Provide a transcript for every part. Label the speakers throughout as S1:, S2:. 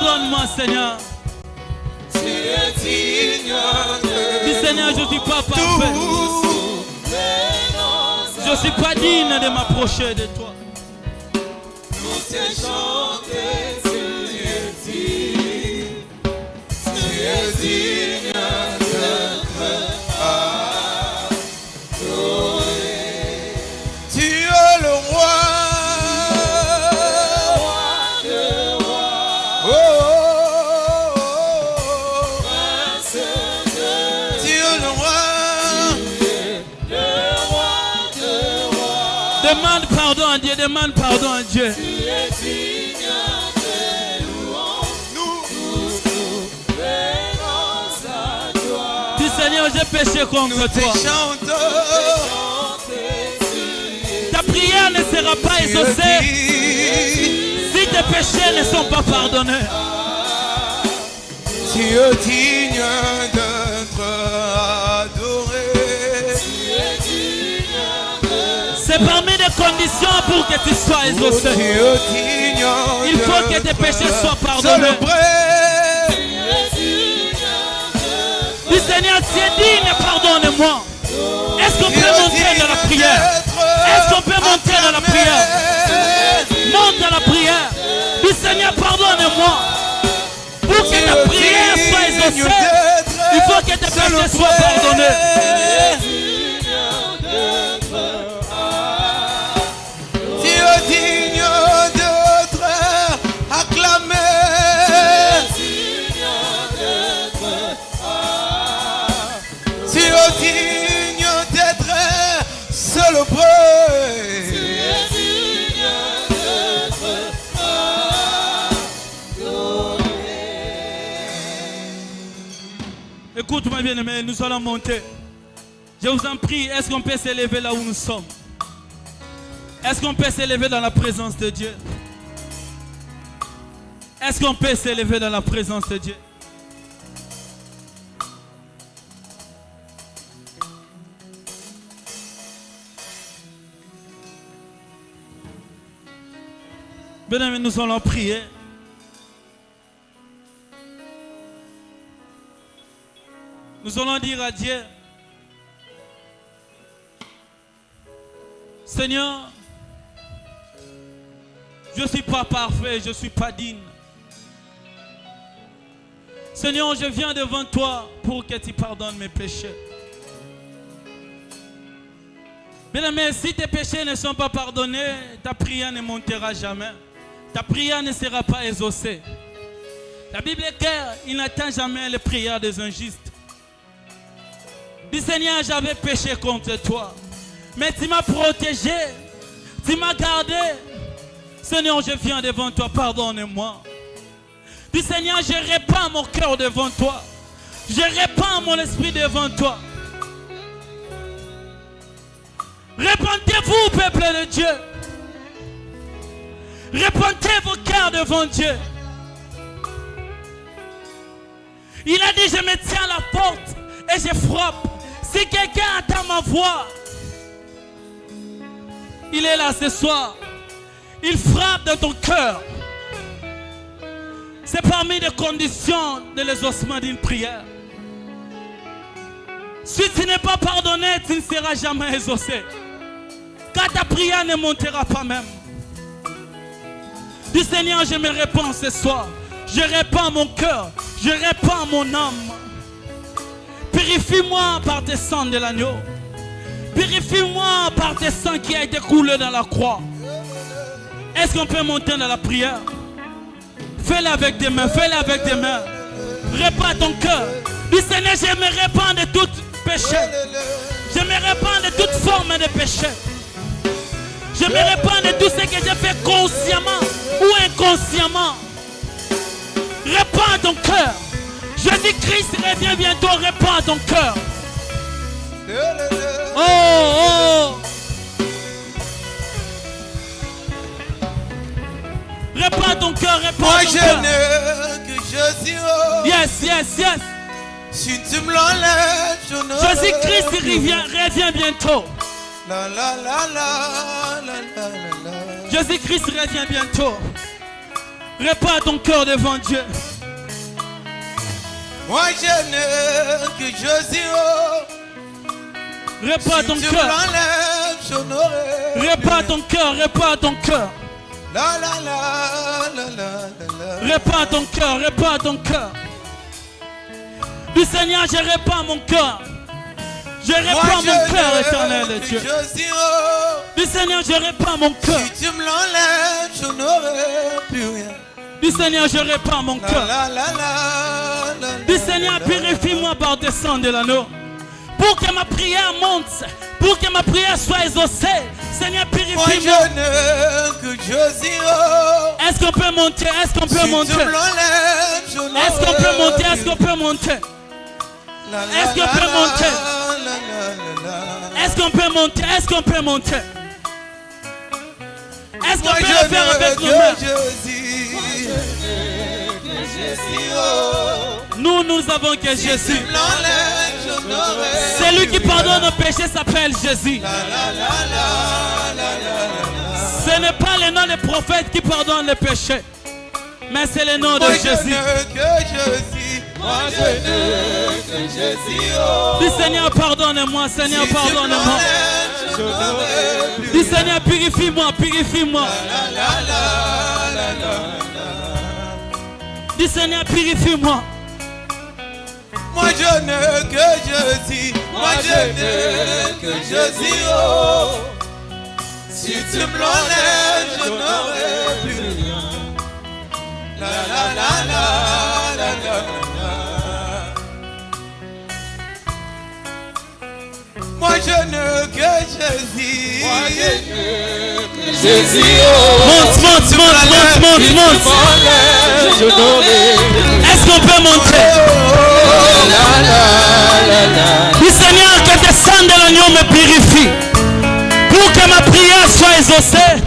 S1: Pardonne-moi, Seigneur. Dis, Seigneur, je ne suis pas parfait. Je ne suis pas digne de m'approcher de toi. Demande pardon à Dieu, demande pardon à Dieu. Dis, Seigneur, j'ai péché contre toi. Ta prière ne sera pas exaucée si tes péchés ne sont pas pardonnés.
S2: Tu es digne d'être adoré.
S1: C'est parmi les conditions pour que tu sois exaucé. Il faut que tes péchés soient pardonnés. Dis, Seigneur, tu es digne, pardonne-moi. Est-ce qu'on peut monter dans la prière? Est-ce qu'on peut monter dans la prière? Monte dans la prière. Dis, Seigneur, pardonne-moi. Pour que ta prière soit exaucée, il faut que tes péchés soient pardonnés. Écoute-moi bien aimé, nous allons monter. Je vous en prie, est-ce qu'on peut s'élever là où nous sommes? Est-ce qu'on peut s'élever dans la présence de Dieu? Est-ce qu'on peut s'élever dans la présence de Dieu? Bien-aimés, nous allons prier. Nous allons dire à Dieu, Seigneur, je ne suis pas parfait, je ne suis pas digne. Seigneur, je viens devant toi pour que tu pardonnes mes péchés. Bien-aimé, si tes péchés ne sont pas pardonnés, ta prière ne montera jamais. Ta prière ne sera pas exaucée. La Bible est claire, il n'atteint jamais les prières des injustes. Dis, Seigneur, j'avais péché contre toi, mais tu m'as protégé, tu m'as gardé. Seigneur, je viens devant toi, pardonne-moi. Dis, Seigneur, je répands mon cœur devant toi. Je répands mon esprit devant toi. Répentez-vous, peuple de Dieu. Répentez vos cœurs devant Dieu. Il a dit, je me tiens à la porte et je frappe. Si quelqu'un entend ma voix, il est là ce soir. Il frappe dans ton cœur. C'est parmi les conditions de l'exaucement d'une prière. Si tu n'es pas pardonné, tu ne seras jamais exaucé. Car ta prière ne montera pas même. Dis, Seigneur, je me répands ce soir. Je répands mon cœur. Je répands mon âme. Purifie-moi par tes sangs de l'agneau. Purifie-moi par tes sangs qui a été coulé dans la croix. Est-ce qu'on peut monter dans la prière? Fais-le avec tes mains. Fais-le avec tes mains. Répands ton cœur. Dis, Seigneur, je me répands de tout péché. Je me répands de toute forme de péché. Je me répands de tout ce que j'ai fait consciemment ou inconsciemment. Répands ton cœur. Jésus-Christ revient bientôt. Répands ton cœur. Oh, oh. Répands ton cœur. Répands
S2: moi
S1: ton
S2: je
S1: cœur.
S2: n'ai que Jésus.
S1: Yes, yes, yes.
S2: Si tu me l'enlèves, je ne
S1: Jésus-Christ revient bientôt.
S2: La la la la la la la la.
S1: Jésus-Christ revient bientôt. Répare ton cœur devant Dieu.
S2: Moi je n'ai que Jésus.
S1: Répare ton
S2: Si tu
S1: cœur.
S2: m'enlèves, je n'aurai
S1: Répare
S2: plus
S1: ton cœur, répare ton cœur.
S2: La la la la la la.
S1: Répare ton cœur, répare ton cœur. Du Seigneur, je répare mon cœur. Je répare mon cœur, éternel de Dieu. Du Seigneur, je répare mon cœur.
S2: Si tu me l'enlèves, je n'aurai plus rien.
S1: Du Seigneur, je répare mon cœur.
S2: La la la la.
S1: Du Seigneur, purifie-moi par le sang de l'agneau. Pour que ma prière monte, pour que ma prière soit exaucée. Seigneur,
S2: Moi
S1: purifie-moi.
S2: je n'ai que Jésus.
S1: Est-ce qu'on peut monter? Est-ce qu'on peut
S2: Si
S1: monter?
S2: tu me l'enlèves, je n'aurai
S1: Est-ce qu'on peut monter? Est-ce
S2: plus
S1: qu'on peut monter?
S2: La la
S1: Est-ce qu'on
S2: la
S1: peut
S2: la
S1: monter?
S2: la la la.
S1: Est-ce qu'on peut monter? Est-ce qu'on peut monter? Est-ce qu'on
S2: Moi
S1: peut
S2: je
S1: le faire
S2: n'ai
S1: avec
S2: que
S1: nos mains?
S2: Jésus.
S1: Nous avons que Jésus.
S2: Si tu me l'enlèves, je n'aurai
S1: Celui qui
S2: plus
S1: pardonne
S2: rien.
S1: nos péchés s'appelle Jésus.
S2: La la la la la la la.
S1: Ce n'est pas le nom des prophètes qui pardonne les péchés, mais c'est le nom de
S2: Moi je
S1: Jésus.
S2: n'ai que Jésus. Moi je n'ai que Jésus.
S1: Dis Seigneur, pardonne-moi, Seigneur, pardonne-moi.
S2: Je n'aurai plus
S1: Dis Seigneur, purifie-moi, purifie-moi.
S2: la la la la la.
S1: Dis Seigneur, purifie-moi.
S2: Moi je n'ai que Jésus. Moi je n'ai que Jésus. Si tu me l'enlèves, je n'aurai plus rien. La la la la la la la. Moi je n'ai que Jésus. Moi je n'ai que Jésus.
S1: Monte, monte, monte, monte, monte, monte.
S2: Je n'aurai
S1: Est-ce qu'on peut monter? Dis Seigneur, que tes sangs de l'agneau me purifient. Pour que ma prière soit exaucée,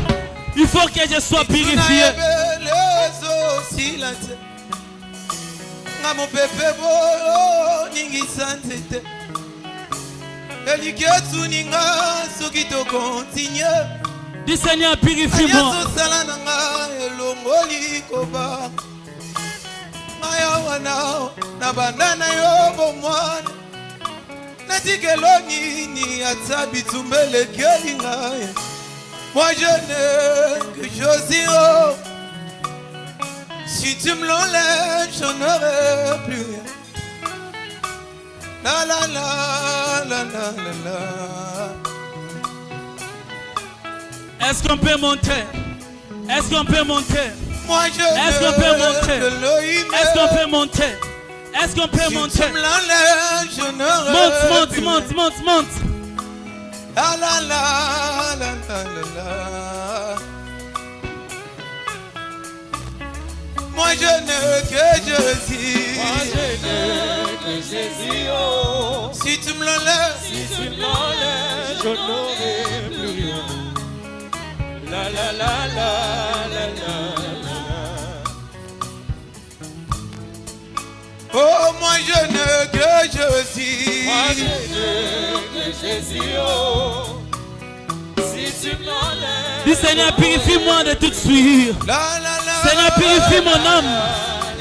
S1: il faut que je sois purifié. Dis Seigneur, purifie-moi.
S2: Moi je n'ai que Jésus. Si tu me l'enlèves, je n'aurai plus rien. La la la la la la la.
S1: Est-ce qu'on peut monter? Est-ce qu'on peut monter?
S2: Moi je
S1: Est-ce qu'on peut monter?
S2: n'ai que l'Élohim.
S1: Est-ce qu'on peut monter? Est-ce qu'on peut
S2: Si
S1: monter?
S2: tu me l'enlèves, je n'aurai
S1: Monte,
S2: plus
S1: monte, monte, monte, monte.
S2: La la la la la la la. Moi je n'ai que Jésus.
S3: Moi je n'ai que Jésus. Oh.
S2: Si tu me l'enlèves,
S3: Si tu me l'enlèves, je n'aurai plus rien. La la la la la la la.
S2: oh moi je n'ai que Jésus.
S3: Moi je n'ai que Jésus. Oh. Si tu me l'enlèves,
S1: Dis Seigneur, purifie-moi de toute souillure.
S2: La la la.
S1: Seigneur, purifie mon âme.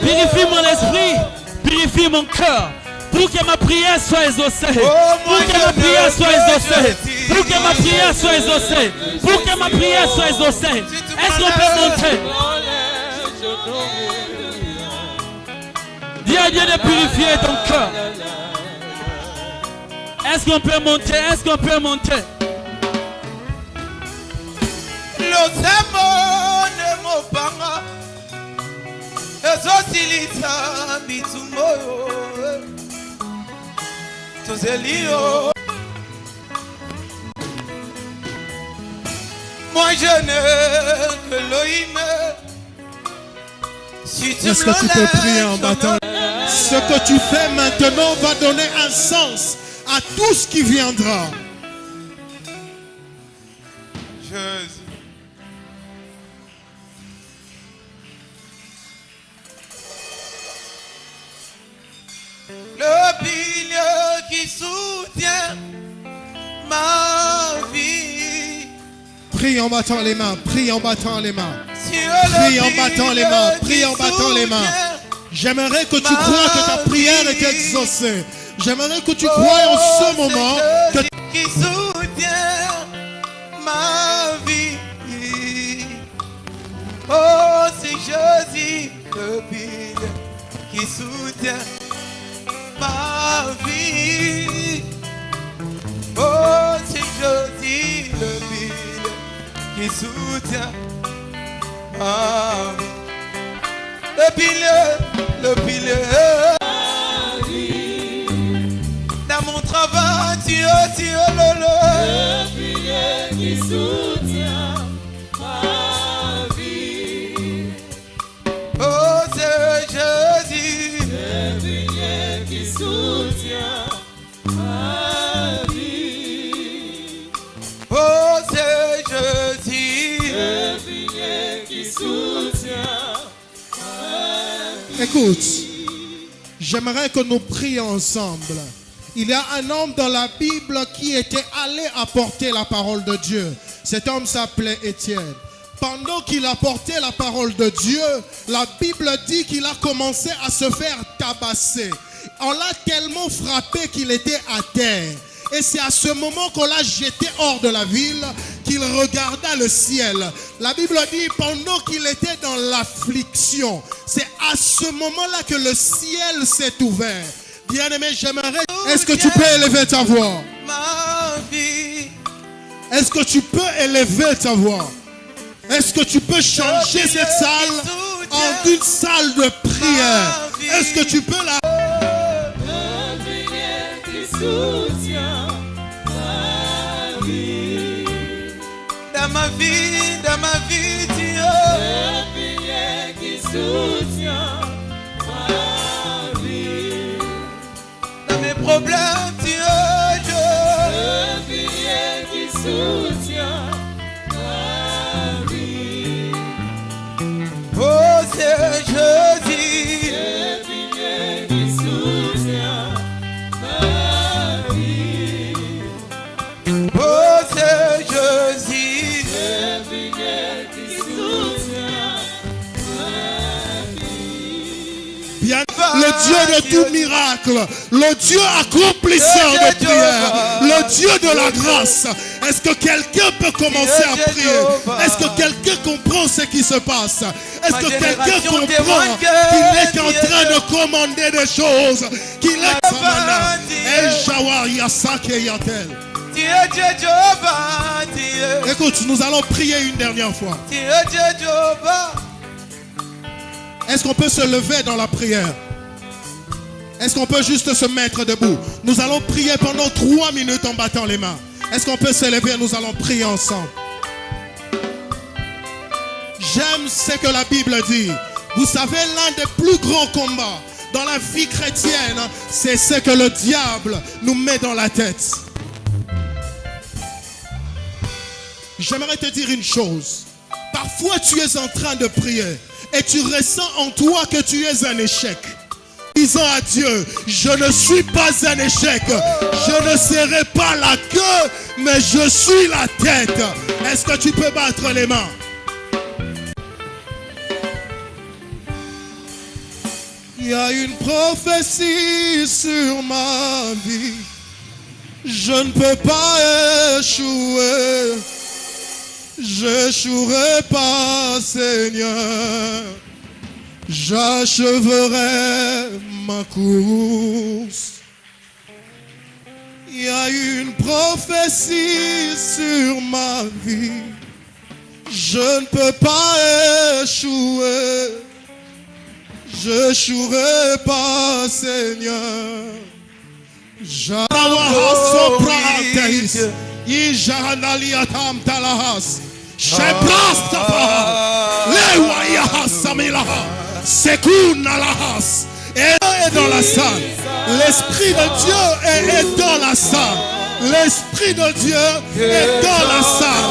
S1: Purifie mon esprit. Purifie mon cœur. Pour que ma prière soit exaucée. Pour que ma prière soit exaucée. Pour que ma prière soit exaucée. Pour que ma prière soit exaucée. Est-ce qu'on peut monter?
S3: l'enlèves, je n'aurai plus rien.
S1: Dis à Dieu de purifier ton cœur. Est-ce qu'on peut monter? Est-ce qu'on peut monter?
S2: Losemo ne mopanga. Ezosilisa bitumoyo. Tozelio. Moi je n'ai que l'Élohim. Si tu
S4: Est-ce
S2: me
S4: que tu peux prier en
S2: l'enlèves,
S4: battant? Ce que tu fais maintenant va donner un sens à tout ce qui viendra.
S2: Jésus. Le pilier qui soutient ma vie.
S4: Prie en battant les mains, prie en battant les mains.
S2: Si
S4: Prie en battant les mains. Prie en battant les mains. J'aimerais que tu crois que ta prière est exaucée. J'aimerais que tu crois en ce moment que
S2: qui soutient ma vie. Oh, c'est Jésus le pile qui soutient ma vie. Oh, c'est Jésus le pile qui soutient ma vie. Le pilier. Dans mon travail, tu es le
S3: pilier qui soutient ma vie.
S2: Oh, c'est Jésus.
S3: Le pilier qui soutient ma vie.
S2: Oh, c'est Jésus.
S3: Le pilier qui soutient.
S4: Écoute, j'aimerais que nous prions ensemble. Il y a un homme dans la Bible qui était allé apporter la parole de Dieu. Cet homme s'appelait Étienne. Pendant qu'il apportait la parole de Dieu, la Bible dit qu'il a commencé à se faire tabasser. On l'a tellement frappé qu'il était à terre. Et c'est à ce moment qu'on l'a jeté hors de la ville qu'il regarda le ciel. La Bible dit pendant qu'il était dans l'affliction, c'est à ce moment-là que le ciel s'est ouvert. Bien-aimé, j'aimerais... Est-ce que tu peux élever ta voix?
S2: Ma vie.
S4: Est-ce que tu peux élever ta voix? Est-ce que tu peux changer cette salle en une salle de prière? Est-ce que tu peux la...
S3: Le pilier qui soutient ma vie.
S2: Dans ma vie, Dieu.
S3: Le pilier qui soutient ma vie.
S2: Dans mes problèmes, Dieu.
S3: Le pilier qui soutient ma vie.
S2: Oh, c'est Jésus.
S3: Le pilier qui soutient ma vie.
S2: Oh, c'est Jésus.
S3: Le pilier qui soutient ma vie.
S4: Bien, le Dieu de tout miracle, le Dieu accomplisseur de prière, le Dieu de la grâce. Est-ce que quelqu'un peut commencer à prier? Est-ce que quelqu'un comprend ce qui se passe? Est-ce que quelqu'un comprend qu'il est en train de commander des choses? Qu'il est Écoute, nous allons prier une dernière fois. Est-ce qu'on peut se lever dans la prière? Est-ce qu'on peut juste se mettre debout? Nous allons prier pendant 3 minutes en battant les mains. Est-ce qu'on peut se lever? Nous allons prier ensemble. J'aime ce que la Bible dit. Vous savez, l'un des plus grands combats dans la vie chrétienne, c'est ce que le diable nous met dans la tête. J'aimerais te dire une chose. Parfois, tu es en train de prier et tu ressens en toi que tu es un échec. Disant à Dieu, je ne suis pas un échec, je ne serai pas la queue, mais je suis la tête. Est-ce que tu peux battre les mains? Il y a une prophétie sur ma vie, je ne peux pas échouer, j'échouerai pas, Seigneur. J'achèverai ma course. Il y a une prophétie sur ma vie. Je ne peux pas échouer. Je n'échouerai pas, Seigneur. Et dans la salle. L'Esprit de Dieu est dans la salle. L'Esprit de Dieu est dans la salle.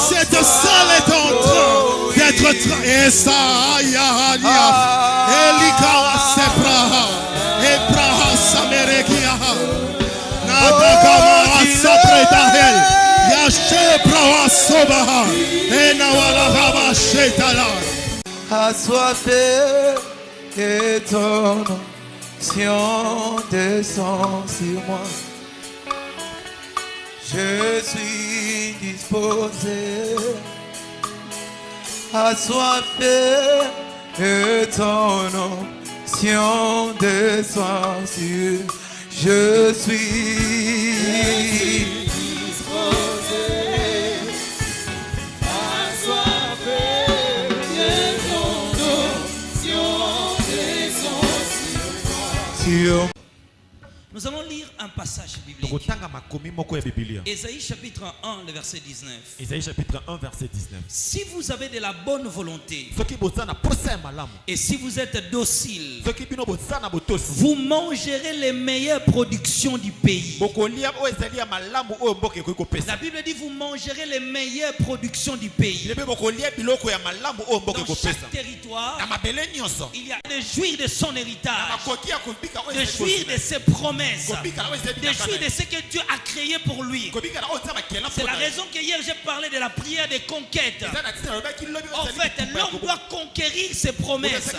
S4: Cette salle est en train d'être et ça Elikawa sepraha epraha samerekiaha nadakama asopredahel yashe praha sobaha enawala haba shetala
S2: assoiffé et ton onction descend sur moi. Je suis disposé, assoiffé et ton onction descend sur moi. Je suis disposé, assoiffé et ton onction descend sur moi.
S1: Nous allons lire un passage biblique. Ésaïe chapitre 1, le verset 19.
S3: Ésaïe chapitre 1, verset 19.
S1: Si vous avez de la bonne volonté et si vous êtes docile, vous mangerez les meilleures productions du pays. La Bible dit vous mangerez les meilleures productions du pays. Dans chaque territoire, il y a de jouir de son héritage, de jouir de ses promesses, de jouir de ce que Dieu a créé pour lui. C'est la raison que hier j'ai parlé de la prière de conquête. En fait, l'homme doit conquérir ses promesses.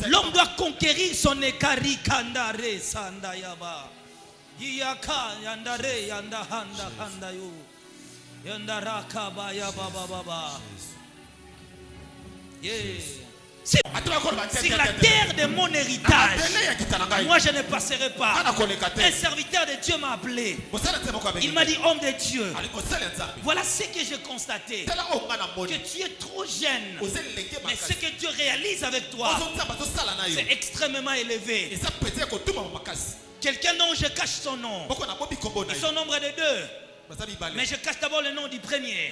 S1: L'homme doit conquérir son ekari kandare sandayaba. Yaka yandare yanda handa handayo. Yandara kabaya baba baba. Yeah. Sur la terre de mon héritage, moi je ne passerai pas. Un serviteur de Dieu m'a appelé. Il m'a dit, homme de Dieu, voilà ce que j'ai constaté, que tu es trop jeune, mais ce que Dieu réalise avec toi, c'est extrêmement élevé. Quelqu'un dont je cache son nom, ils sont nombre de deux. Mais je cache d'abord le nom du premier.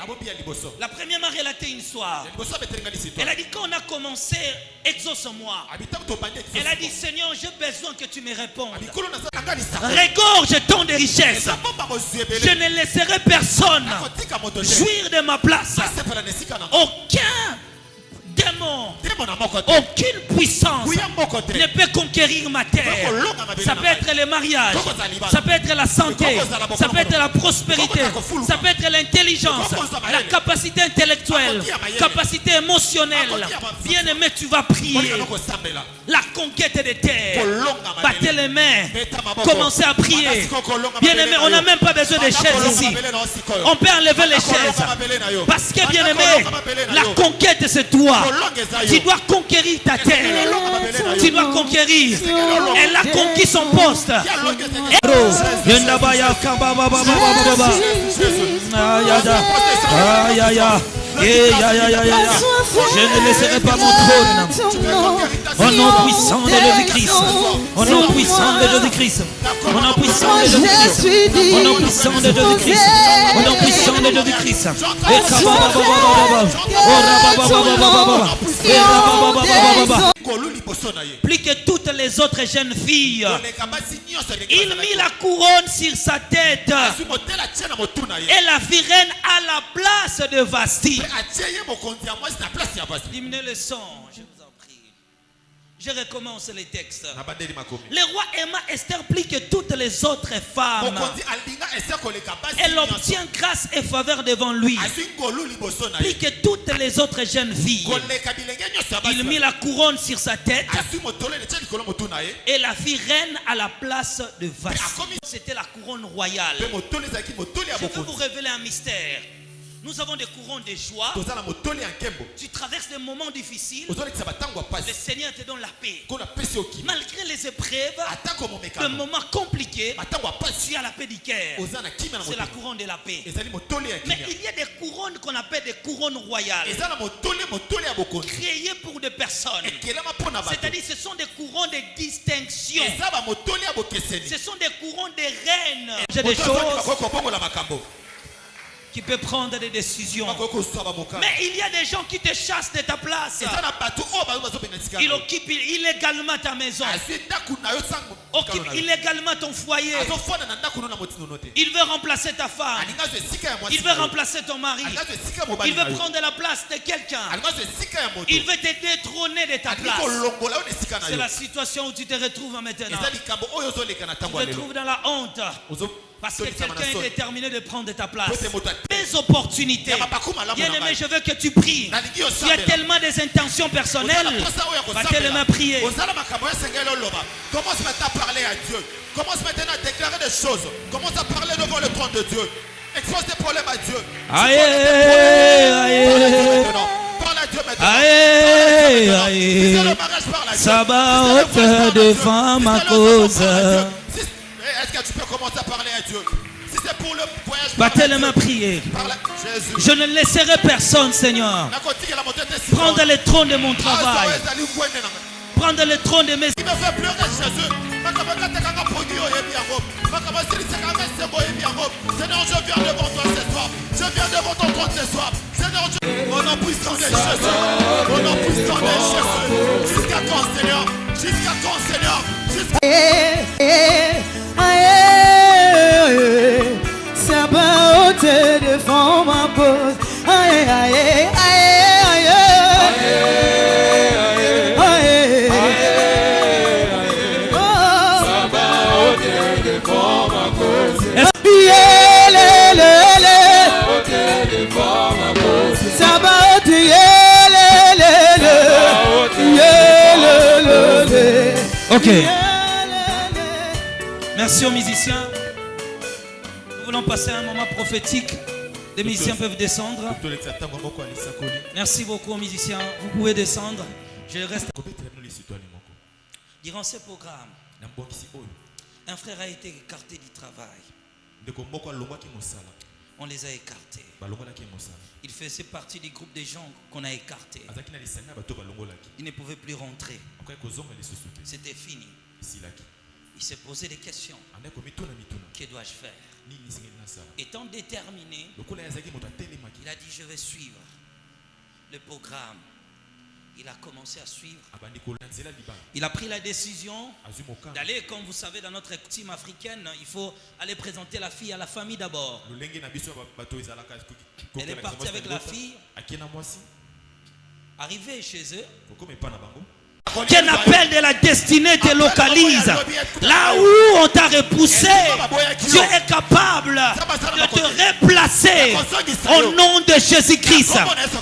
S1: La première m'a relaté une histoire. Elle a dit quand on a commencé, exauce-moi. Elle a dit Seigneur, j'ai besoin que tu me répondes. Regorge tant de richesses. Je ne laisserai personne jouir de ma place. Aucun démon, aucune puissance ne peut conquérir ma terre. Ça peut être le mariage, ça peut être la santé, ça peut être la prospérité, ça peut être l'intelligence, la capacité intellectuelle, capacité émotionnelle. Bien aimé, tu vas prier. La conquête des terres. Battez les mains, commencez à prier. Bien aimé, on n'a même pas besoin de chaises ici. On peut enlever les chaises. Parce que bien aimé, la conquête c'est toi. Tu dois conquérir ta terre. Tu dois conquérir. Elle a conquis son poste. Je ne laisserai pas mon trône. Au nom puissant de Jésus-Christ. Au nom puissant de Jésus-Christ. Au nom puissant de Jésus-Christ. Au nom puissant de Jésus-Christ. Au nom puissant de Jésus-Christ. Plus que toutes les autres jeunes filles, il mit la couronne sur sa tête et la fit reine à la place de Vasti. Diminuez le son, je vous en prie. Je recommence les textes. Le roi aima Esther plus que toutes les autres femmes. Elle obtient grâce et faveur devant lui. Plus que toutes les autres jeunes filles. Il mit la couronne sur sa tête et la fit reine à la place de Vasti. C'était la couronne royale. Je vais vous révéler un mystère. Nous avons des courants de joie. Tu traverses des moments difficiles. Le Seigneur te donne la paix. Malgré les épreuves, des moments compliqués, tu as la paix du cœur. C'est la couronne de la paix. Mais il y a des couronnes qu'on appelle des couronnes royales, créées pour des personnes. C'est-à-dire ce sont des couronnes de distinction. Ce sont des couronnes de reines. J'ai des choses qui peut prendre des décisions. Mais il y a des gens qui te chassent de ta place. Ils occupent illégalement ta maison. Occupent illégalement ton foyer. Il veut remplacer ta femme. Il veut remplacer ton mari. Il veut prendre la place de quelqu'un. Il veut te détrôner de ta place. C'est la situation où tu te retrouves maintenant. Tu te retrouves dans la honte. Parce que quelqu'un est déterminé de prendre ta place. Mais des opportunités. Bien-aimé, je veux que tu pries. Il y a tellement des intentions personnelles. Battez les mains, priez.
S2: Commence maintenant à parler à Dieu. Commence maintenant à déclarer des choses. Commence à parler devant le trône de Dieu. Expose tes problèmes à Dieu.
S1: Aïe,
S2: parle à Dieu maintenant.
S1: aïe, aïe.
S2: Si c'est le mariage, parle à Dieu.
S1: Sabaoth défend ma cause.
S2: Est-ce que tu peux commencer à parler à Dieu? Si c'est pour le voyage,
S1: Battez les mains, priez.
S2: parle à Jésus.
S1: Je ne laisserai personne, Seigneur, prendre le trône de mon travail, prendre le trône de mes...
S2: Il me fait pleurer, Jésus. Seigneur, je viens devant toi ce soir. Je viens devant ton trône ce soir. Seigneur, au nom puissant de Jésus. Au nom puissant de Jésus. Jusqu'à quand, Seigneur? Jusqu'à quand, Seigneur?
S5: Sabaoth défend ma cause. Aïe, aïe, aïe, aïe, aïe,
S3: Sabaoth défend ma cause.
S5: Sabaoth,
S1: Ok. Merci aux musiciens. Nous voulons passer un moment prophétique. Les musiciens peuvent descendre. Merci beaucoup aux musiciens. Vous pouvez descendre. Je reste. Durant ce programme, un frère a été écarté du travail. On les a écartés. Il faisait partie du groupe des gens qu'on a écartés. Il ne pouvait plus rentrer. C'était fini. Il s'est posé des questions. Que dois-je faire? Étant déterminé, il a dit je vais suivre le programme. Il a commencé à suivre. Il a pris la décision d'aller, comme vous savez, dans notre team africaine, il faut aller présenter la fille à la famille d'abord. Elle est partie avec la fille. Arrivée chez eux, qu'un appel de la destinée te localise. Là où on t'a repoussé, Dieu est capable de te replacer au nom de Jésus-Christ.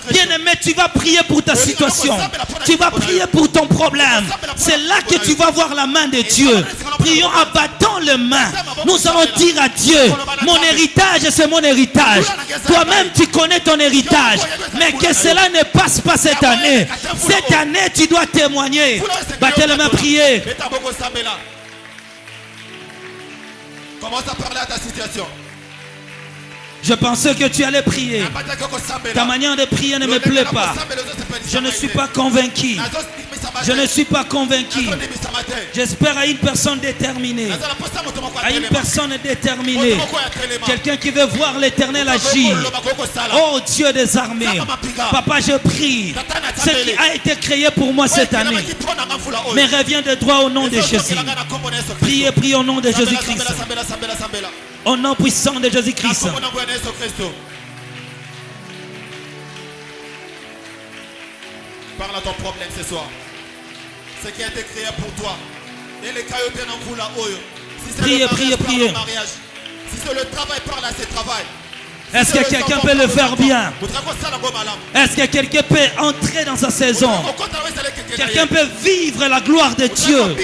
S1: Bien-aimé, tu vas prier pour ta situation. Tu vas prier pour ton problème. C'est là que tu vas voir la main de Dieu. Prions, abattons les mains. Nous allons dire à Dieu, mon héritage, c'est mon héritage. Toi-même, tu connais ton héritage. Mais que cela ne passe pas cette année. Cette année, tu dois témoigner. Battez les mains, priez.
S2: Commence à parler à ta situation.
S1: Je pensais que tu allais prier. Ta manière de prier ne me plaît pas. Je ne suis pas convaincu. Je ne suis pas convaincu. J'espère à une personne déterminée. À une personne déterminée. Quelqu'un qui veut voir l'Éternel agir. Oh Dieu des armées. Papa, je prie. Ce qui a été créé pour moi cette année mais revient de droit au nom de Jésus. Priez, priez au nom de Jésus-Christ. Au nom puissant de Jésus-Christ.
S2: Parle à ton problème ce soir. Ce qui a été créé pour toi. Et les cailloux en vous là.
S1: Priez, priez, priez.
S2: Si c'est le travail, parle à ce travail.
S1: Est-ce que quelqu'un peut le faire bien? Est-ce que quelqu'un peut entrer dans sa saison? Quelqu'un peut vivre la gloire de Dieu?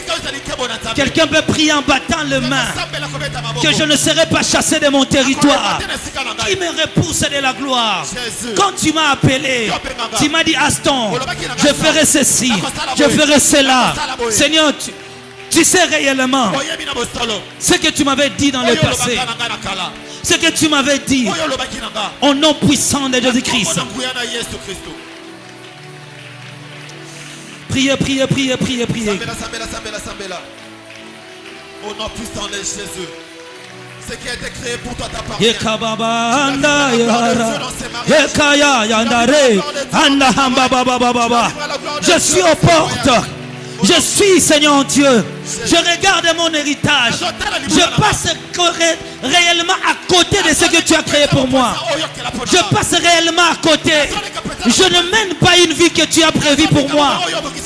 S1: Quelqu'un peut prier en battant les mains? Que je ne serai pas chassé de mon territoire. Qui me repousse de la gloire? Quand tu m'as appelé, tu m'as dit Aston, je ferai ceci, je ferai cela. Seigneur, tu sais réellement ce que tu m'avais dit dans le passé. Ce que tu m'avais dit au nom puissant de Jésus-Christ. Priez, priez, priez, priez, priez.
S2: Au nom puissant de Jésus. Ce qui a été créé pour toi t'appartient.
S1: Je suis aux portes. Je suis, Seigneur Dieu. Je regarde mon héritage. Je passe réellement à côté de ce que tu as créé pour moi. Je passe réellement à côté. Je ne mène pas une vie que tu as prévue pour moi.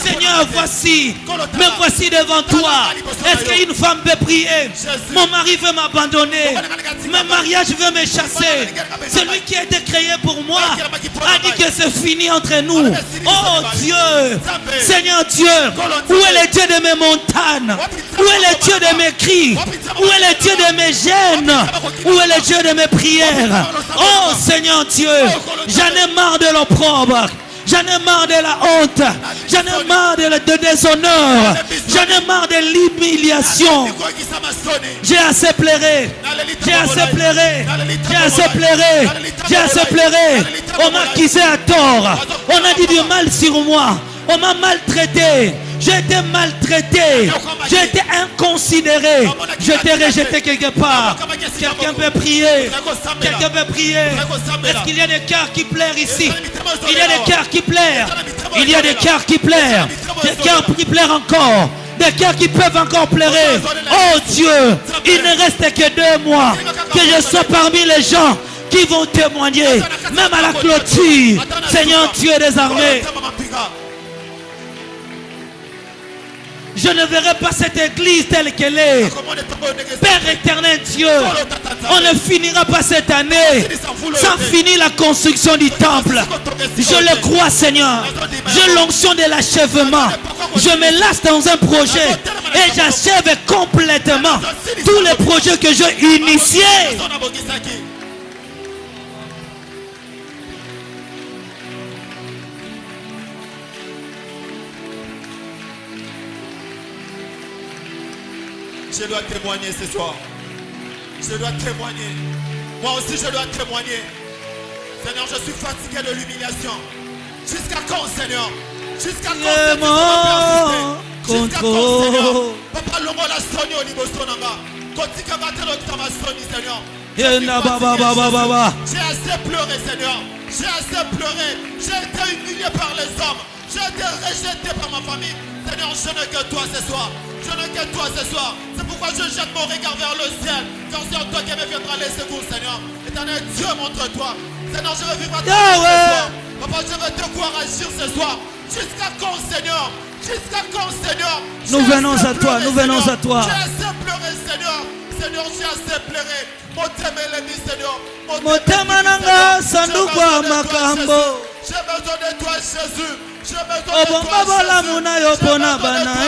S1: Seigneur, voici, me voici devant toi. Est-ce qu'une femme peut prier? Mon mari veut m'abandonner. Mon mariage veut me chasser. Celui qui a été créé pour moi a dit que c'est fini entre nous. Oh Dieu, Seigneur Dieu, où est le Dieu de mes montagnes? Où est le Dieu de mes cris? Où est le Dieu de mes gênes? Où est le Dieu de mes prières? Oh Seigneur Dieu, j'en ai marre de l'opprobre. J'en ai marre de la honte. J'en ai marre de déshonneur. J'en ai marre de l'humiliation. J'ai assez pleuré. J'ai assez pleuré. J'ai assez pleuré. J'ai assez pleuré. On m'a accusé à tort. On a dit du mal sur moi. On m'a maltraité. J'ai été maltraité. J'ai été inconsidéré. J'ai été rejeté quelque part. Quelqu'un peut prier. Quelqu'un peut prier. Est-ce qu'il y a des cœurs qui pleurent ici? Il y a des cœurs qui pleurent. Il y a des cœurs qui pleurent. Des cœurs qui pleurent encore. Des cœurs qui peuvent encore pleurer. Oh Dieu, il ne reste que 2 mois. Que je sois parmi les gens qui vont témoigner. Même à la clôture. Seigneur Dieu des armées. Je ne verrai pas cette église telle qu'elle est. Père éternel Dieu, on ne finira pas cette année sans finir la construction du temple. Je le crois Seigneur. J'ai l'onction de l'achèvement. Je me lance dans un projet et j'achève complètement tous les projets que j'ai initiés.
S2: Je dois témoigner ce soir. Je dois témoigner. Moi aussi, je dois témoigner. Seigneur, je suis fatigué de l'humiliation. Jusqu'à quand, Seigneur? Jusqu'à quand, Seigneur? Jusqu'à quand, Seigneur? Papa, l'homme la sonne au niveau sonanga. Kotika batelo tamasoni, Seigneur. J'ai assez pleuré, Seigneur. J'ai assez pleuré. J'ai été humilié par les hommes. J'ai été rejeté par ma famille. Seigneur, je n'ai que toi ce soir. Je n'ai que toi ce soir. C'est pourquoi je jette mon regard vers le ciel. Car c'est en toi qui me viendra les secours, Seigneur. Éternel Dieu, montre-toi. Seigneur, je veux vivre à toi ce soir. Papa, je veux te voir agir ce soir. Jusqu'à quand, Seigneur? Jusqu'à quand, Seigneur?
S1: Nous venons à toi, nous venons à toi.
S2: J'ai assez pleuré, Seigneur. Seigneur, j'ai assez pleuré. Mon thème est l'ennemi, Seigneur.
S5: Mon thème nanga sanduku wa makambo.
S2: J'ai besoin de toi, Jésus. J'ai besoin de toi,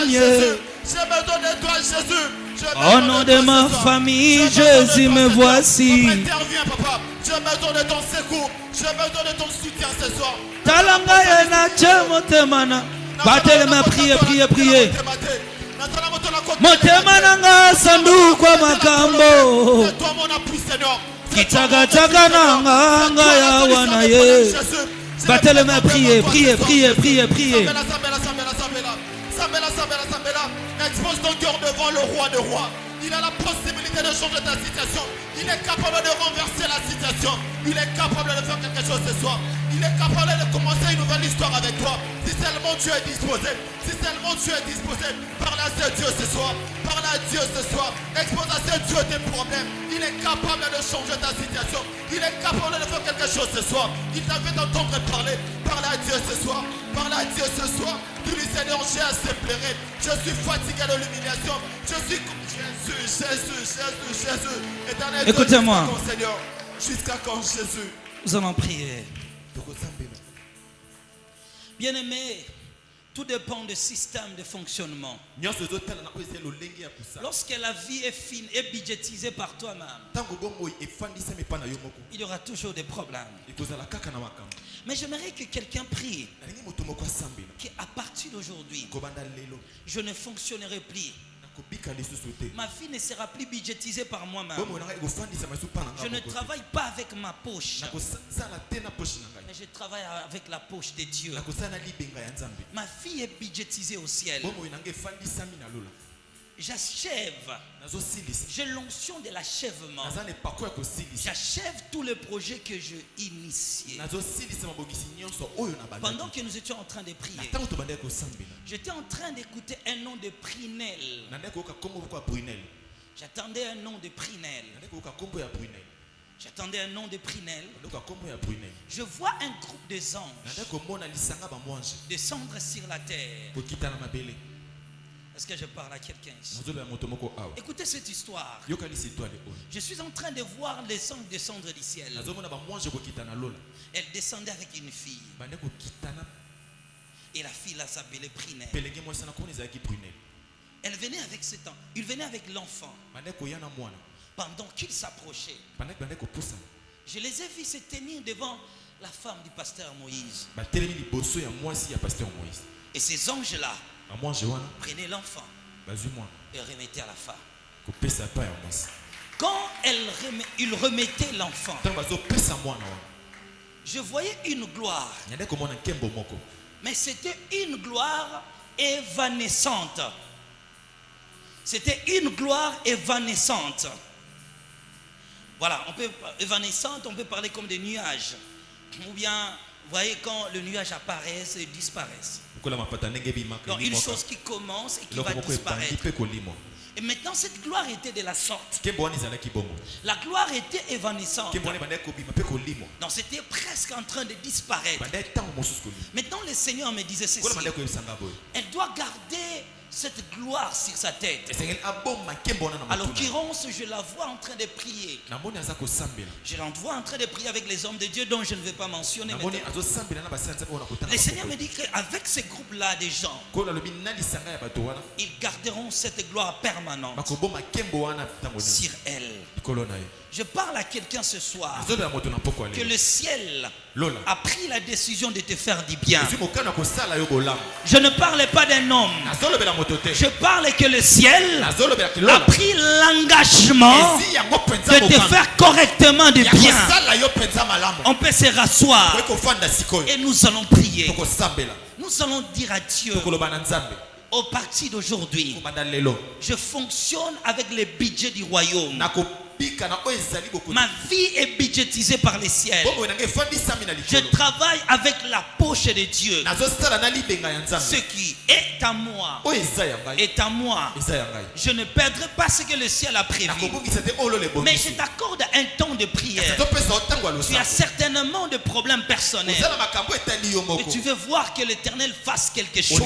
S2: Jésus. J'ai besoin de toi, Jésus.
S5: Au nom de ma famille, Jésus, me voici.
S2: Interviens, papa. J'ai besoin de ton secours. J'ai besoin de ton soutien ce soir.
S5: Talanga yena chemotemana. Battez les mains, priez, priez, priez. Motema nanga sanduku wa makambo.
S2: C'est toi mon appui, Seigneur.
S5: Kitaka nanga nga ya wana ye. Battez les mains, priez, priez, priez, priez, priez.
S2: Expose ton cœur devant le roi de rois. Il a la possibilité de changer ta situation. Il est capable de renverser la situation. Il est capable de faire quelque chose ce soir. Il est capable de commencer une nouvelle histoire avec toi. Si seulement tu es disposé. Si seulement tu es disposé. Parle à ce Dieu ce soir. Parle à Dieu ce soir. Expose à ce Dieu tes problèmes. Il est capable de changer ta situation. Il est capable de faire quelque chose ce soir. Il t'a fait entendre parler. Parle à Dieu ce soir. Parle à Dieu ce soir. Dis-lui Seigneur, j'ai assez pleuré. Je suis fatigué de l'humiliation. Je suis Jésus.
S1: Écoutez-moi.
S2: Seigneur, jusqu'à quand, Jésus?
S1: Nous allons prier. Bien-aimé, tout dépend du système de fonctionnement. Lorsque la vie est budgétisée par toi-même, il y aura toujours des problèmes. Mais j'aimerais que quelqu'un prie qu'à partir d'aujourd'hui, je ne fonctionnerai plus. Ma vie ne sera plus budgétisée par moi-même. Je ne travaille pas avec ma poche, mais je travaille avec la poche de Dieu. Ma vie est budgétisée au ciel. J'achève. J'ai l'onction de l'achèvement. J'achève tous les projets que j'ai initiés. Pendant que nous étions en train de prier, j'étais en train d'écouter un nom de Prinel. J'attendais un nom de Prinel.
S5: J'attendais un nom de Prinel.
S2: Loka kombo ya Brunel.
S5: Je vois un groupe de anges
S2: Nanda komona lisanga ba mwanji.
S5: descendre sur la terre.
S2: Kokita na mabele.
S5: Est-ce que je parle à quelqu'un ici?
S2: Nazolo ya moto moko awa.
S5: Écoutez cette histoire.
S2: Yoka lisi toi le on.
S5: Je suis en train de voir les anges descendre du ciel.
S2: Nazomona ba mwanji kokita na lola.
S5: Elle descendait avec une fille.
S2: Bande kokita na
S5: Et la fille là s'appelait Prinel.
S2: pelenge mwasi na koni ezaki Brunel.
S5: Elle venait avec cet enfant. Il venait avec l'enfant.
S2: Bande koya na mwana.
S5: Pendant qu'il s'approchait,
S2: Bande kopusa.
S5: je les ai vus se tenir devant la femme du pasteur Moïse.
S2: Ba telemi liboso ya mwasi ya pasteur Moïse.
S5: Et ces anges-là
S2: Ba mwanji wana
S5: prenaient l'enfant
S2: bazui mwana.
S5: et remettaient à la femme.
S2: Kopesa pa ya mwasi.
S5: Quand il remettait l'enfant,
S2: Tant bazo pesa mwana wana.
S5: je voyais une gloire.
S2: Nyande komona nkembo moko.
S5: Mais c'était une gloire évanescente. C'était une gloire évanescente. Voilà, évanescente, on peut parler comme des nuages. Ou bien, vous voyez, quand le nuage apparaît et disparaît. Donc, une chose qui commence et qui va disparaître. Et maintenant, cette gloire était de la sorte. La gloire était évanescente. Donc, c'était presque en train de disparaître. Maintenant, le Seigneur me disait ceci. Elle doit garder cette gloire sur sa tête. À l'occurrence, je la vois en train de prier. Je la vois en train de prier avec les hommes de Dieu dont je ne vais pas mentionner. Le Seigneur me dit qu'avec ce groupe-là de gens, ils garderont cette gloire permanente sur elle. Je parle à quelqu'un ce soir que le ciel a pris la décision de te faire du bien. Je ne parle pas d'un homme. Je parle que le ciel a pris l'engagement de te faire correctement du bien. On peut se rasseoir et nous allons prier. Nous allons dire à Dieu, au parti d'aujourd'hui, je fonctionne avec les budgets du royaume. Ma vie est budgétisée par les ciels. Je travaille avec la poche de Dieu. Ce qui est à moi est à moi. Je ne perdrai pas ce que le ciel a prévu. Mais je t'accorde un temps de prière. Tu as certainement des problèmes personnels. Et tu veux voir que l'Éternel fasse quelque chose.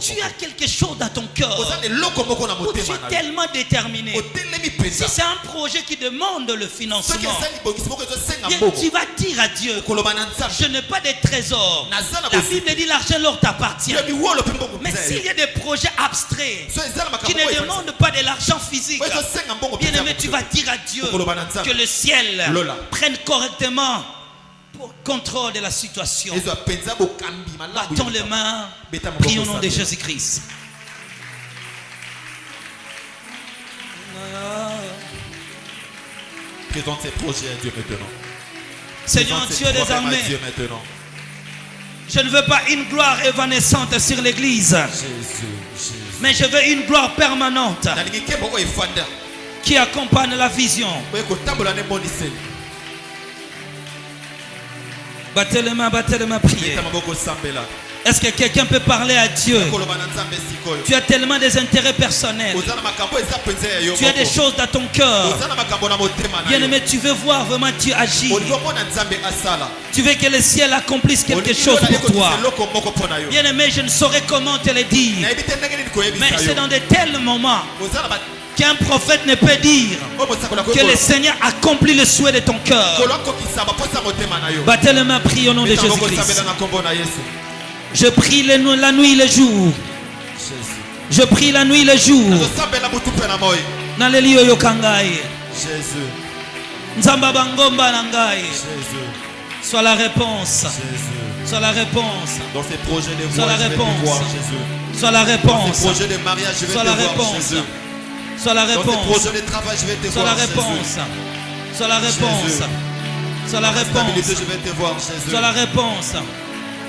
S5: Tu as quelque chose dans ton cœur où tu es tellement déterminé. Si c'est un projet qui demande le financement, bien, tu vas dire à Dieu, je n'ai pas de trésor. La Bible dit l'argent leur t'appartient. Mais s'il y a des projets abstraits qui ne demandent pas de l'argent physique, bien aimé, tu vas dire à Dieu que le ciel prenne correctement contrôle de la situation. Battons les mains, prions au nom de Jésus-Christ.
S2: Présente ces projets à Dieu maintenant.
S5: Seigneur Dieu des armées, je ne veux pas une gloire évanescente sur l'église, mais je veux une gloire permanente qui accompagne la vision. Battez les mains, priez. Est-ce que quelqu'un peut parler à Dieu? Tu as tellement des intérêts personnels. Tu as des choses dans ton cœur. Bien-aimé, tu veux voir vraiment Dieu agir. Tu veux que le ciel accomplisse quelque chose pour toi. Bien-aimé, je ne saurais comment te le dire. Mais c'est dans de tels moments qu'un prophète ne peut dire que le Seigneur accomplit le souhait de ton cœur. Battez les mains, priez au nom de Jésus-Christ. Je prie la nuit et le jour. Je prie la nuit et le jour. Naleli oyo kangai. Nzamba bangomba nangai. Sois la réponse. Sois la réponse.
S2: Dans ces projets de
S5: Sois la
S2: voix, je vais te
S5: réponse.
S2: voir, Jésus.
S5: Sois la
S2: Dans ces
S5: réponse.
S2: projets de mariage, je vais
S5: Sois
S2: te
S5: la
S2: voir,
S5: réponse.
S2: Jésus.
S5: Sois la
S2: Dans ces
S5: réponse.
S2: projets de travail, je vais te
S5: Sois la
S2: voir, Jésus.
S5: réponse. Sois la réponse.
S2: Jésus.
S5: Sois la
S2: Dans la stabilité,
S5: réponse.
S2: je vais te voir, Jésus.
S5: Sois la réponse.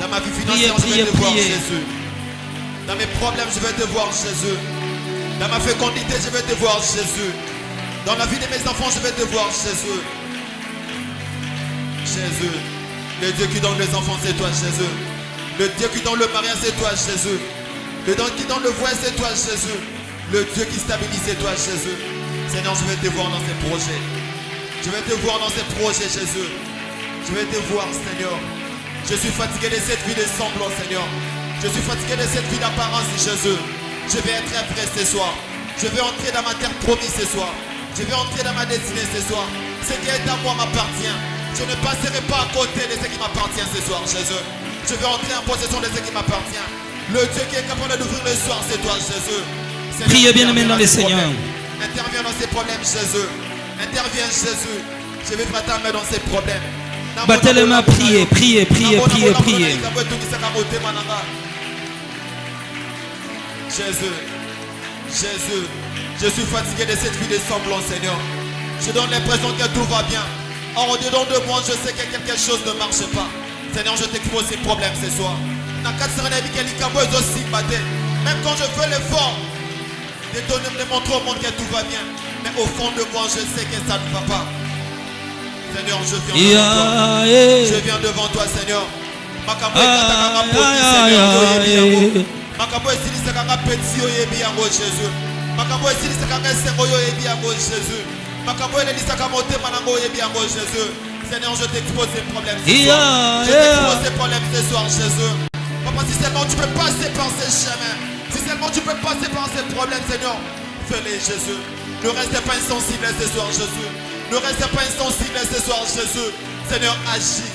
S2: Dans ma vie
S5: Priez,
S2: financière, je
S5: priez,
S2: vais te voir,
S5: priez.
S2: Jésus. Dans mes problèmes, je vais te voir, Jésus. Dans ma fécondité, je vais te voir, Jésus. Dans la vie de mes enfants, je vais te voir, Jésus. Jésus. Le Dieu qui donne les enfants, c'est toi, Jésus. Le Dieu qui donne le mariage, c'est toi, Jésus. Le Dieu qui donne le voile, c'est toi, Jésus. Le Dieu qui stabilise, c'est toi, Jésus. Seigneur, je vais te voir dans ces projets. Je vais te voir dans ces projets, Jésus. Je vais te voir, Seigneur. Je suis fatigué de cette vie de semblant, Seigneur. Je suis fatigué de cette vie d'apparence, Jésus. Je vais être prêt ce soir. Je vais entrer dans ma terre promise ce soir. Je vais entrer dans ma destinée ce soir. Ce qui est à moi m'appartient. Je ne passerai pas à côté de ce qui m'appartient ce soir, Jésus. Je vais entrer en possession de ce qui m'appartient. Le Dieu qui est capable d'ouvrir le soir, c'est toi, Jésus. Seigneur,
S5: Priez bien aimé dans les
S2: ces
S5: Seigneurs.
S2: problèmes. Interviens dans ces problèmes, Jésus. Interviens, Jésus. Je vais prêter ta main dans ces problèmes.
S5: Battez les mains, priez, priez, priez, priez, priez.
S2: Jésus, Jésus, je suis fatigué de cette vie de semblant, Seigneur. Je donne l'impression que tout va bien. Or, au-dedans de moi, je sais que quelque chose ne marche pas. Seigneur, je t'expose ces problèmes ce soir. Même quand je fais l'effort de montrer au monde que tout va bien, mais au fond de moi, je sais que ça ne va pas. Seigneur, je viens devant toi. Je viens devant toi, Seigneur. Seigneur, je t'expose ces problèmes ce soir. Je t'expose ces problèmes ce soir, Jésus. Papa, si seulement tu peux passer par ces chemins, si seulement tu peux passer par ces problèmes, Seigneur, fais-les, Jésus. Ne restez pas insensible ce soir, Jésus. Ne restez pas insensible ce soir, Jésus. Seigneur, agis.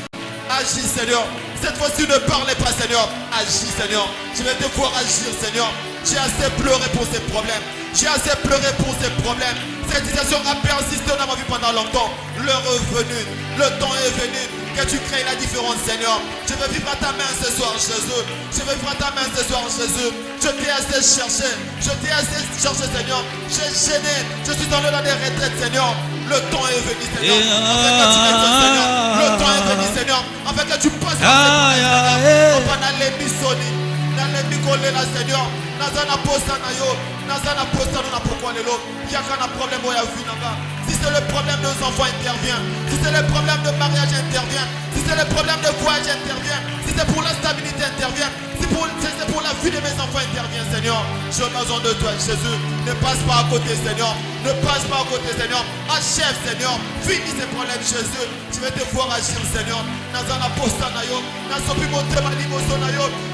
S2: Agis, Seigneur. Cette fois-ci, ne parlez pas, Seigneur. Agis, Seigneur. Je vais te voir agir, Seigneur. J'ai assez pleuré pour ces problèmes. J'ai assez pleuré pour ces problèmes. Cette situation a persisté dans ma vie pendant longtemps. L'heure est venue. Le temps est venu. Que tu crées la différence, Seigneur. Je vais vivre à ta main ce soir, Jésus. Je vais vivre à ta main ce soir, Jésus. Je t'ai assez cherché. Je t'ai assez cherché, Seigneur. J'ai gêné. Je suis dans le dans des retraites, Seigneur. Le temps est venu, Seigneur. Afin que tu m'aides, Seigneur. Le temps est venu, Seigneur. Afin que tu passes par ces problèmes, Seigneur. On va dans les missionner. Dans les micoler, là, Seigneur. Dans un apostat, dans un apostat, on a pourquoi les lots. Il y a qu'un problème où il y a vu là-bas. Si c'est le problème de nos enfants, intervient. Si c'est le problème de mariage, intervient. Si c'est le problème de voyage, intervient. Si c'est pour la stabilité, intervient. Si c'est pour la vie de mes enfants, intervient, Seigneur. J'ai besoin de toi, Jésus. Ne passe pas à côté, Seigneur. Ne passe pas à côté, Seigneur. Achève, Seigneur. Finis ces problèmes, Jésus. Je vais te voir agir, Seigneur. Dans un apostat, dans son plus beau thème,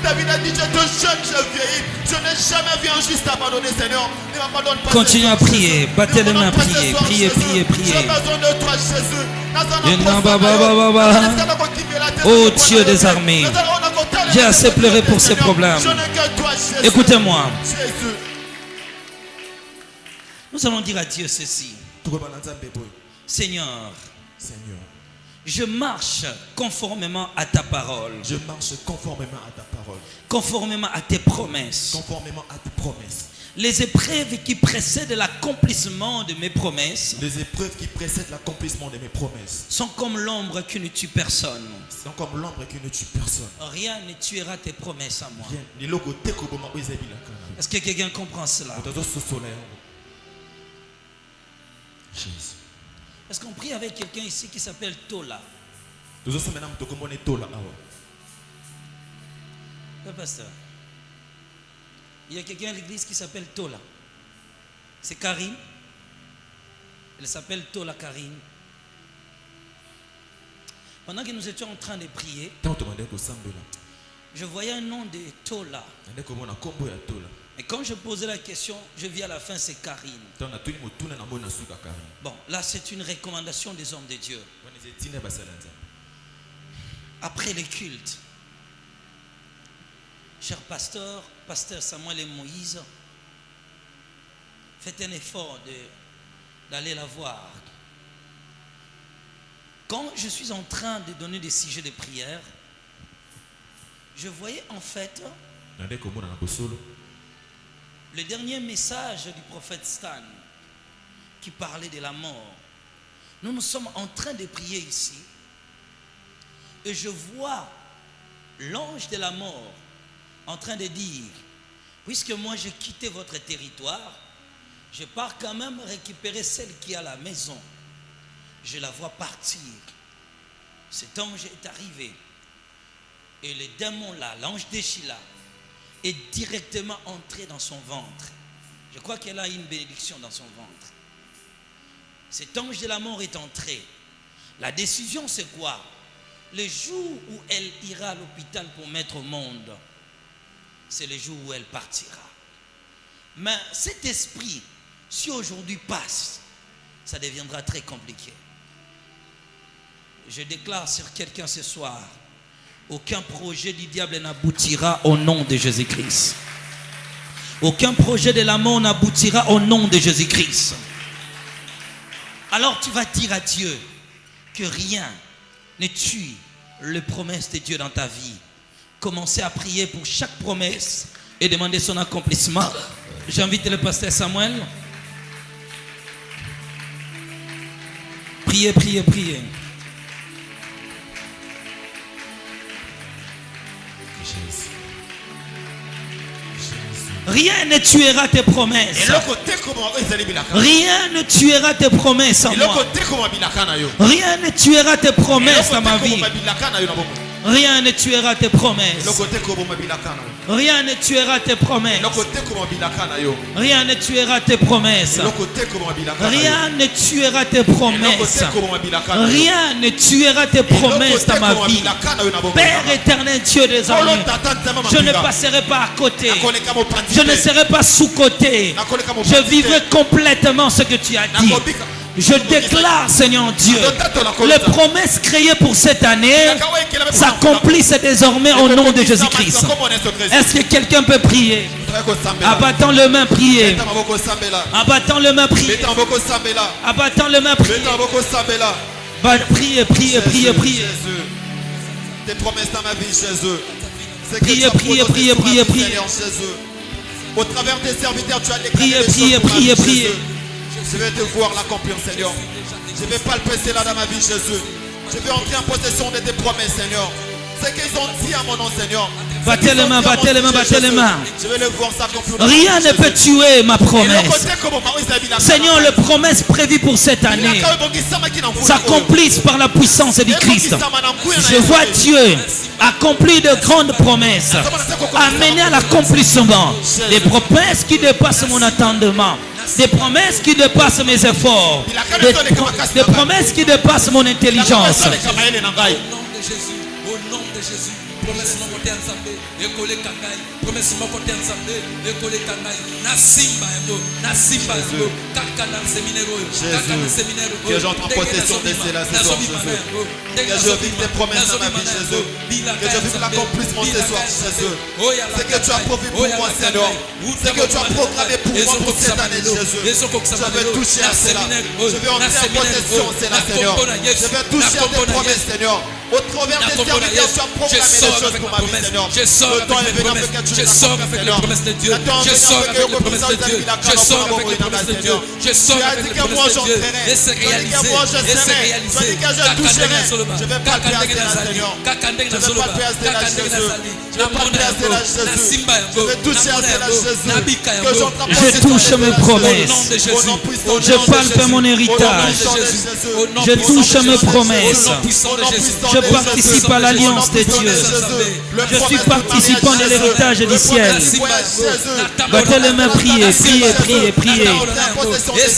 S2: David a dit, je te jeune, je vieillis. Je n'ai jamais vu un juste abandonné, Seigneur. Ne m'abandonne pas.
S5: Continuez à prier. Battez les mains, priez, priez, priez, priez.
S2: J'ai besoin de toi, Jésus.
S5: Oh Dieu des armées, j'ai assez pleuré pour ces problèmes. Écoutez-moi. Nous allons dire à Dieu ceci. Seigneur, je marche conformément à ta parole.
S2: Je marche conformément à ta parole.
S5: Conformément à tes promesses.
S2: Conformément à tes promesses.
S5: Les épreuves qui précèdent l'accomplissement de mes promesses.
S2: Les épreuves qui précèdent l'accomplissement de mes promesses
S5: sont comme l'ombre qui ne tue personne.
S2: Sont comme l'ombre qui ne tue personne.
S5: Rien ne tuera tes promesses à moi. Est-ce que quelqu'un comprend cela? Est-ce qu'on prie avec quelqu'un ici qui s'appelle Tola?
S2: Le
S5: pasteur, il y a quelqu'un à l'église qui s'appelle Tola. C'est Karine. Elle s'appelle Tola Karine. Pendant que nous étions en train de prier, je voyais un nom de Tola. Et quand je posais la question, je vis à la fin, c'est Karine. Bon, là c'est une recommandation des hommes de Dieu. Après les cultes, cher pasteur, pasteur Samuel et Moïse, faites un effort d'aller la voir. Quand je suis en train de donner des sujets de prière, je voyais en fait le dernier message du prophète Stan qui parlait de la mort. Nous sommes en train de prier ici et je vois l'ange de la mort en train de dire, puisque moi j'ai quitté votre territoire, je pars quand même récupérer celle qui est à la maison. Je la vois partir. Cet ange est arrivé et le démon là, l'ange d'Eshila, est directement entré dans son ventre. Je crois qu'elle a une bénédiction dans son ventre. cet ange de la mort est entré. La décision, c'est quoi? Le jour où elle ira à l'hôpital pour mettre au monde, c'est le jour où elle partira. Mais cet esprit, si aujourd'hui passe, ça deviendra très compliqué. Je déclare sur quelqu'un ce soir, aucun projet du diable n'aboutira au nom de Jésus-Christ. Aucun projet de la mort n'aboutira au nom de Jésus-Christ. Alors tu vas dire à Dieu que rien ne tue les promesses de Dieu dans ta vie. Commencez à prier pour chaque promesse et demander son accomplissement. J'invite le pasteur Samuel. Priez, priez, priez. Rien ne tuera tes promesses. Rien ne tuera tes promesses en moi. Rien ne tuera tes promesses dans ma vie. Rien ne tuera tes promesses. Rien ne tuera tes promesses. Rien ne tuera tes promesses. Rien ne tuera tes promesses. Rien ne tuera tes promesses dans ma vie. Père éternel, Dieu des armées, je ne passerai pas à côté. Je ne serai pas sous-côté. Je vivrai complètement ce que tu as dit. Je déclare, Seigneur Dieu, les promesses créées pour cette année s'accomplissent désormais au nom de Jésus-Christ. Est-ce que quelqu'un peut prier? Abattant le main, prier. Abattant le main, prier. Abattant le main, prier. Priez, priez, priez, priez.
S2: Tes promesses dans ma vie, Jésus.
S5: Priez, priez, priez, priez, priez.
S2: Au travers des serviteurs, tu as déclaré
S5: Priez,
S2: des choses
S5: priez,
S2: pour ma vie,
S5: priez,
S2: Jésus.
S5: priez.
S2: Je vais te voir l'accomplir, Seigneur. Je vais palper cela dans ma vie, Jésus. Je vais entrer en possession de tes promesses, Seigneur. Ce qu'ils ont dit à mon nom, Seigneur.
S5: Battez les mains, battez les mains, battez les mains.
S2: Je vais le voir s'accomplir.
S5: Rien ne peut tuer ma promesse. Seigneur, les promesses prévues pour cette année s'accomplissent par la puissance du Christ. Je vois Dieu accomplir de grandes promesses, amener à l'accomplissement des promesses qui dépassent mon attendement, des promesses qui dépassent mes efforts, des promesses qui dépassent mon intelligence.
S6: Au nom de Jésus, promesse mon côté ensemble, école kangai, promesse mon côté ensemble, école kangai, na simba yango, kaka na séminaire, kaka na séminaire.
S2: Que j'entre en possession de cela ce soir, Jésus. Que je vive tes promesses dans ma vie, Jésus. Que je vive l'accomplissement ce soir, Jésus. Ce que tu as promis pour moi, Seigneur. Ce que tu as programmé pour moi pour cette année, Jésus. Je vais toucher à cela. Je vais entrer en possession de cela, Seigneur. Je vais toucher à tes promesses, Seigneur. Au travers des serviteurs, tu as programmé des choses pour ma vie, Seigneur.
S6: Je sors avec les promesses. Je sors avec les promesses de Dieu. Je sors avec les promesses de Dieu. Je sors avec les promesses de Dieu. Je sors avec les promesses de Dieu. Et c'est réalisé. Et c'est réalisé.
S2: Je vais pas le perdre, Seigneur. Je vais pas le perdre, Jésus. Je vais pas le perdre, Jésus. Je vais toucher à cela, Jésus. Que j'entre en
S5: Je
S2: possession
S5: touche
S2: de
S5: mes
S2: cela,
S5: promesses.
S2: Jésus.
S5: Je palpe mon héritage. Je touche mes promesses. Je participe à l'alliance de Dieu. Je suis participant de l'héritage du ciel. Battez les mains, priez, priez, priez, priez.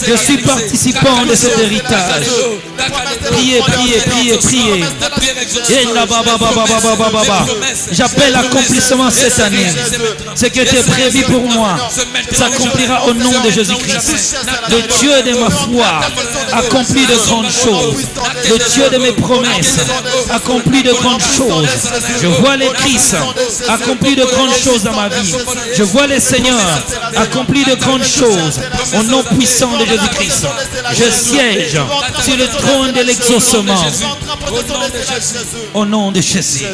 S5: Je suis participant de cet héritage. Priez, priez, priez, priez. J'appelle l'accomplissement cette année. Ce qui était prévu pour moi s'accomplira au nom de Jésus-Christ. Le Dieu de ma foi accomplit de grandes choses. Le Dieu de mes promesses accomplit de grandes choses. Je vois les Christ accomplir de grandes choses dans ma vie. Je vois les Seigneurs accomplir de grandes choses au nom puissant de Jésus-Christ. Je siège sur le trône de l'exaucement au nom de Jésus.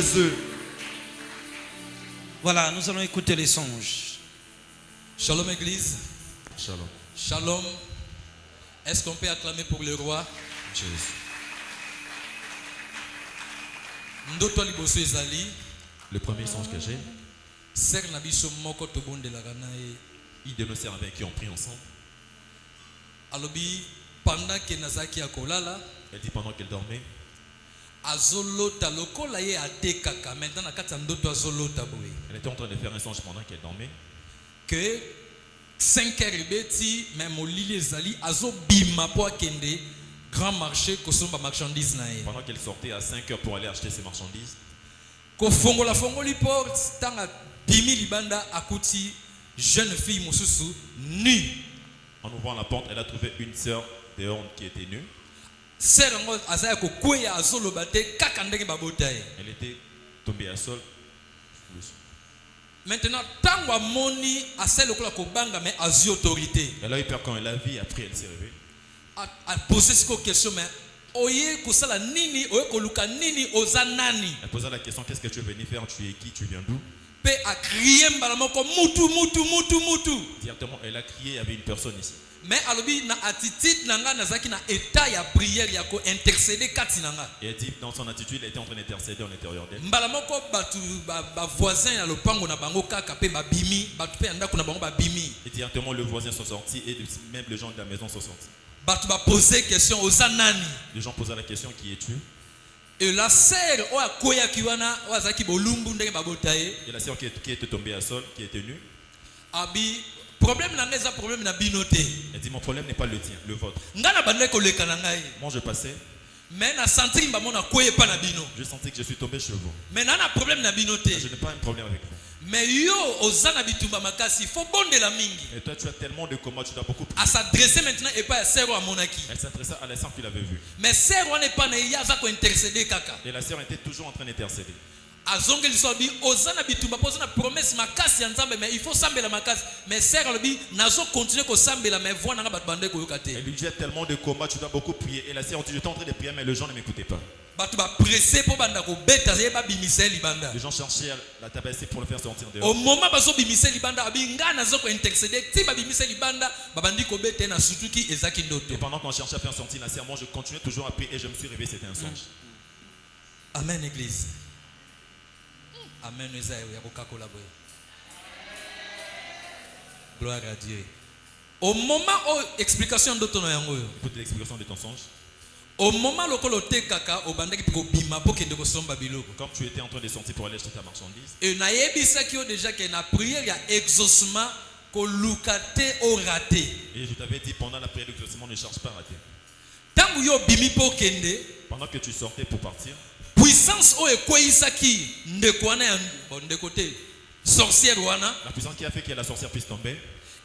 S5: Voilà, nous allons écouter les songes.
S6: Shalom Église.
S2: Shalom.
S6: Shalom. Est-ce qu'on peut acclamer pour le roi? Ndoto liboso ezali.
S7: Le premier songe que j'ai,
S6: Ser na biso moko tobondelaka na ye.
S7: il de nos sœurs avec qui on prie ensemble.
S6: Alobi pendant que nazaki akolala.
S7: Elle dit pendant qu'elle dormait,
S6: Azolota lokola ye atekaka. Maintenant na kati ya ndoto azolota boye.
S7: elle était en train de faire un songe pendant qu'elle dormait.
S6: Que 5h ebeti mais molili ezali azo bima po akende grand marché kosomba marchandise na ye.
S7: Pendant qu'elle sortait à 5 heures pour aller acheter ses marchandises,
S6: Kofongola fongoli porte tanga bimi libanda akuti jeune fille mosusu nue.
S7: en ouvrant la porte, elle a trouvé une sœur dehors qui était nue.
S6: Sœur ngo azaya ko kweya azoloba te kaka ndenge babota ye.
S7: Elle était tombée à sol.
S6: Maintenant tango amoni asel lokola kobanga mais azi autorité.
S7: Elle a eu peur quand elle a vu, après elle s'est réveillée.
S6: A posé cette question mais oye kosala nini oye koluka nini oza nani.
S7: Elle posa la question, qu'est-ce que tu es venu faire? Tu es qui? Tu viens d'où?
S6: Pe a crié mbala moko mutu.
S7: Directement, elle a crié, il y avait une personne ici.
S6: Mais alobi na attitude nanga nazaki na état ya prière ya ko intercéder kati nanga.
S7: Et elle dit, dans son attitude, elle était en train d'intercéder en l'intérieur d'elle.
S6: Mbala moko batu ba voisin ya lopango na bango kaka pe ba bimi batu pe ndako na bango ba bimi.
S7: Et directement, le voisin sont sortis et même les gens de la maison sont sortis.
S6: Batu ba poser question oza nani.
S7: Les gens posaient la question, qui es-tu?
S6: Et la sœur o akoya kiwana o azaki bolumbu ndenge babota ye.
S7: Et la sœur qui était tombée à sol, qui était nue,
S6: Abi problème na ngeza problème na binoté.
S7: elle dit, mon problème n'est pas le tien, le vôtre.
S6: Ngana bande ko leka na ngai.
S7: Moi, je passais,
S6: Mais na sentir mbamo na koye pa na bino.
S7: je sentais que je suis tombé chez vous.
S6: Mais na problème na binoté.
S7: Je n'ai pas un problème avec vous.
S6: Mais yo ozana bitumba makasi faut bondela mingi.
S7: Et toi, tu as tellement de comas, tu dois beaucoup prier.
S6: À s'adresser maintenant et pas à sœur à monaki.
S7: Elle s'adressa à la sœur qu'il avait vue.
S6: Mais sœur on n'est pas na yaza ko intercéder kaka.
S7: Et la sœur était toujours en train d'intercéder.
S6: Azongeli sobi ozana bitumba posana promesse makasi ya nzambe mais il faut sambela makasi. Mais sœur lobi nazo continuer ko sambela mais voix nanga batbande ko yokate.
S7: Elle lui disait tellement de comas, tu dois beaucoup prier. Et la sœur dit, j'étais en train de prier, mais les gens ne m'écoutaient pas.
S6: Batu ba pressé po banda ko beta yeba bimise libanda.
S7: Les gens cherchaient à la tabasser pour le faire sortir
S6: Au
S7: dehors.
S6: moment baso bimise libanda abinga nazo ko intercéder ti ba bimise libanda babandi ko beta na sutuki ezaki
S7: Et
S6: ndoto.
S7: pendant qu'on cherchait à faire sortir la sœur, moi je continuais toujours à prier et je me suis réveillé, c'était un songe.
S6: Amen église. Amen Esaïe ya kokakola boye. Gloire à Dieu. Au moment où explication ndoto na yango yo.
S7: Écoute l'explication de ton songe.
S6: Au moment lokolo te kaka obandaki ko bima po kende ko somba biloko.
S7: Comme tu étais en train de sortir pour aller acheter ta marchandise,
S6: Et na yebisaki yo déjà que na prière ya exaucement ko lukate o raté.
S7: et je t'avais dit pendant la prière d'exaucement, ne cherche pas à rater.
S6: Tangu yo bimi po kende
S7: Pendant que tu sortais pour partir,
S6: puissance o ekweisaki ndeko wana ya ndeko te sorcière wana
S7: la puissance qui a fait que la sorcière puisse tomber,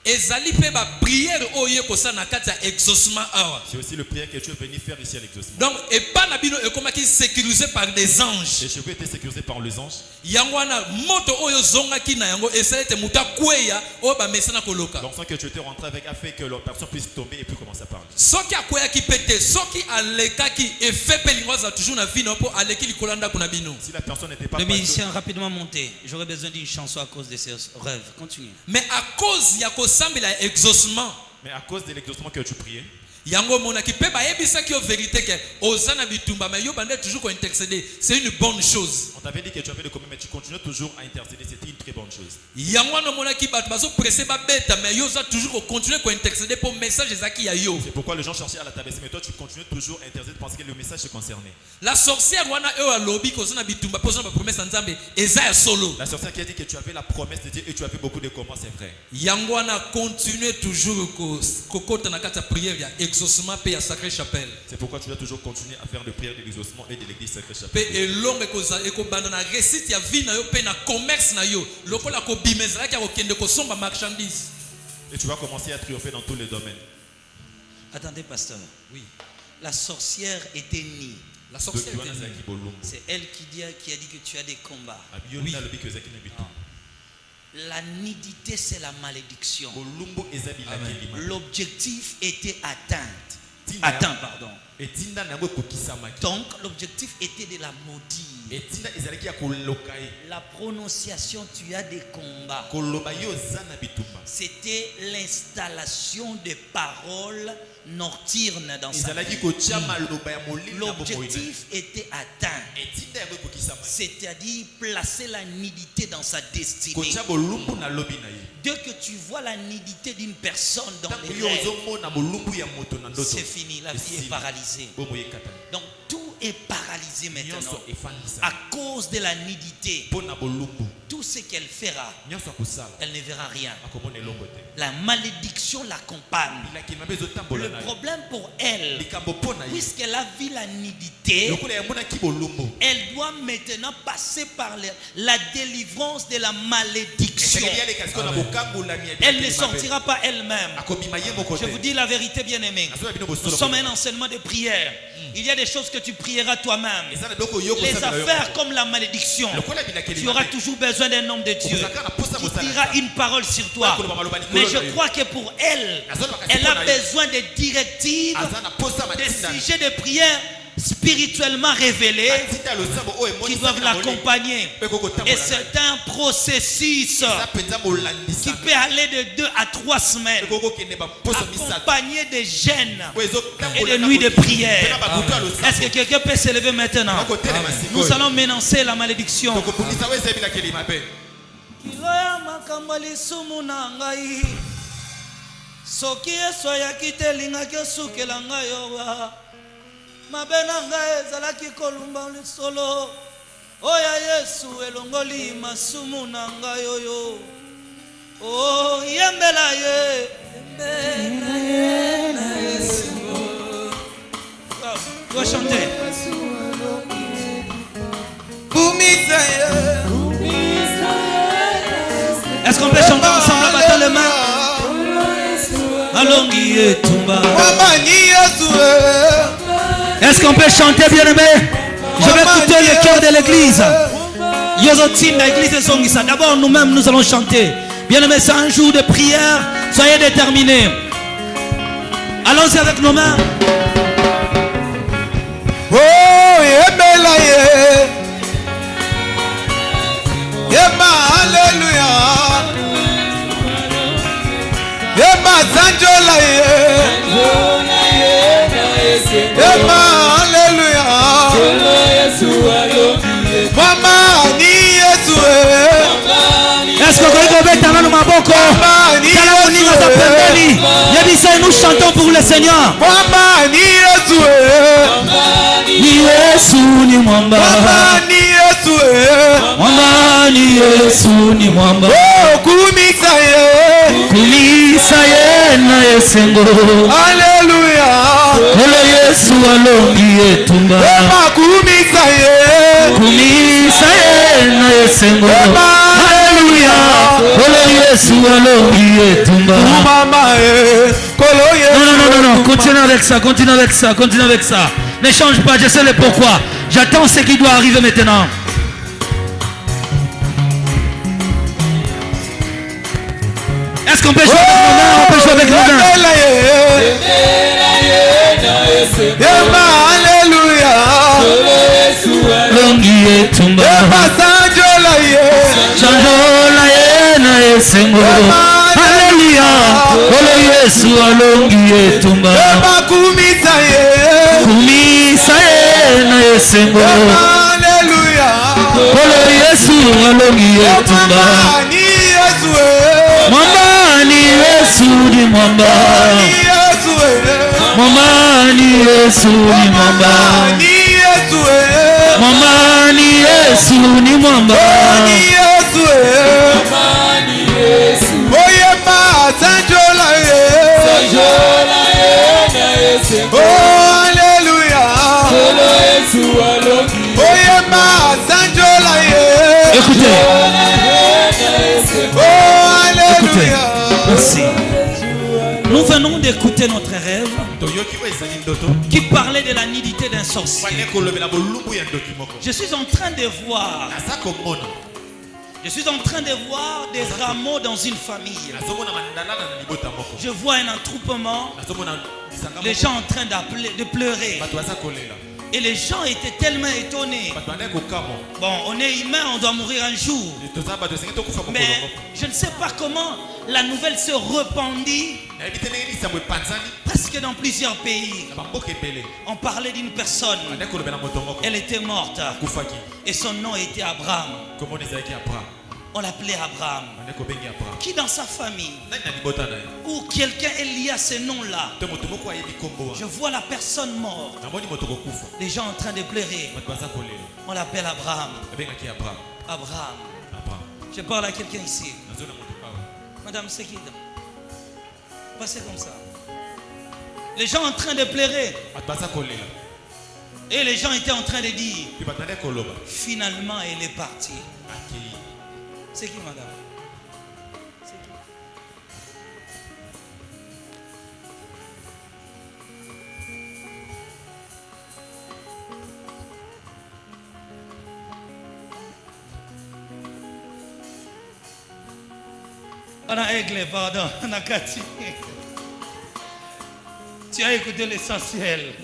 S6: ezali pe ba prière oyo kosa na kati ya exaucement awa.
S7: c'est aussi le prière que tu es venu faire ici à l'exaucement.
S6: Donc et pas na bino ekomaki sécurisé par des anges.
S7: Et je vais être sécurisé par les anges.
S6: Yango wana moto oyo zongaki na yango esalete muta kweya o ba mesana koloka.
S7: Donc sans que tu étais rentré avec a fait que la personne puisse tomber et puis commencer à parler.
S6: Soki akweyaki pete soki alekaki efe pe lingwaza toujours na vino po aleki likolanda kuna bino.
S7: Si la personne n'était pas
S5: Le
S7: passée-
S5: musicien rapidement monté. J'aurais besoin d'une chanson à cause de ses rêves. Continue.
S6: Mais à cause ya kosambela exaucement
S7: mais à cause de l'exaucement que tu priais,
S6: yango monaki pe bayebisaki yo vérité ke ozana bitumba mais yo bande toujours ko intercéder. C'est une bonne chose.
S7: on t'avait dit que tu avais le commun, mais tu continuais toujours à intercéder. C'était une très bonne chose.
S6: Yango wana monaki bato bazo pressé ba beta mais yo za toujours ko continuer ko intercéder pour message ezaki ya yo.
S7: C'est pourquoi les gens cherchaient à la tabasser, mais toi tu continuais toujours à intercéder parce que le message se concernait.
S6: La sorcière wana yo alobi kozana bitumba posana ba promesse nzambe eza ya solo.
S7: La sorcière qui a dit que tu avais la promesse de Dieu et tu avais beaucoup de commandes, c'est vrai.
S6: Yango wana continuer toujours ko kota na kata prière ya exaucement pe ya sacrée chapelle.
S7: C'est pourquoi tu dois toujours continuer à faire de prière de l'exaucement et de l'église sacrée
S6: Pe
S7: chapelle.
S6: elonge ko banda na récite ya vie na yo pe na commerce na yo. Lokola ko bimezala ki ko kende ko somba marchandise.
S7: Et tu vas commencer à triompher dans tous les domaines.
S5: Attendez, pasteur.
S6: Oui.
S5: La sorcière était née.
S6: La
S7: Donc,
S6: sorcière
S7: tu vois,
S6: était
S7: Nazaki Bolongo.
S5: C'est elle qui a dit que tu as des combats.
S7: Abiyo na lobi que Zaki na bitu.
S5: La nudité, c'est la malédiction.
S7: Bolongo ezabi la
S6: Amen.
S7: kelima.
S5: L'objectif était atteint.
S7: Tina-
S5: Atteint, pardon.
S7: Et Tinda nango kokisamaki.
S5: Donc, l'objectif était de la maudire.
S7: Et Tinda ezalaki ya koloka ye.
S5: La prononciation, tu as des combats.
S7: Koloba yo za na bitumba.
S5: C'était l'installation des paroles nocturnes dans sa
S7: Ezalaki
S5: vie.
S7: kotia maloba ya molili na bomoi na ye.
S5: L'objectif était atteint.
S7: Et Tinda yango kokisamaki.
S5: C'est-à-dire placer la nudité dans sa destinée.
S7: Kotia bolumbu na lobi na ye.
S5: Dès que tu vois la nudité d'une personne dans
S7: Tango
S5: les
S7: yo
S5: rêves,
S7: ozomona bolumbu ya moto na ndoto.
S5: c'est fini, la vie est paralysée.
S7: Bomoi ekatani.
S5: Donc tout est paralysé maintenant
S7: Nyonso efandisa.
S5: à cause de la nudité.
S7: Pona bolumbu.
S5: Tout ce qu'elle fera,
S7: nyonso akosala
S5: elle ne verra rien.
S7: akomona elongo te.
S5: La malédiction l'accompagne.
S7: bilakeli mabe ezotambola
S5: Le
S7: na yo.
S5: problème pour elle,
S7: likambo mpo na ye
S5: puisqu'elle a vu la nudité,
S7: lokola yamonaki bolumbu
S5: elle doit maintenant passer par la délivrance de la malédiction.
S7: esengeli aleka sikoyo na bokangolami ya
S5: Elle ne
S7: bilakeli mabe.
S5: sortira pas elle-même.
S7: akobima ye moko
S5: Je
S7: te.
S5: vous dis la vérité, bien-aimés.
S7: Nazoya bino
S5: Nous
S7: bosolo
S5: sommes un enseignement de prière. Il y a des choses que tu prieras toi-même.
S7: eza na biloko yo
S5: Les
S7: kosala na yo
S5: affaires
S7: moko.
S5: comme la malédiction.
S7: lokola bilakeli
S5: Tu auras
S7: mabe
S5: toujours besoin d'un homme de Dieu qui dira une parole sur toi. Mais je crois que pour elle, elle a besoin de directives,
S7: aza na posa
S5: des
S7: matinda
S5: sujets de prière spirituellement révélés
S7: atinda losambo oyo
S5: qui
S7: emonisaka
S5: doivent
S7: na molimo.
S5: l'accompagner.
S7: Mpe kokotambola
S5: Et
S7: na ye.
S5: c'est un processus
S7: eza mpenza
S5: qui
S7: molandisaka
S5: peut aller de 2 à 3 semaines,
S7: mpe kokokende baposo misato
S5: accompagné de jeûnes
S7: oyo
S5: et
S7: ezotambola
S5: de
S7: na
S5: nuits de
S7: koki.
S5: prière.
S7: Mpe na babutu ya losambo.
S5: Est-ce que quelqu'un peut s'élever maintenant?
S7: Bakotelema
S5: Nous
S7: sikoyo.
S5: allons menacer la malédiction.
S7: tokobundisa oyo eza bilakeli mabe
S5: Kilo ya makambo lisumu na ngai, soki Yesu ayaki te elingaki osukela ngai yowa, mabe na ngai ezalaki kolumba lisolo oya Yesu elongoli masumu na ngai oyo. Oh, yembela ye, yembela ye na Yesu. Tu vas chanter. Est-ce qu'on peut chanter ensemble en battant les mains? Alongi etumba. Est-ce qu'on peut chanter, bien-aimé? Je vais écouter le cœur de l'église. Yozotinda, l'église Zongisa. D'abord, nous-mêmes, nous allons chanter. Bien-aimé, c'est un jour de prière. Soyez déterminés. Allons-y avec nos mains.
S3: Oh, yebela ye. Yeba, alléluia. Yeba, sanjola ye. Yeba, alléluia. Mama, ni Yesu.
S5: Est-ce que vous pouvez mettre dans maboko? Nous chantons pour le Seigneur.
S3: Mama, ni Yesu.
S5: Ni Yesu ni mwamba.
S3: Mama, ni Yesu.
S5: Mwamba ni Yesu ni mwamba.
S3: Oh, kumisa ye.
S5: Kulisa ye na yesengo.
S3: Alléluia.
S5: Ole Yesu alongi etumba.
S3: Ema kumisa ye.
S5: Kumisa ye na yesengo. Alléluia. Ole Yesu alongi etumba.
S3: Mama ye. Kolo ye.
S5: Non. Continue avec ça, continue avec ça, continue avec ça. Ne change pas, je sais le pourquoi. J'attends ce qui doit arriver maintenant. Est-ce qu'on peut jouer avec nos mains? On peut jouer avec nos mains.
S3: Ema alléluia.
S5: Longi etumba.
S3: Ema sanjola ye.
S5: Chanjola ye na yesengo. Alléluia. Ole Yesu alongi etumba.
S3: Ema kumisa ye.
S5: Kumisa ye na yesengo.
S3: Alléluia.
S5: Ole Yesu alongi etumba.
S3: Mama ni Yesu.
S5: Mwamba ni Yesu ni mwamba.
S3: Ni Yesu.
S5: Mwamba ni Yesu ni mwamba.
S3: Ni Yesu.
S5: Mwamba ni Yesu ni mwamba.
S3: Ni Yesu. Oye ma sanjola ye. Oh alléluia. Oye ma sanjola ye.
S5: Écoutez,
S3: Oh alléluia.
S5: merci. Nous venons d'écouter notre rêve
S7: toyoki oyo ezali ndoto
S5: qui parlait de la nudité d'un sorcier.
S7: bane kolobela bolumbu ya ndoki moko
S5: Je suis en train de voir,
S7: naza komona
S5: je suis en train de voir des rameaux dans une famille.
S7: nazomona mandalana na libota moko
S5: Je vois un attroupement,
S7: nazomona lisanga
S5: les
S7: moko
S5: gens en train de pleurer.
S7: bato baza kolela
S5: Et les gens étaient tellement étonnés.
S7: bato bandaki kokamwa
S5: Bon, on est humain, on doit mourir un jour.
S7: toza bato esengi tokufa mokolo
S5: Mais
S7: moko
S5: je ne sais pas comment la nouvelle se répandit
S7: nayebi te ndenge lisambo epanzani
S5: presque dans plusieurs pays.
S7: na bamboka ebele
S5: On parlait d'une personne,
S7: bandaki kolobela moto moko
S5: elle était morte
S7: akufaki
S5: et son nom était Abraham.
S7: komona ezalaki abraham
S5: On l'appelait Abraham.
S7: bandaki kobengi abraham
S5: Qui dans sa famille
S7: nani na libota na ye
S5: ou quelqu'un est lié à ce nom-là,
S7: to moto moko ayebi kombo
S5: je
S7: wana
S5: vois la personne morte,
S7: namoni moto kokufa
S5: les gens en train de pleurer.
S7: bato baza kolela
S5: On l'appelle Abraham.
S7: babengaki abraham
S5: Abraham.
S7: abraham
S5: Je parle à quelqu'un ici. Madame, c'est qui? Passez comme ça. Les gens en train de pleurer. Et les gens étaient en train de dire, finalement, elle est partie. C'est qui, madame? C'est qui? On a Aigle, pardon. On a Cathy. Tu as écouté l'essentiel.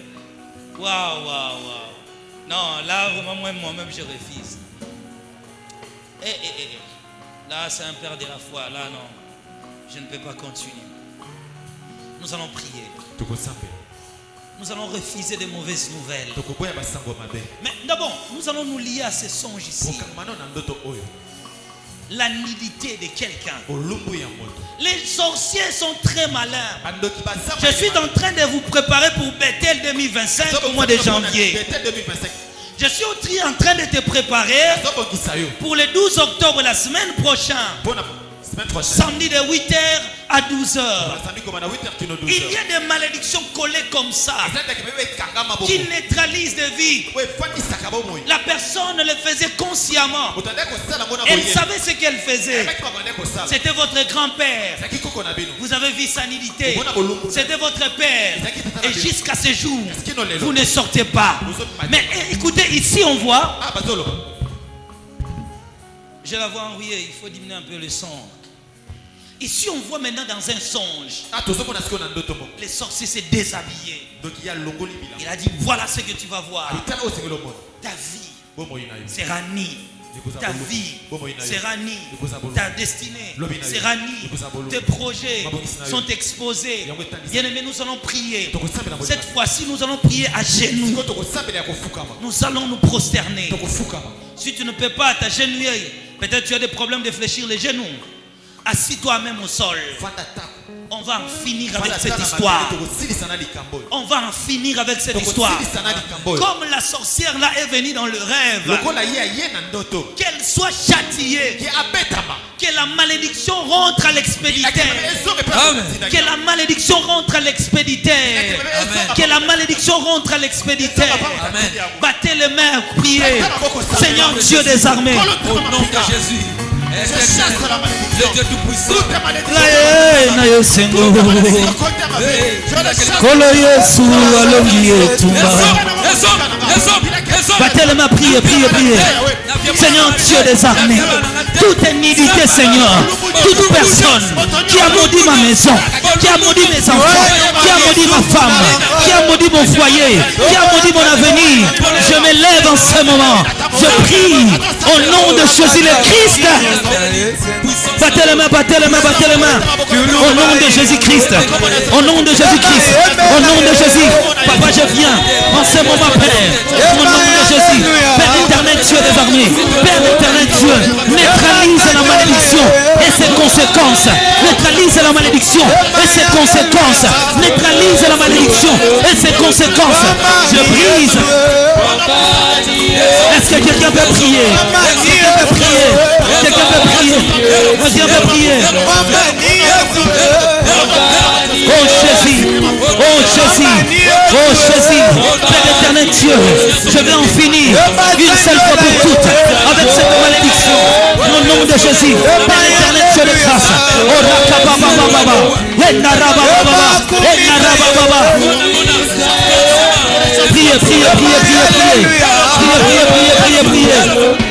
S5: Waouh, waouh, waouh. Non, là, moi-même, je refuse. Là, c'est un père de la foi. Là, non. Je ne peux pas continuer. Nous allons prier. Nous allons refuser de mauvaises nouvelles. Mais d'abord, nous allons nous lier à ces songes ici. La nudité de quelqu'un. Les sorciers sont très malins. Je suis en train de vous préparer pour Bethel 2025 au mois de janvier. Je suis aussi en train de te préparer pour le 12 octobre, la semaine prochaine. Samedi de 8h à 12h. Il y a des malédictions collées comme ça qui neutralisent des vies. La personne le faisait consciemment. Elle savait ce qu'elle faisait. C'était votre grand-père. Vous avez vu sa nudité. C'était votre père. Et jusqu'à ce jour, vous ne sortez pas. Mais écoutez, ici on voit. Je la vois enrouillée. Il faut diminuer un peu le son. Ici, on voit maintenant dans un songe. Les sorciers s'est déshabillé. Il a dit, voilà ce que tu vas voir. Ta vie sera nue. Ta vie sera nue. Ta destinée sera nue. Tes projets sont exposés. Bien aimé, nous allons prier. Cette fois-ci, nous allons prier à genoux. Nous allons nous prosterner. Si tu ne peux pas t'agenouiller, peut-être tu as des problèmes de fléchir les genoux. Assis-toi même au sol. On va en finir avec cette histoire. On va en finir avec cette histoire. Comme la sorcière là est venue dans le rêve, qu'elle soit châtiée. Que la malédiction rentre à l'expéditeur. Que la malédiction rentre à l'expéditeur. Que la malédiction rentre à l'expéditeur. Battez les mains, priez. Seigneur Dieu des armées,
S6: Au nom de Jésus. Le Dieu tout-puissant.
S5: battez les mains, priez, priez, priez. Seigneur Dieu des armées, toute nudité, Seigneur, toute personne qui a maudit ma maison, qui a maudit mes enfants, qui a maudit ma femme, qui a maudit mon foyer, qui a maudit mon avenir, je me lève en ce moment. Je prie au nom de Jésus le Christ. Battez les mains, battez les mains, battez les mains. Au nom de Jésus-Christ. Au nom de Jésus-Christ. Au nom de Jésus. Papa, je viens en ce moment, Père. Au nom de Jésus. Père éternel, Dieu des armées. Père éternel, Dieu. Neutralise la malédiction et ses conséquences. Neutralise la malédiction et ses conséquences. Neutralise la malédiction et ses conséquences. Je brise. Est-ce que quelqu'un peut prier? Quelqu'un peut prier? Quelqu'un peut prier? Quelqu'un peut prier? Oh Jésus, oh Jésus, oh Jésus, Père éternel Dieu, je vais en finir une seule fois pour toutes avec cette malédiction. Au nom de Jésus, Père éternel Dieu de grâce. Oh Rakababababa, Enarabababa, Enarabababa. Priez, priez, priez, priez, priez. Priez, priez, priez, priez, priez.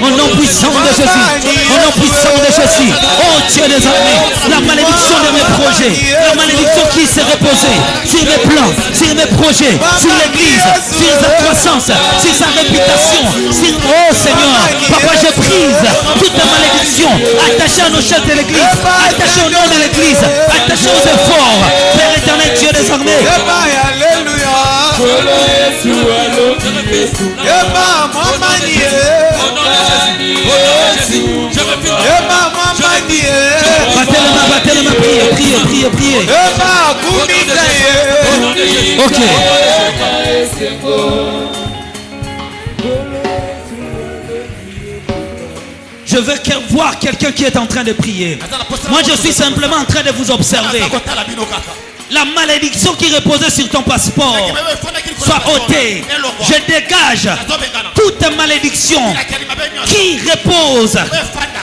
S5: Au nom puissant de Jésus. Au nom puissant de Jésus. Oh Dieu des armées, la malédiction de mes projets, la malédiction qui s'est reposée sur mes plans, sur mes projets, sur l'église, sur sa croissance, sur sa réputation, sur... Oh Seigneur, Papa, je brise toute la malédiction attachée à nos chefs de l'église, attachée au nom de l'église, attachée aux efforts. Père éternel, Dieu des armées. Battez les mains, priez, priez, priez, priez. Ok. Je veux voir quelqu'un qui est en train de prier. Moi, je suis simplement en train de vous observer. La malédiction qui reposait sur ton passeport soit ôtée. Je dégage toute malédiction qui repose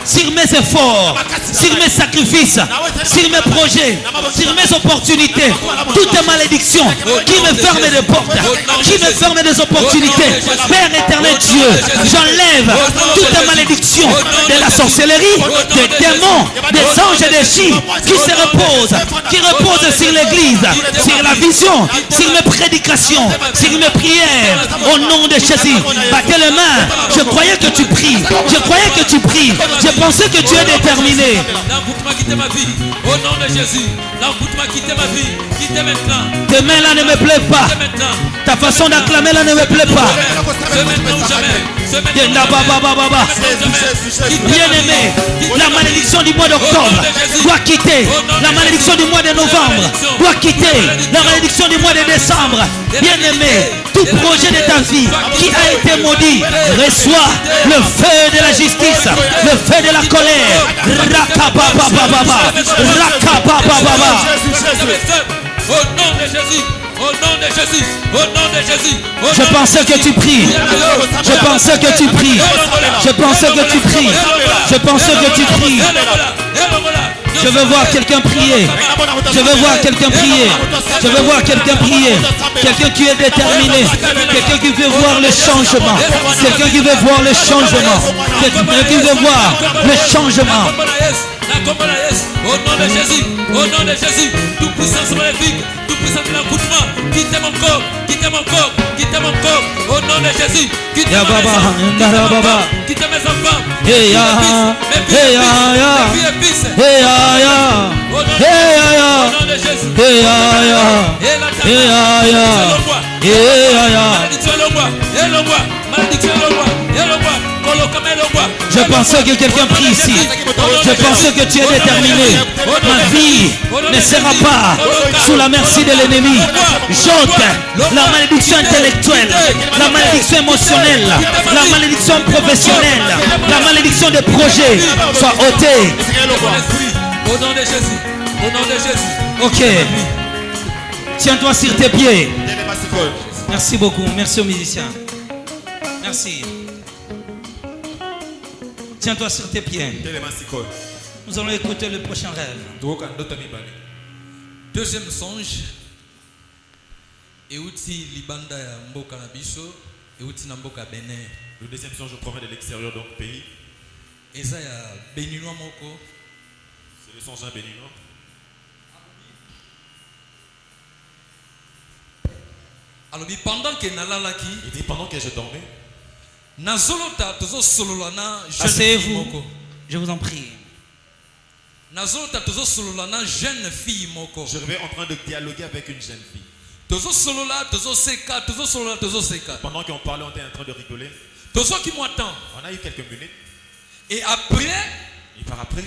S5: sur mes efforts, sur mes sacrifices, sur mes projets, sur mes opportunités. Toute malédiction qui me ferme des portes, qui me ferme des opportunités. Père éternel Dieu, j'enlève toute malédiction de la sorcellerie, des démons, des anges et des chiens qui se reposent sur l'église, sur la vision, sur mes prédications, sur mes prières. Au nom de Jésus, battez les mains. Je croyais que tu pries. Je croyais que tu pries. Je pensais que tu es déterminé.
S6: L'envoûtement quitte ma vie. Au nom de Jésus. L'envoûtement quitte ma vie. Quittez maintenant.
S5: Tes mains là ne me plaît pas. Ta façon d'acclamer là ne me plaît pas.
S6: Ce maintenant ou jamais.
S5: Bien-aimé, la malédiction du mois d'octobre doit quitter. La malédiction du mois de novembre doit quitter. La malédiction du mois de décembre. Bien-aimé, tout projet de ta vie qui a été maudit reçoit le feu de la justice, le feu de la colère. Rakababababa. Rakabababa.
S6: Au nom de Jésus. Au nom de Jésus, au nom de Jésus.
S5: Je pensais que tu pries. Je pensais que tu pries. Je pensais que tu pries. Je pensais que tu pries. Je veux voir quelqu'un prier. Je veux voir quelqu'un prier. Je veux voir quelqu'un prier. Quelqu'un qui est déterminé. Quelqu'un qui veut voir le changement. Quelqu'un qui veut voir le changement. Quelqu'un qui veut voir le changement.
S6: Au nom de Jésus, au nom de Jésus, tout puissance maléfique, tout puissance de l'accoutrement, quittez mon corps, quittez mon corps, quittez mon corps, au nom de Jésus, quittez mes enfants, quittez mes enfants, mes filles et fils, au nom de Jésus,
S5: je pensais que quelqu'un prie ici. Je pensais que tu es déterminé. Ma vie ne sera pas sous la merci de l'ennemi. J'ôte la malédiction intellectuelle, la malédiction émotionnelle, la malédiction professionnelle, la malédiction des projets soit ôtée.
S6: Au nom de Jésus, au nom de Jésus.
S5: Ok. Tiens-toi sur tes pieds. Merci beaucoup. Merci aux musiciens. Merci. Tiens-toi sur tes pieds. Nous allons écouter le prochain rêve.
S6: Deuxième songe. Euti libanda ya mboka na biso, euti na mboka Bénin.
S7: Le deuxième songe, je provient de l'extérieur donc pays.
S6: Eza ya béninois moko.
S7: C'est le songe béninois.
S6: Alors pendant que nalalaki,
S7: Il dit pendant que je dormais,
S6: nazolota tozo sololana jeune
S5: Asseyez-vous.
S6: fille moko.
S5: Je vous en prie.
S6: Nazolota tozo sololana jeune fille moko.
S7: je rêvais en train de dialoguer avec une jeune fille.
S6: Tozo solola, tozo seka, tozo solola, tozo seka.
S7: Pendant qu'on parlait, on était en train de rigoler.
S6: Tozo qui m'attend.
S7: On a eu quelques minutes.
S6: Et après,
S7: Et par après,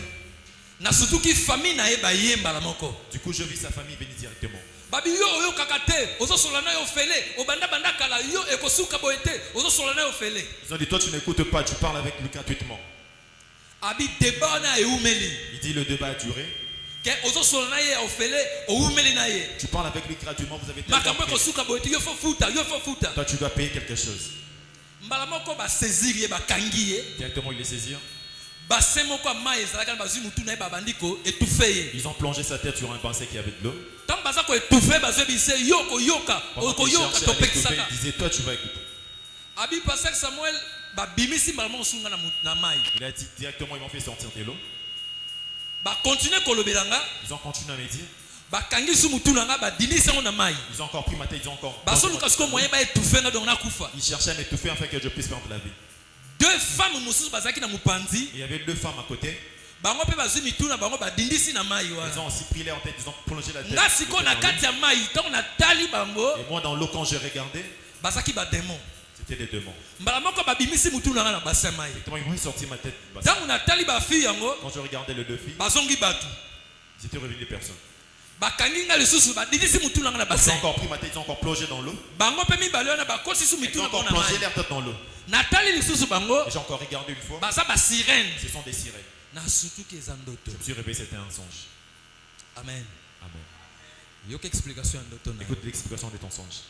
S6: na surtout qui famille na eba yemba la moko.
S7: du coup, je vis sa famille venir directement.
S6: Babi yo oyo kakate, ozo solana yo fele, obanda banda kala yo ekosuka boete, ozo solana yo fele.
S7: Ils ont dit, toi tu n'écoutes pas, tu parles avec lui gratuitement.
S6: Abi débat na eumeli.
S7: Il dit, le débat a duré.
S6: Ke ozo solana ye ofele, oumeli na ye.
S7: Tu parles avec lui gratuitement, vous avez tellement
S6: Makambo
S7: pris.
S6: ekosuka boete, yo fo futa, yo fo futa.
S7: Toi tu dois payer quelque chose.
S6: Mbala moko ba saisir ye ba kangi ye.
S7: Directement, il les saisit.
S6: Ba semo kwa mai ezalaka ba zwi mutu na ye ba bandiko étouffé ye.
S7: Ils ont plongé sa tête sur un bassin qui avait de l'eau.
S6: Tant baza ko étouffé ba zwe bise yoko yoka,
S7: Pendant
S6: oko
S7: qu'il
S6: yoka
S7: cherchait
S6: to
S7: à l'écouter,
S6: pekisaka.
S7: il disait, toi tu vas écouter.
S6: Abi pasteur Samuel ba bimisi mbala moko sunga na mai.
S7: Il a dit directement, ils m'ont fait sortir de l'eau.
S6: Ba continuer kolobelanga,
S7: Ils ont continué à me dire.
S6: ba kangi su mutu na nga ba dinisa ngo na mai.
S7: Ils ont encore pris ma tête, ils ont encore.
S6: Ba solo kasko moyen ba étouffé na donc na kufa.
S7: Ils cherchaient à m'étouffer afin que je puisse perdre la vie.
S6: Deux femmes mususu bazaki na mupanzi,
S7: Et il y avait deux femmes à côté.
S6: bango pe bazwi mitu na bango ba dindisi na mai
S7: Ils
S6: wana.
S7: ont aussi pris l'air en tête, ils ont plongé la tête.
S6: Nga siko na kati ya mai, tant na tali bango,
S7: Et moi dans l'eau quand j'ai regardé,
S6: bazaki ba démon.
S7: c'était des démons.
S6: Mbala moko ba bimisi mutu na nga na bassin mai.
S7: Directement ils m'ont sorti ma tête. du bassin.
S6: Tant na tali ba fille yango,
S7: Quand je regardais les deux filles,
S6: bazongi batu.
S7: ils étaient revenus des personnes.
S6: Ba kangi nga lisusu ba dindisi mutu na nga na
S7: Ils ont
S6: bassin.
S7: encore pris ma tête, ils ont encore plongé dans l'eau.
S6: Bango pe mibale wana ba kosi su
S7: Ils
S6: mitu
S7: ont
S6: na
S7: encore
S6: bona
S7: plongé
S6: mai.
S7: leur tête dans l'eau.
S6: Natali lisusu bango
S7: Et j'ai encore regardé une fois.
S6: baza ba sirène.
S7: Ce sont des sirènes.
S6: Na surtout que zandoto.
S7: Je me suis réveillé, c'était un songe.
S6: Amen.
S7: Amen.
S6: Yoka explication ndoto na.
S7: Écoute l'explication de ton songe.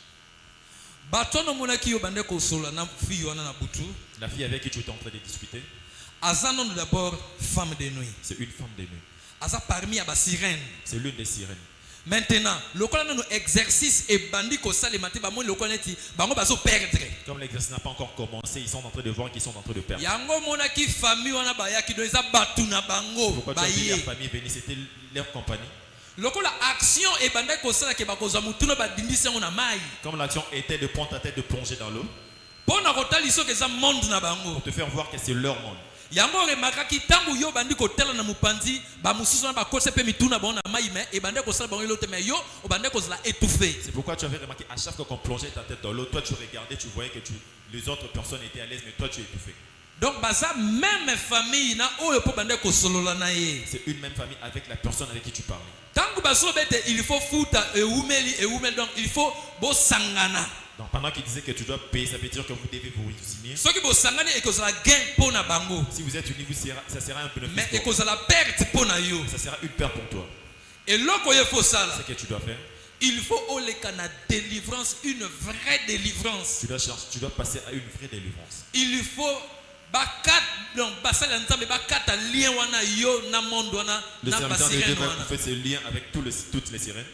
S6: Batono monaki yo bande ko solo na fi wana na butu.
S7: La fille avec qui tu étais en train de discuter,
S6: Azano d'abord femme de nuit.
S7: c'est une femme de nuit.
S6: Aza parmi ya ba sirène.
S7: C'est l'une des sirènes.
S6: Maintenant, lokola no exercice et bandi ko salema te ba mo lokola neti bango bazo perdre.
S7: Comme l'exercice n'a pas encore commencé, ils sont en train de voir qu'ils sont en train de perdre.
S6: Yango monaki famille wana ba ya ki do eza batu na bango.
S7: Pourquoi tu
S6: Ba
S7: as vu
S6: ye.
S7: leur famille venir? C'était leur compagnie.
S6: Lokola action et banda ko sala ke ba ko za mutuna ba dindisa na mai.
S7: Comme l'action était de prendre ta tête, de plonger dans l'eau,
S6: Pona ko taliso ke za monde na bango.
S7: pour te faire voir que c'est leur monde.
S6: Yango remarquaki tangu yo bandi ko tela na mupanzi ba mususu na ba kose pe mituna ba na mai mais et banda ko sala bango lote mais yo o banda ko sala étouffé.
S7: C'est pourquoi tu avais remarqué à chaque fois qu'on plongeait ta tête dans l'eau, toi tu regardais, tu voyais que les autres personnes étaient à l'aise, mais toi tu es étouffé.
S6: Donc baza même famille na oyo po banda ko solola na ye.
S7: C'est une même famille avec la personne avec qui tu parlais.
S6: Tangu baso bete il faut futa e umeli donc il faut bo sangana.
S7: Donc pendant qu'il disait que tu dois payer, ça veut dire que vous devez vous unir.
S6: Soki bo sangana e ko sala gain po na bango.
S7: Si vous êtes unis, ça sera un
S6: Mais
S7: bénéfice
S6: e
S7: pour
S6: ko sala perte po na yo.
S7: ça sera une perte pour toi.
S6: Et loko ye faut sala.
S7: Ce que tu dois faire,
S6: Il faut oleka na délivrance, une vraie délivrance.
S7: tu dois passer à une vraie délivrance.
S6: Il faut bakat donc basala nzambe bakata lien wana yo na monde wana
S7: Le
S6: na
S7: serviteur de Dieu
S6: basirène
S7: va
S6: wana.
S7: faire ce lien avec toutes les sirènes.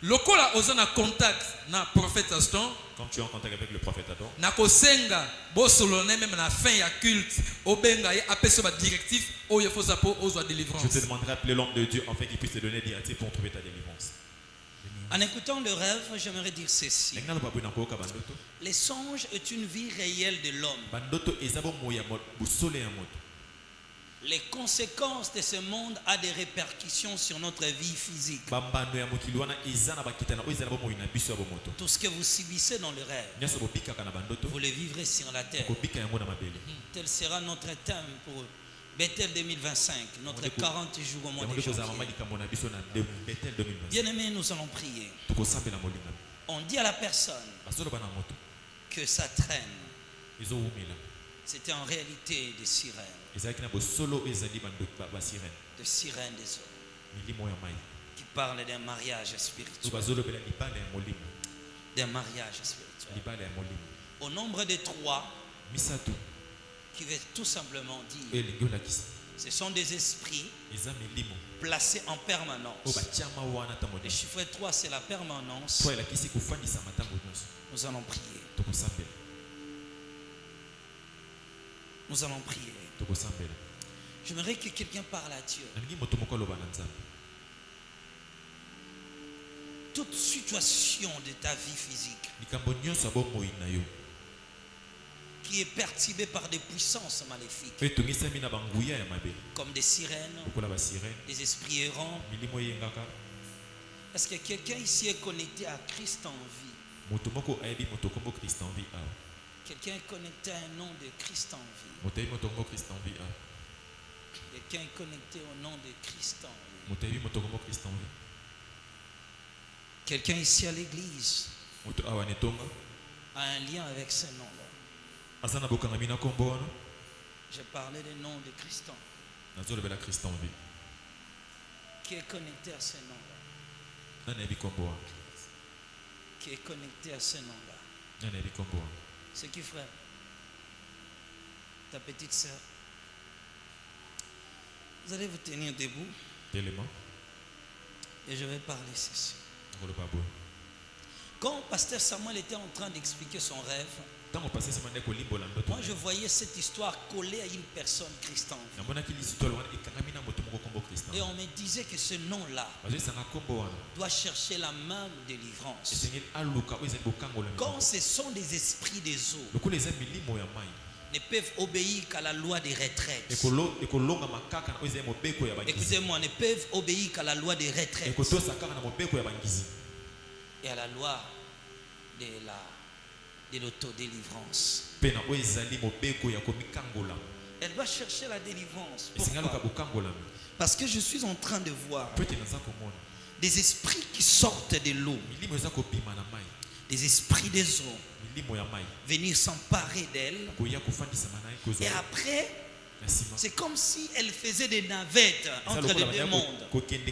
S6: Lokola ozana contact na prophète Aston
S7: Comme tu es en contact avec le prophète Adam,
S6: na kosenga bosolo même na fin ya culte obenga ye apeso ba directif oyo faut sapo ozwa
S7: je
S6: délivrance.
S7: te demanderai d'appeler l'homme de Dieu afin qu'il puisse te donner des directives pour trouver ta délivrance.
S5: En écoutant le rêve, j'aimerais dire ceci. Les songes est une vie réelle de l'homme. Les conséquences de ce monde ont des répercussions sur notre vie physique. Tout ce que vous subissez dans le rêve, vous le vivrez sur la terre. Tel sera notre thème pour Bethel 2025, notre 40 jours au mois de janvier. Bien-aimés, nous allons prier. On dit à la personne que ça traîne. C'était en réalité des sirènes. Des sirènes des eaux. Qui parlent d'un mariage spirituel. D'un mariage spirituel. Au nombre de 3, qui veut tout simplement dire, ce sont des esprits placés en permanence. Le chiffre 3, c'est la permanence. Nous allons prier. Nous allons prier. J'aimerais que quelqu'un parle à Dieu. Toute situation de ta vie physique qui est perturbée par des puissances maléfiques, comme des sirènes, des esprits errants. Est-ce que quelqu'un ici est connecté à Christ en vie? Quelqu'un est connecté à un nom de Christ en vie. Quelqu'un est connecté au nom de Christ en vie. Quelqu'un ici à l'église a un lien avec ce nom-là. J'ai parlé du nom de Christ en vie. Qui est connecté à ce nom-là? Qui est connecté à ce nom-là? C'est qui, frère? Ta petite sœur. Vous allez vous tenir debout. Et je vais parler ceci. Quand pasteur Samuel était en train d'expliquer son rêve, moi je voyais cette histoire collée à une personne Christ en vie. Et on me disait que ce nom-là doit chercher la main de délivrance. Quand ce sont des esprits des eaux, ne peuvent obéir qu'à la loi des retraites. Écoutez-moi, ne peuvent obéir qu'à la loi des retraites et à la loi de l'autodélivrance. Elle doit chercher la délivrance. Pourquoi? Parce que je suis en train de voir des esprits qui sortent de l'eau, des esprits des eaux
S7: milimo ya mai
S5: venir s'emparer d'elle.
S7: koya kofandisama na ye
S5: Et
S7: kozwa
S5: après,
S7: na nsima
S5: c'est comme si elle faisait des navettes entre les deux mondes.
S7: kokende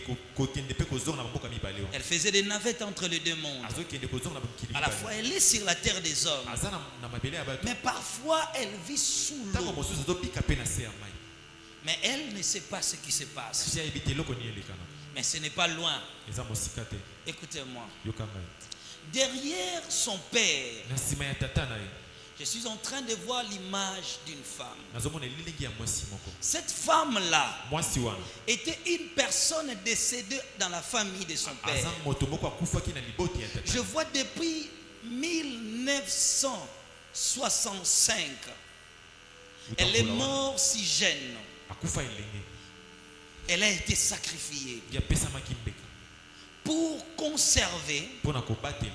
S7: mpe kozonga na bamboka mibale oyo
S5: Elle faisait des navettes entre les deux mondes.
S7: azokende kozonga na bamokili
S5: À la fois, elle est sur la terre des hommes.
S7: aza na mabele ya bato
S5: Mais parfois, elle vit sous
S7: ntango
S5: l'eau.
S7: mosusu azobika mpe na se ya mai
S5: Mais elle ne sait pas ce qui se passe.
S7: kasi ayebi te eloko nini elekana
S5: Mais ce n'est pas loin.
S7: eza mosika te
S5: Écoutez-moi.
S7: yoka ngai
S5: Derrière son père,
S7: na nsima ya tata na ye
S5: je suis en train de voir l'image d'une femme.
S7: nazomona elilingi ya mwasi moko
S5: Cette femme-là
S7: mwasi wana
S5: était une personne décédée dans la famille de son père.
S7: aza moto moko akufaki na liboti ya tata
S5: Je vois depuis 1965. Elle est morte si jeune.
S7: akufa elenge
S5: Elle a été sacrifiée
S7: yapesamaki mbeka
S5: pour conserver
S7: mpona kobatela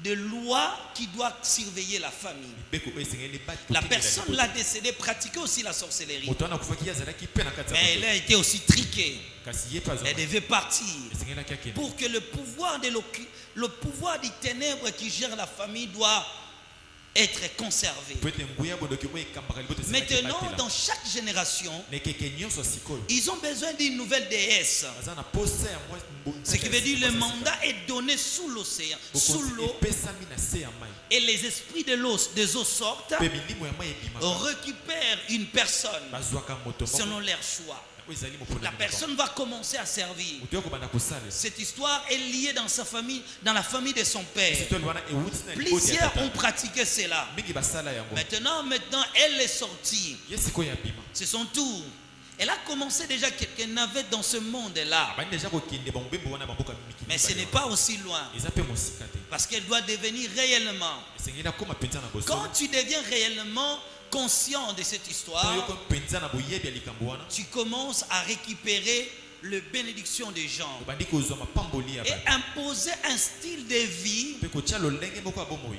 S5: des lois qui doivent surveiller la famille.
S7: mibeko oyo esengeli
S5: La personne l'a décédée pratiquait aussi la sorcellerie.
S7: moto wana akufaki ye azalaki mpe na kati ya
S5: Mais elle a été aussi triquée.
S7: kasi ye mpe
S5: Elle devait partir
S7: esengelaki akende
S5: pour que le pouvoir du ténèbre qui gère la famille doit être conservé.
S7: po ete nguya bondoki oyo ekambaka liboti
S5: Maintenant, dans chaque génération,
S7: nekeke nyonso ya sikoyo
S5: ils ont besoin d'une nouvelle déesse.
S7: aza na posa ya
S5: Ce qui veut dire le mandat est donné sous l'océan, sous l'eau,
S7: epesami na se ya mai
S5: et les esprits des eaux sortent,
S7: mpe milimo ya mai ebimaka
S5: récupèrent une personne
S7: bazwaka moto moko
S5: selon leur choix.
S7: oyo ezali mopona
S5: La personne va commencer à servir.
S7: moto yo kobanda kosala
S5: Cette histoire est liée dans sa famille, dans la famille de son père.
S7: sitoli wana ewuti na liboti ya
S5: Plusieurs ont
S7: tata
S5: pratiqué cela.
S7: mingi basala yango
S5: Maintenant, elle est sortie.
S7: ye sikoyo abima
S5: C'est son tour. Elle a commencé déjà quelques navettes dans ce monde-là.
S7: abandi deja kokende bamobembo wana bamboka mikili
S5: Mais ce n'est pas aussi loin.
S7: eza mpe mosika te
S5: Parce qu'elle doit devenir réellement.
S7: esengeli akóma mpenza na
S5: Quand
S7: bosolo
S5: tu deviens réellement conscient de cette
S7: to
S5: histoire,
S7: yoko mpenza na boyebi ya likambo wana
S5: tu commences à récupérer la bénédiction des gens
S7: obandi kozwa mapamboli ya
S5: et
S7: bato
S5: imposer un style de vie
S7: mpe kotia lolenge moko ya bomoi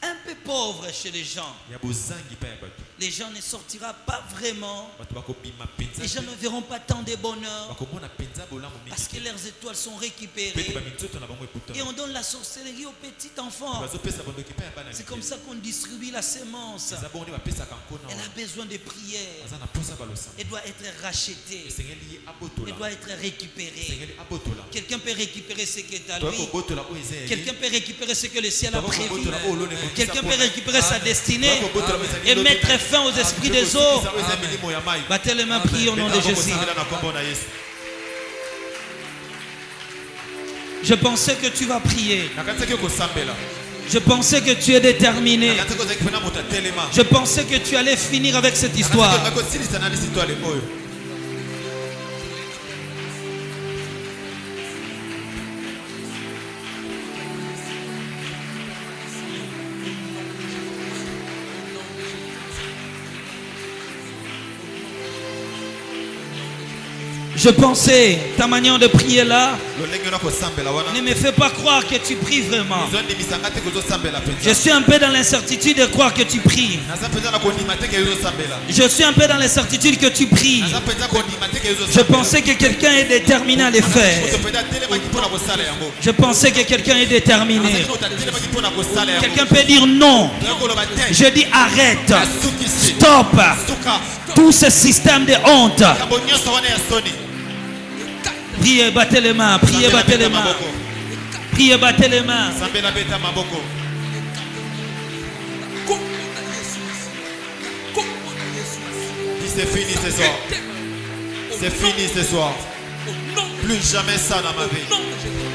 S5: un peu pauvre chez les gens.
S7: ya bozangi mpe ya bato
S5: Les gens ne sortiront pas vraiment.
S7: bato bakobima mpenza
S5: Les gens
S7: te
S5: ne verront pas tant de bonheur
S7: bakomona mpenza bolamu
S5: parce que
S7: mingi
S5: leurs étoiles sont
S7: mpe
S5: récupérées.
S7: baminzoto na bango
S5: Et on
S7: ekutana
S5: donne la sorcellerie aux petits enfants.
S7: bazopesa bandoki mpe ya bana
S5: C'est comme ça qu'on distribue la sémence.
S7: eza bongo nde bapesaka nkona
S5: Elle
S7: wana
S5: a besoin de prière.
S7: aza na posa balosana
S5: Elle doit être rachetée.
S7: esengeli ye
S5: Elle
S7: abotola
S5: doit être récupérée.
S7: esengeli abotola
S5: Quelqu'un peut récupérer ce qui est à
S7: toya
S5: lui.
S7: kobotola oyo eza ya ye
S5: Quelqu'un peut récupérer ce que le ciel a prévu.
S7: kobotola oyo olone ekokisa
S5: Quelqu'un peut
S7: mpona.
S5: récupérer sa destinée
S7: Toya kobotola oyo ezali
S5: et
S7: lobi.
S5: mettre fin aux esprits des eaux.
S7: Ekokisa oyo eza milimo ya mai
S5: Battez les mains, priez au nom de Jésus.
S7: Ekokosangela na kombo na Yesu.
S5: Je pensais que tu vas prier.
S7: nakanisaki okosambela
S5: Je pensais que tu es déterminé.
S7: nakanisaki ozalaki mpena moto atelema
S5: Je pensais que tu allais finir avec cette histoire.
S7: nakanisaki kosilisa na lisitwale oyo
S5: Je pensais, ta manière de prier là,
S7: lolenge na kosambela wana
S5: ne me fais pas croire que tu pries vraiment.
S7: ezondimisanga te kozosambela
S5: Je
S7: mpenza
S5: suis un peu dans l'incertitude de croire que tu pries.
S7: naza mpenza na kondima te ke ezosambela
S5: Je suis un peu dans l'incertitude que tu pries.
S7: naza mpenza kondima te ke
S5: Je
S7: ezosambela
S5: pensais que quelqu'un est déterminé à le faire.
S7: moto mpenza atelemaki mpona kosala yango
S5: Je pensais que quelqu'un est déterminé.
S7: azaki moto atelemaki mpona kosala yango
S5: Quelqu'un peut dire non.
S7: toya koloba te
S5: Je dis arrête.
S7: asukisi
S5: Stop.
S7: suka
S5: Tout ce système de honte.
S7: kambo nyonso wana ya soni
S5: Priez, battez les mains. Priez,
S7: Sambela
S5: battez les
S7: beta
S5: mains.
S7: maboko
S5: Priez, battez les mains.
S7: sambela beta maboko Dis, c'est fini ce soir. C'est fini ce soir. Plus jamais ça dans ma vie.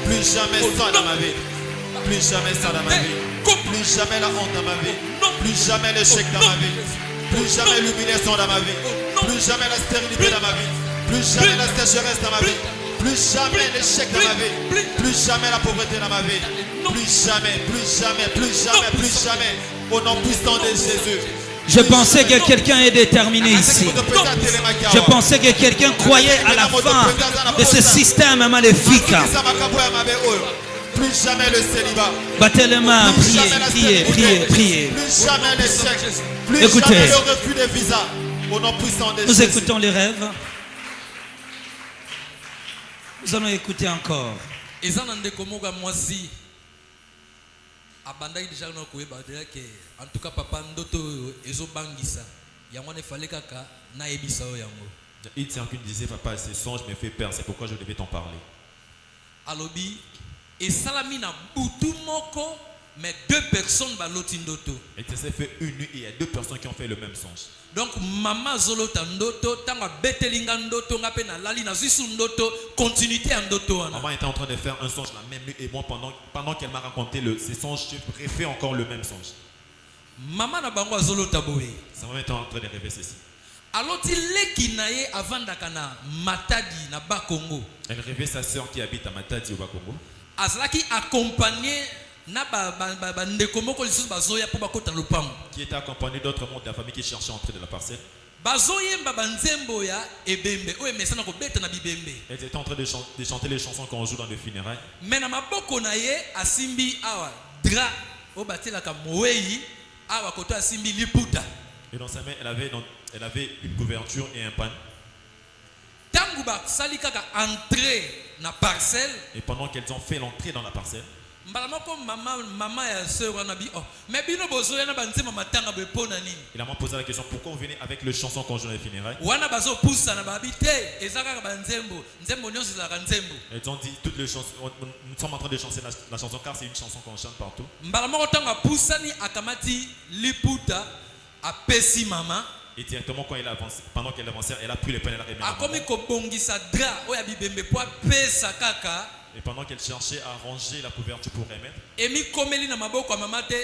S7: Plus jamais ça dans ma vie. Plus jamais ça dans ma vie. Plus jamais la honte dans ma vie. Plus jamais l'échec dans ma vie. Plus jamais l'humiliation dans ma vie. Plus jamais la stérilité dans ma vie. Plus jamais la sécheresse dans ma vie. Plus jamais l'échec dans ma vie. Plus jamais la pauvreté dans ma vie. Plus jamais, plus jamais, plus jamais, plus jamais. Au nom puissant de Jésus.
S5: Je pensais que quelqu'un est déterminé ici. Je pensais que quelqu'un croyait à la fin de ce système maléfique.
S7: Plus jamais le célibat.
S5: Battez les mains,
S7: Plus
S5: priez,
S7: jamais la
S5: priez,
S7: stérilité.
S5: priez, priez.
S7: Plus jamais l'échec. Plus
S5: Écoutez.
S7: jamais le refus de visa. Au nom puissant de
S5: Nous
S7: Jésus.
S5: écoutons les rêves. Nous allons écouter encore.
S6: eza na ndeko moko ya mwasi abandaki déjà na koyeba que en tout cas papa ndoto ezo bangisa yango ne fallait kaka na ebisa o yango.
S7: Il disait papa ces songes me fait peur, c'est pourquoi je devais t'en parler.
S6: Alobi et salami na butu moko mais deux personnes baloti ndoto.
S7: Et ça s'est fait une nuit et il y a 2 personnes qui ont fait le même songe.
S6: Donc maman zolota ndoto tanga betelinga ndoto ngape na lali na zisu ndoto continuité en ndoto wana.
S7: Maman était en train de faire un songe la même nuit et moi pendant qu'elle m'a raconté ces songes, je refais encore le même songe.
S6: Maman na bango zolota boye.
S7: Sa maman était en train de rêver ceci.
S6: Aloti leki na ye avandaka na Matadi na Bakongo.
S7: Elle rêvait sa sœur qui habite à Matadi au Bakongo.
S6: Azalaki accompagné na ba ndeko moko lisusu bazoya po bakota lopango.
S7: Qui était accompagné d'autres membres de la famille qui cherchaient à entrer dans la parcelle.
S6: Bazoyemba banzembo ya ebembe oyo mesana ko beta na bibembe.
S7: Elle était en train de chanter les chansons qu'on joue dans les funérailles.
S6: Mais na maboko na ye asimbi awa dra o batela ka moweyi awa koto asimbi liputa.
S7: Et dans sa main, elle avait une couverture et un pan.
S6: Tangu ba sali kaka entrer na parcelle.
S7: Et pendant qu'elles ont fait l'entrée dans la parcelle,
S6: Mbalamoko maman ya sœur wana bi oh mais bino bozoya na banzema matanga be pona nini.
S7: il a posé la question pourquoi vous venez avec les chansons qu'on joue dans les funérailles.
S6: Wana bazo pusa na babite ezaka banzembo nzembo nyonso za kanzembo.
S7: Elles ont dit toutes les chansons, nous sommes en train de chanter la chanson car c'est une chanson qu'on chante partout.
S6: Mbalamoko tanga pusani akamati liputa apesi mama.
S7: Et directement quand il avance, pendant qu'elle avançait, elle a pris le pain et elle a remis à
S6: Akomi ko bongisa dra oya bibembe po pesa kaka.
S7: Et pendant qu'elle cherchait à ranger la couverture pour remettre,
S6: Emi komeli na maboko ya mama te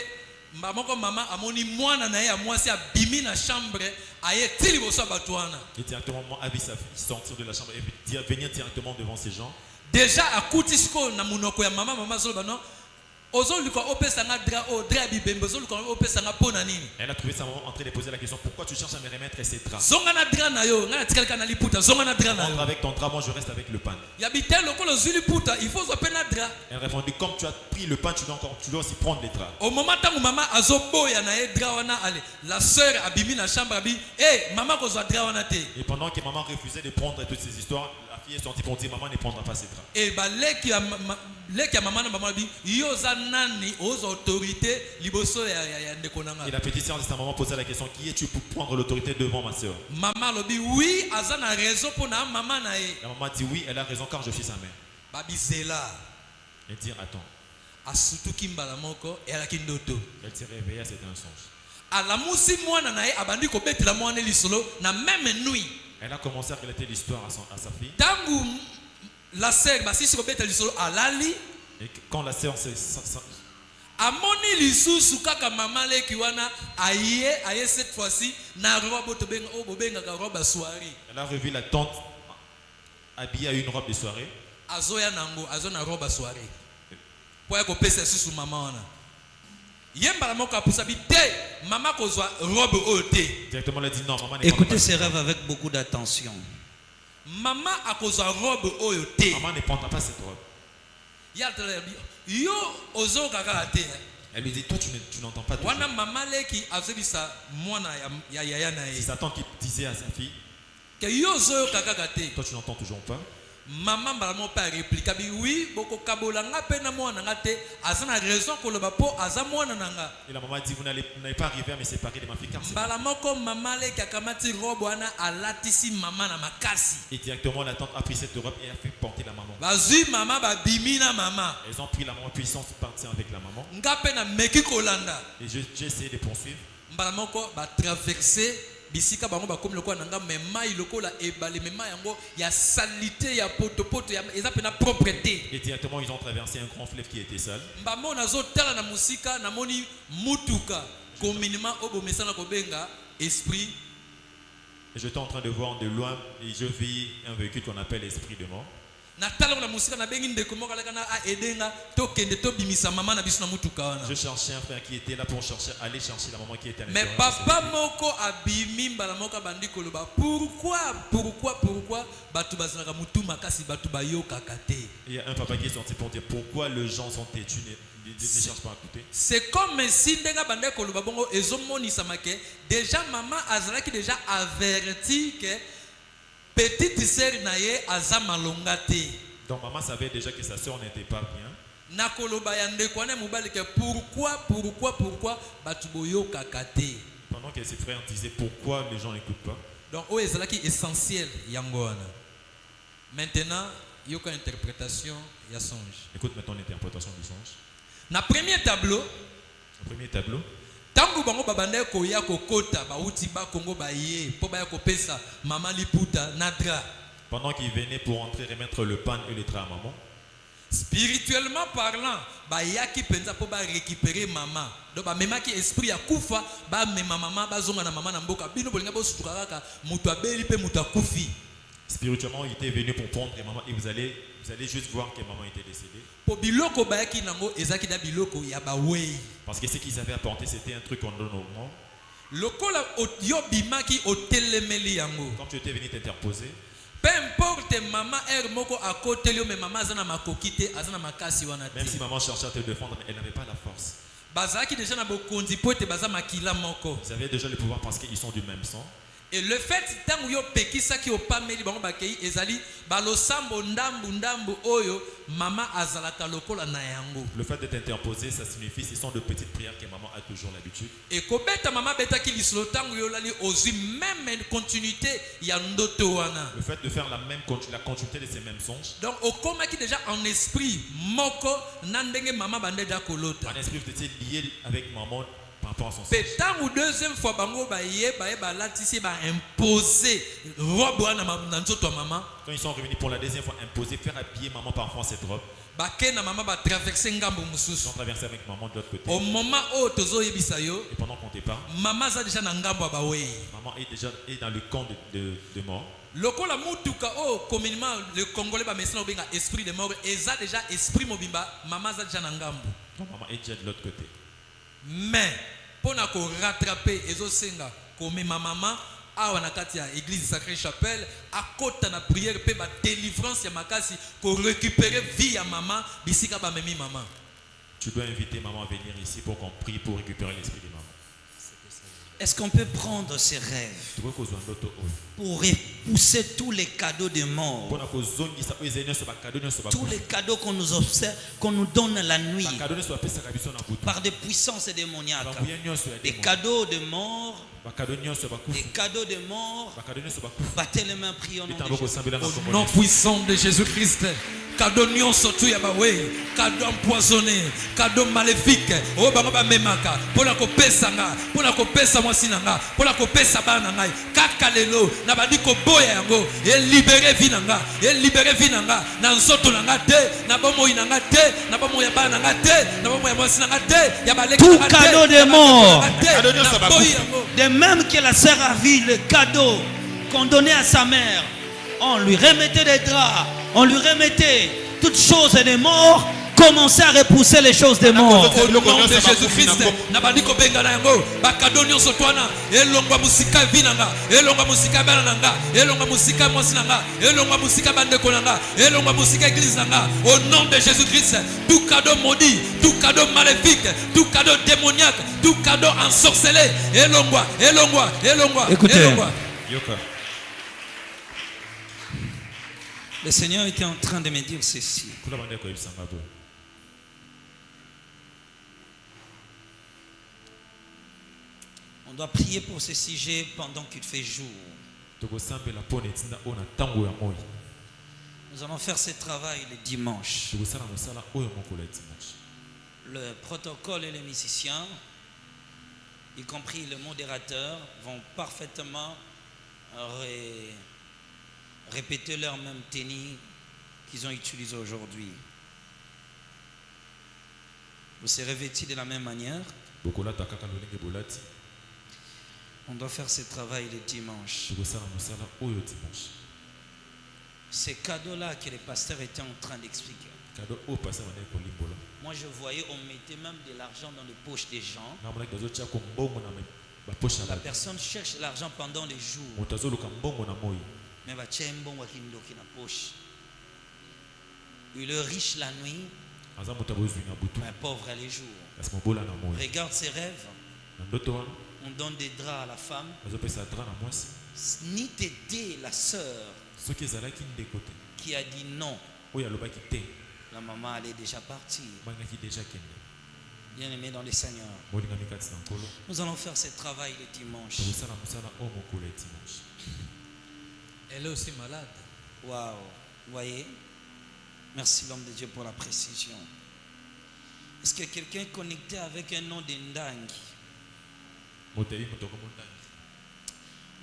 S6: mbamoko mama amoni mwana na ye ya mwasi abimi na chambre aye tili boso bato wana.
S7: et directement maman a vu sa fille sortir de la chambre et venir directement devant ces gens.
S6: Déjà akuti siko na munoko ya mama zolo bano ozoluka opesa nga dra o dra bibembe ozoluka opesa nga pona nini.
S7: Elle a trouvé sa maman en train de poser la question pourquoi tu cherches à me remettre ces draps.
S6: Zonga na dra na yo nga na tikalika na liputa zonga na dra na
S7: Entre
S6: yo.
S7: avec ton drap, moi je reste avec le pain.
S6: Ya bitel lokolo zuli puta il faut zo pena dra.
S7: Elle répondit comme tu as pris le pain, tu dois aussi prendre les draps.
S6: Au moment tangu mama azoboya na ye dra wana ale la sœur abimi na chambre abi eh mama ko zo dra wana te.
S7: Et pendant que maman refusait de prendre toutes ces histoires, la fille est sortie pour dire maman ne prendra pas ces draps.
S6: Et bah leki ya mama na mama bi yo za nani aux autorités liboso ya ndeko nanga.
S7: Et la petite sœur de sa maman posait la question qui es-tu pour prendre l'autorité devant ma sœur?
S6: Mama lobi oui azana raison pour na mama na ye.
S7: La maman dit oui, elle a raison car je suis sa mère.
S6: Babi zela
S7: Elle dit attends.
S6: asutuki mbala moko elaki ndoto.
S7: Elle s'est réveillée, c'était un songe.
S6: Alamusi mwana na ye abandi ko betela mwana lisolo na même nuit.
S7: Elle a commencé à relater l'histoire à sa fille.
S6: Tangu la sœur basisi ko betela lisolo alali.
S7: Et quand la sœur
S6: Amoni lisusu kaka mama leki wana aye cette fois-ci na robe to benga o bobenga ka robe soirée.
S7: elle a revu la tante habillée à une robe de soirée.
S6: Azoya nango azona robe soirée. Poya ko pesa susu mama wana. Yemba la moko apusa bi te mama ko zwa robe ote.
S7: Directement elle a dit non maman ne
S5: Écoutez
S7: prendra
S5: ces
S7: pas.
S5: rêves avec beaucoup d'attention.
S6: Mama akozwa robe oyote.
S7: Maman ne prendra pas cette robe.
S6: Yatala yo ozo kaka te.
S7: Elle lui dit toi tu n'entends pas tout.
S6: Wana mama leki azebisa mwana ya yaya na
S7: C'est
S6: ye.
S7: Satan qui disait à sa fille
S6: Ke yo zo kaka te.
S7: toi tu n'entends toujours pas.
S6: Maman balamo pa réplique bi oui boko kabola nga pe na mwana nga te azana raison ko loba po aza mwana nanga.
S7: Et la maman dit vous n'allez pas arriver à me séparer de ma fille car c'est
S6: Balamoko mama leki akamati robe wana alatisi mama na makasi.
S7: Et directement la tante a pris cette robe et a fait porter la maman.
S6: Bazui mama ba bimina mama.
S7: Elles ont pris la maman puis ils sont partis avec la maman.
S6: Nga pe na meki kolanda.
S7: Et j'ai essayé de poursuivre.
S6: Balamoko ba traverser bisika bango ba comme lokola nanga mema ilokola ebale mema yango ya salité ya poto ya eza pena propreté.
S7: Et directement ils ont traversé un grand fleuve qui était sale.
S6: Mbamo nazo tala na musika na moni mutuka communément obo mesana ko benga esprit.
S7: Et j'étais en train de voir de loin et je vis un véhicule qu'on appelle l'esprit de mort.
S6: Na tala na musika na bengi ndeko moko alaka na a edenga to kende to bimisa mama na biso na mutuka wana.
S7: Je cherchais un frère qui était là pour aller chercher la maman qui était à
S6: Mais
S7: l'intérieur.
S6: papa moko abimi mbala moko bandi koloba pourquoi batu bazalaka mutu makasi batu bayoka kate.
S7: Il y a un papa qui est sorti pour dire pourquoi les gens sont têtus, ne cherchent pas à écouter.
S6: C'est comme si ndenga bande koloba bongo ezomoni make déjà maman azalaki déjà averti que petite sœur na ye aza malonga te.
S7: Donc maman savait déjà que sa soeur n'était pas bien.
S6: nakoloba ya ndeko wana mobali ke pourquoi batu boyoka kate.
S7: Pendant que ses frères disaient pourquoi les gens n'écoutent pas.
S6: Donc oyo ezalaki essentiel yango wana. Maintenant yoka interprétation ya songe.
S7: Écoute maintenant l'interprétation du songe.
S6: Na premier tableau,
S7: Le premier tableau,
S6: tango bango babanda koya kokota bauti ba Kongo baye po baya kopesa mama liputa nadra.
S7: pendant qu'ils venaient pour entrer remettre le pain et les draps à maman,
S6: Spirituellement parlant, bayaki penza po ba récupérer maman. Donc ba memaki esprit ya kufa ba mema mama ba zonga na mama na mboka bino bolinga bo sutuka kaka mutu abeli pe mutu akufi.
S7: spirituellement, ils étaient venus pour prendre maman et vous allez juste voir que maman était décédée.
S6: Po biloko bayaki nango ezaki da biloko ya bawei.
S7: Parce que ce qu'ils avaient apporté, c'était un truc qu'on donne au monde.
S6: Lokola yo bimaki otelemeli yango.
S7: Quand tu étais venu t'interposer,
S6: Peu importe maman moko akotelio mais maman azana makokite azana makasi wana te.
S7: même si maman cherchait à te défendre, elle n'avait pas la force.
S6: Bazaki déjà na bokonzi pote baza makila moko.
S7: Ils avaient déjà le pouvoir parce qu'ils sont du même sang.
S6: Et le fait tango yo pekisa ki opameli bango bakei ezali balosambo ndambu oyo mama azalaka lokola na yango.
S7: Le fait d'être interposé, ça signifie ce sont de petites prières que maman a toujours l'habitude.
S6: Et kobeta mama beta ki lisolo tango yo lali ozu même continuité ya ndoto wana.
S7: Le fait de faire la continuité de ces mêmes songes.
S6: Donc okomaki déjà en esprit moko nandenge mama bandeja kolota.
S7: En esprit, vous étiez lié avec maman par rapport à son songe.
S6: Pétant ou deuxième fois bango baye latisi ba imposer robe wana na nzoto maman.
S7: Quand ils sont revenus pour la deuxième fois, imposer, faire habiller maman par rapport à cette robe.
S6: Ba ke na mama ba traverser ngambo
S7: Ils
S6: mususu.
S7: ont traversé avec maman de l'autre côté.
S6: Au moment où tozo yebisa yo,
S7: Et pendant qu'on te parle,
S6: mama za déjà na ngambo ba wei.
S7: maman est déjà dans le camp de mort.
S6: Lokola mutuka o communément le congolais ba mesina obenga esprit de mort eza déjà esprit mobimba mama za déjà na ngambo.
S7: Donc maman est déjà de l'autre côté.
S6: Mais pour na ko rattraper ezosenga comme maman awa na kati ya église Sacrée Chapelle akota na prière pe ba délivrance ya makasi ko récupérer vie ya maman bisika ba memi maman.
S7: Tu dois inviter maman à venir ici pour qu'on prie pour récupérer l'esprit de maman.
S5: Est-ce qu'on peut prendre ces rêves
S7: Tu vois qu'aux autres,
S5: pour repousser tous les cadeaux de mort, tous les cadeaux qu'on nous observe, qu'on nous donne la nuit par des puissances démoniaques, des cadeaux de mort, des cadeaux de mort, battez les mains, prions
S6: Au nom puissant de Jésus-Christ. Cadeau nyonso tu ya bawe, cadeau empoisonné, cadeau maléfique. O bango ba memaka, pona ko pesa nga, pona ko pesa mwasi nanga, pona ko pesa bana ngai. Kaka lelo na badi ko boya yango, et libérer vie nanga, et libérer vie nanga. Na nzoto nanga te, na bomo inanga te, na bomo ya bana nanga te, na bomo ya mwasi nanga te, ya baleki
S5: tout cadeau de mort. De même que la sœur a vu le cadeau qu'on donnait à sa mère, on lui remettait des draps, on lui remettait toutes choses de mort, commençait à repousser les choses de mort.
S6: Au nom de Jésus-Christ, nabandiko benga na yango, bakado nyonso twana, elongwa musika vinanga, elongwa musika bana nanga, elongwa musika mwasi nanga, elongwa musika bandeko nanga, elongwa musika église nanga. Au nom de Jésus-Christ, tout cadeau maudit, tout cadeau maléfique, tout cadeau démoniaque, tout cadeau ensorcelé, elongwa.
S5: Écoutez.
S7: Yoka.
S5: Le Seigneur était en train de me dire ceci. On doit prier pour ce sujet pendant qu'il fait jour. Nous allons faire ce travail le dimanche. Le protocole et les musiciens, y compris le modérateur, vont parfaitement répéter leur même tenue qu'ils ont utilisé aujourd'hui. Vous serez vêtis de la même manière. On doit faire ce travail le dimanche. Ces cadeaux-là que les pasteurs étaient en train d'expliquer. Moi je voyais, on mettait même de l'argent dans les poches des gens. La personne cherche l'argent pendant les jours. Mais poche. Il est riche la nuit, mais pauvre les jours. Regarde ses rêves. On donne des draps à la femme. Ni t'aider la sœur qui a dit non. La maman elle est déjà partie.
S6: bangaki déjà kende.
S5: Bien-aimé dans le Seigneur,
S6: Molingami kati na nkolo.
S5: nous allons faire ce travail le dimanche.
S6: Tokosala mosala oyo mokolo ya dimanche.
S3: Elle est aussi malade.
S5: Waouh, vous voyez? Merci l'homme de Dieu pour la précision. Est-ce que quelqu'un est connecté avec un nom de Ndangi?
S6: Moteyi motoko mondangi.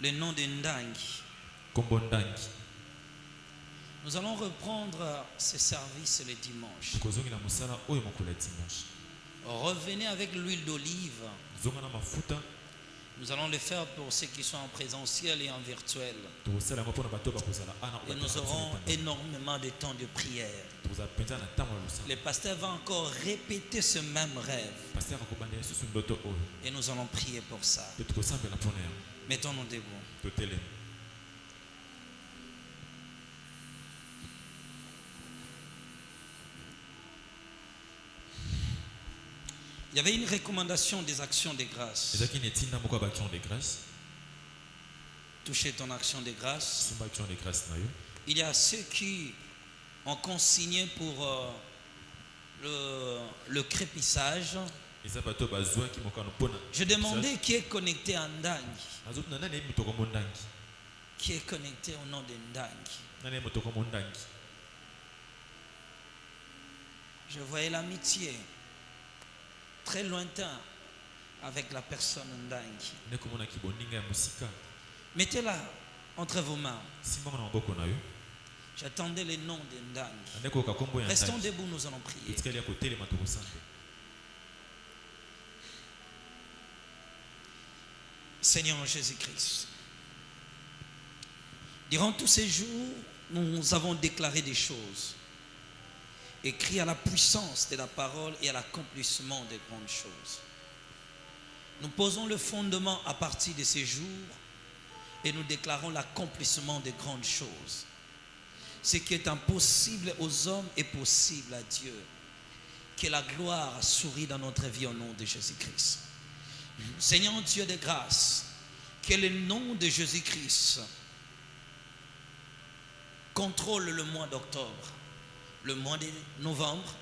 S5: Le nom de Ndangi.
S6: Kombo ndangi.
S5: Nous allons reprendre ce service le dimanche.
S6: Tokozongi na mosala oyo mokolo ya dimanche.
S5: Revenez avec l'huile d'olive.
S6: Zonga na mafuta.
S5: Nous allons le faire pour ceux qui sont en présentiel et en virtuel.
S6: Tokosala yango mpona bato bakozala ana
S5: Et nous aurons énormément de temps de prière.
S6: tokozala mpenza na ntango ya losala.
S5: Le pasteur va encore répéter ce même rêve.
S6: Paster akobanda lisusu ndoto oyo.
S5: Et nous allons prier pour ça.
S6: Mpe tokosambela mpona yango.
S5: Mettons-nous debout.
S6: Totelemi.
S5: Il y avait une recommandation des actions de grâce.
S6: ezalaki na etinda moko ya baaction de grâce.
S5: Touchez ton action de grâce.
S6: simba action de grâce na yo.
S5: Il y a ceux qui ont consigné pour le crépissage.
S6: eza bato oyo bazwaki mokano mpona.
S5: Je demandais qui est connecté à Ndangi.
S6: azotuna nani yebi motoko mondangi.
S5: Qui est connecté au nom de Ndangi.
S6: nani yebi motoko mondangi.
S5: Je voyais l'amitié très lointain avec la personne Ndangi.
S6: nde komonaki boninga ya mosika.
S5: Mettez-la entre vos mains.
S6: simbango na maboko na yo.
S5: J'attendais le nom de Ndangi.
S6: ande koyoka nkombo ya
S5: Restons
S6: ndangi.
S5: debout, nous allons prier.
S6: etikali ya kotelema tokosambela.
S5: Seigneur Jésus-Christ, durant tous ces jours, nous avons déclaré des choses, écrit à la puissance de la parole et à l'accomplissement des grandes choses. Nous posons le fondement à partir de ces jours et nous déclarons l'accomplissement des grandes choses. Ce qui est impossible aux hommes est possible à Dieu. Que la gloire sourit dans notre vie au nom de Jésus-Christ. Seigneur Dieu de grâce, que le nom de Jésus-Christ contrôle le mois d'octobre, le mois de novembre,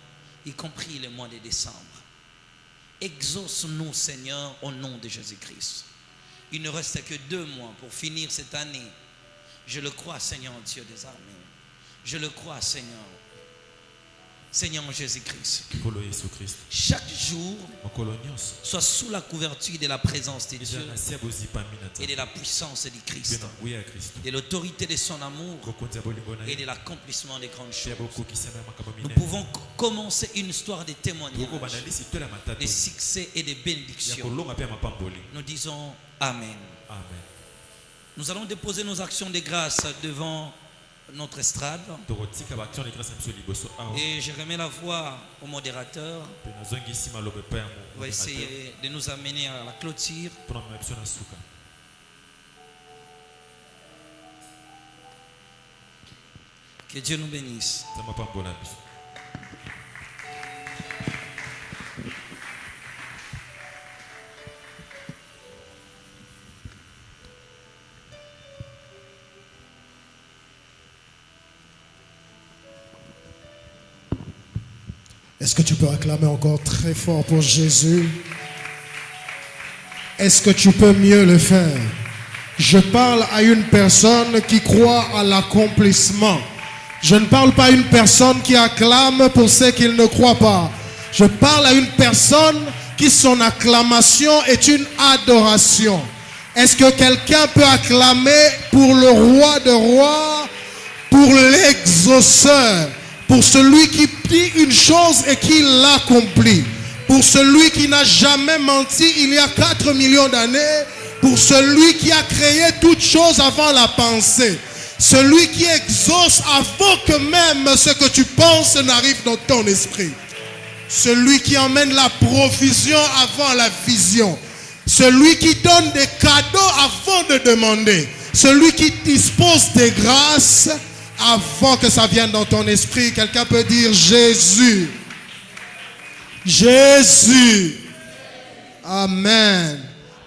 S5: y compris le mois de décembre. Exauce-nous, Seigneur, au nom de Jésus-Christ. Il ne reste que 2 mois pour finir cette année. Je le crois, Seigneur Dieu des armées. Je le crois, Seigneur. Seigneur Jésus-Christ.
S6: nkolo yesu kristo.
S5: Chaque jour
S6: mokolo nyonso.
S5: soit sous la couverture de la présence de Dieu
S6: ezala na se ya bozipami na
S5: et
S6: nzambe.
S5: de la puissance du
S6: mpe
S5: Christ,
S6: na nguya ya kristo.
S5: de l'autorité de son amour
S6: bokonzi ya bolingo na
S5: et de
S6: ye.
S5: l'accomplissement des grandes
S6: mpe ya
S5: choses.
S6: bokokisama ya makambo
S5: Nous
S6: minene.
S5: pouvons commencer une histoire de témoignage,
S6: tokobanda lisi to ya
S5: de
S6: matatu.
S5: succès et de
S6: ya
S5: bénédiction.
S6: kolonga mpe ya mapamboli.
S5: Nous disons Amen.
S6: amen.
S5: Nous allons déposer nos actions de grâce devant notre estrade
S6: tokotika baaction de grâce na biso liboso awa.
S5: et je remets la voix au modérateur.
S6: mpe nazongisi maloba epai ya
S5: On va essayer de nous amener à la clôture.
S6: mpona mema biso na suka.
S5: Que Dieu nous bénisse.
S6: nzambe apambola biso.
S4: Est-ce que tu peux acclamer encore très fort pour Jésus? Est-ce que tu peux mieux le faire? Je parle à une personne qui croit à l'accomplissement. Je ne parle pas à une personne qui acclame pour ceux qui ne croient pas. Je parle à une personne qui son acclamation est une adoration. Est-ce que quelqu'un peut acclamer pour le roi de rois, pour l'exauceur, pour celui qui dit une chose et qui l'accomplit, pour celui qui n'a jamais menti il y a 4 millions d'années, pour celui qui a créé toutes choses avant la pensée, celui qui exauce avant que même ce que tu penses n'arrive dans ton esprit, celui qui emmène la provision avant la vision, celui qui donne des cadeaux avant de demander, celui qui dispose des grâces avant que ça vienne dans ton esprit. Quelqu'un peut dire Jésus. Jésus. Amen.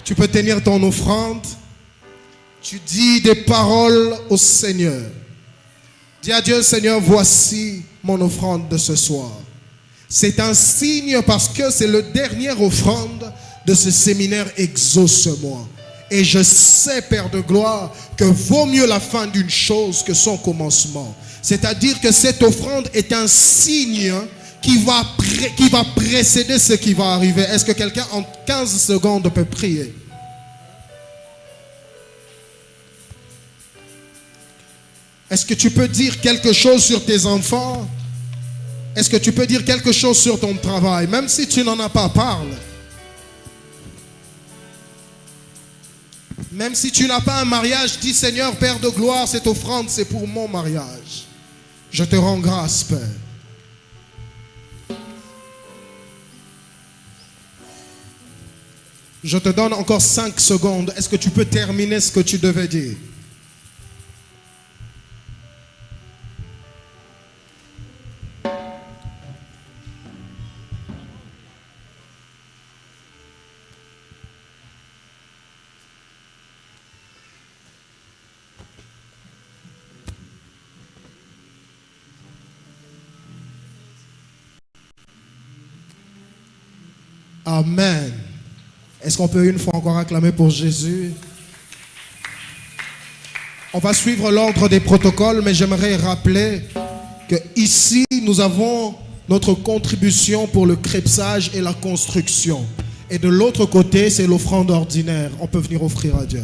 S4: Tu peux tenir ton offrande. Tu dis des paroles au Seigneur. Dis à Dieu, Seigneur, voici mon offrande de ce soir. C'est un signe parce que c'est le dernier offrande de ce séminaire Exauce-moi. Et je sais, Père de gloire, que vaut mieux la fin d'une chose que son commencement. C'est-à-dire que cette offrande est un signe qui va précéder ce qui va arriver. Est-ce que quelqu'un en 15 secondes peut prier? Est-ce que tu peux dire quelque chose sur tes enfants? Est-ce que tu peux dire quelque chose sur ton travail? Même si tu n'en as pas, parle. Même si tu n'as pas un mariage, dis Seigneur, Père de gloire, cette offrande, c'est pour mon mariage. Je te rends grâce, Père. Je te donne encore 5 secondes. Est-ce que tu peux terminer ce que tu devais dire? Amen. Est-ce qu'on peut une fois encore acclamer pour Jésus? On va suivre l'ordre des protocoles, mais j'aimerais rappeler que ici, nous avons notre contribution pour le crépsage et la construction. Et de l'autre côté, c'est l'offrande ordinaire. On peut venir offrir à Dieu.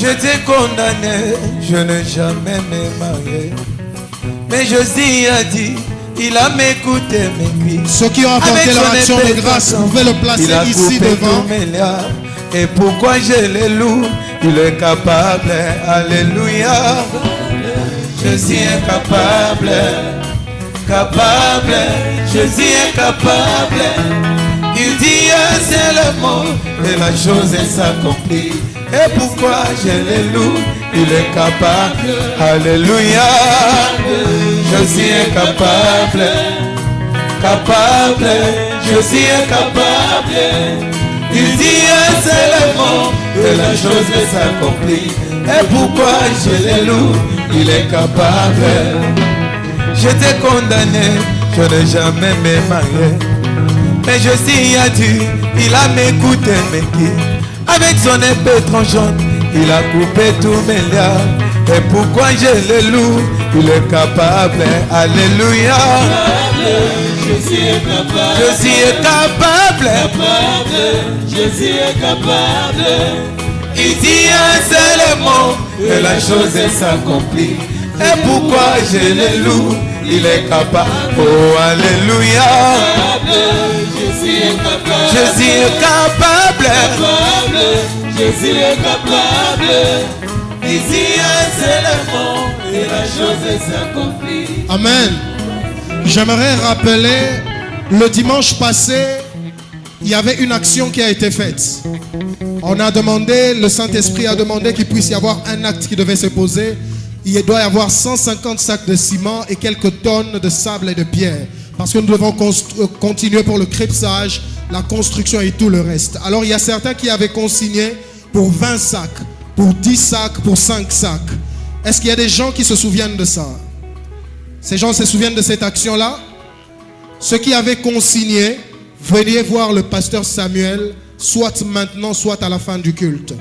S3: J'étais condamné, je n'ai jamais me marié. Mais Jésus a dit, il a m'écouté mes cris.
S4: Ceux qui ont apporté leur action de grâce, vous pouvez le placer ici devant.
S3: Et pourquoi je le loue? Il est capable, alléluia. Jésus est capable, capable. Jésus est capable. Il dit un seul mot et la chose s'accomplit. Et pourquoi je le loue? Il est capable, alléluia. Jésus est capable, capable. Jésus est capable. Il dit un seul mot et la chose s'accomplit. Et pourquoi je le loue? Il est capable. J'étais condamné, je n'ai jamais me marié. Mais Jésus a dit, il a m'écouté, mes guides. Avec son épée tranchante, il a coupé tous mes liens. Et pourquoi je le loue? Il est capable, alléluia.
S6: Jésus est capable.
S3: Jésus est capable.
S6: Jésus est capable.
S3: Il dit un seul mot et la chose s'accomplit. Et pourquoi je le loue? Il est capable. Oh, alléluia.
S6: Jésus est capable.
S3: Jésus est capable.
S6: Jésus est capable.
S3: Il dit un seul mot
S6: Et la chose s'accomplit.
S4: Amen. J'aimerais rappeler, le dimanche passé, il y avait une action qui a été faite. On a demandé, le Saint-Esprit a demandé qu'il puisse y avoir un acte qui devait se poser. Il doit y avoir 150 sacs de ciment et quelques tonnes de sable et de pierre. Parce que nous devons continuer pour le crépsage, la construction et tout le reste. Alors il y a certains qui avaient consigné pour 20 sacs, pour 10 sacs, pour 5 sacs. Est-ce qu'il y a des gens qui se souviennent de ça? Ces gens se souviennent de cette action-là? Ceux qui avaient consigné, veuillez voir le pasteur Samuel. soit maintenant, soit à la fin du culte.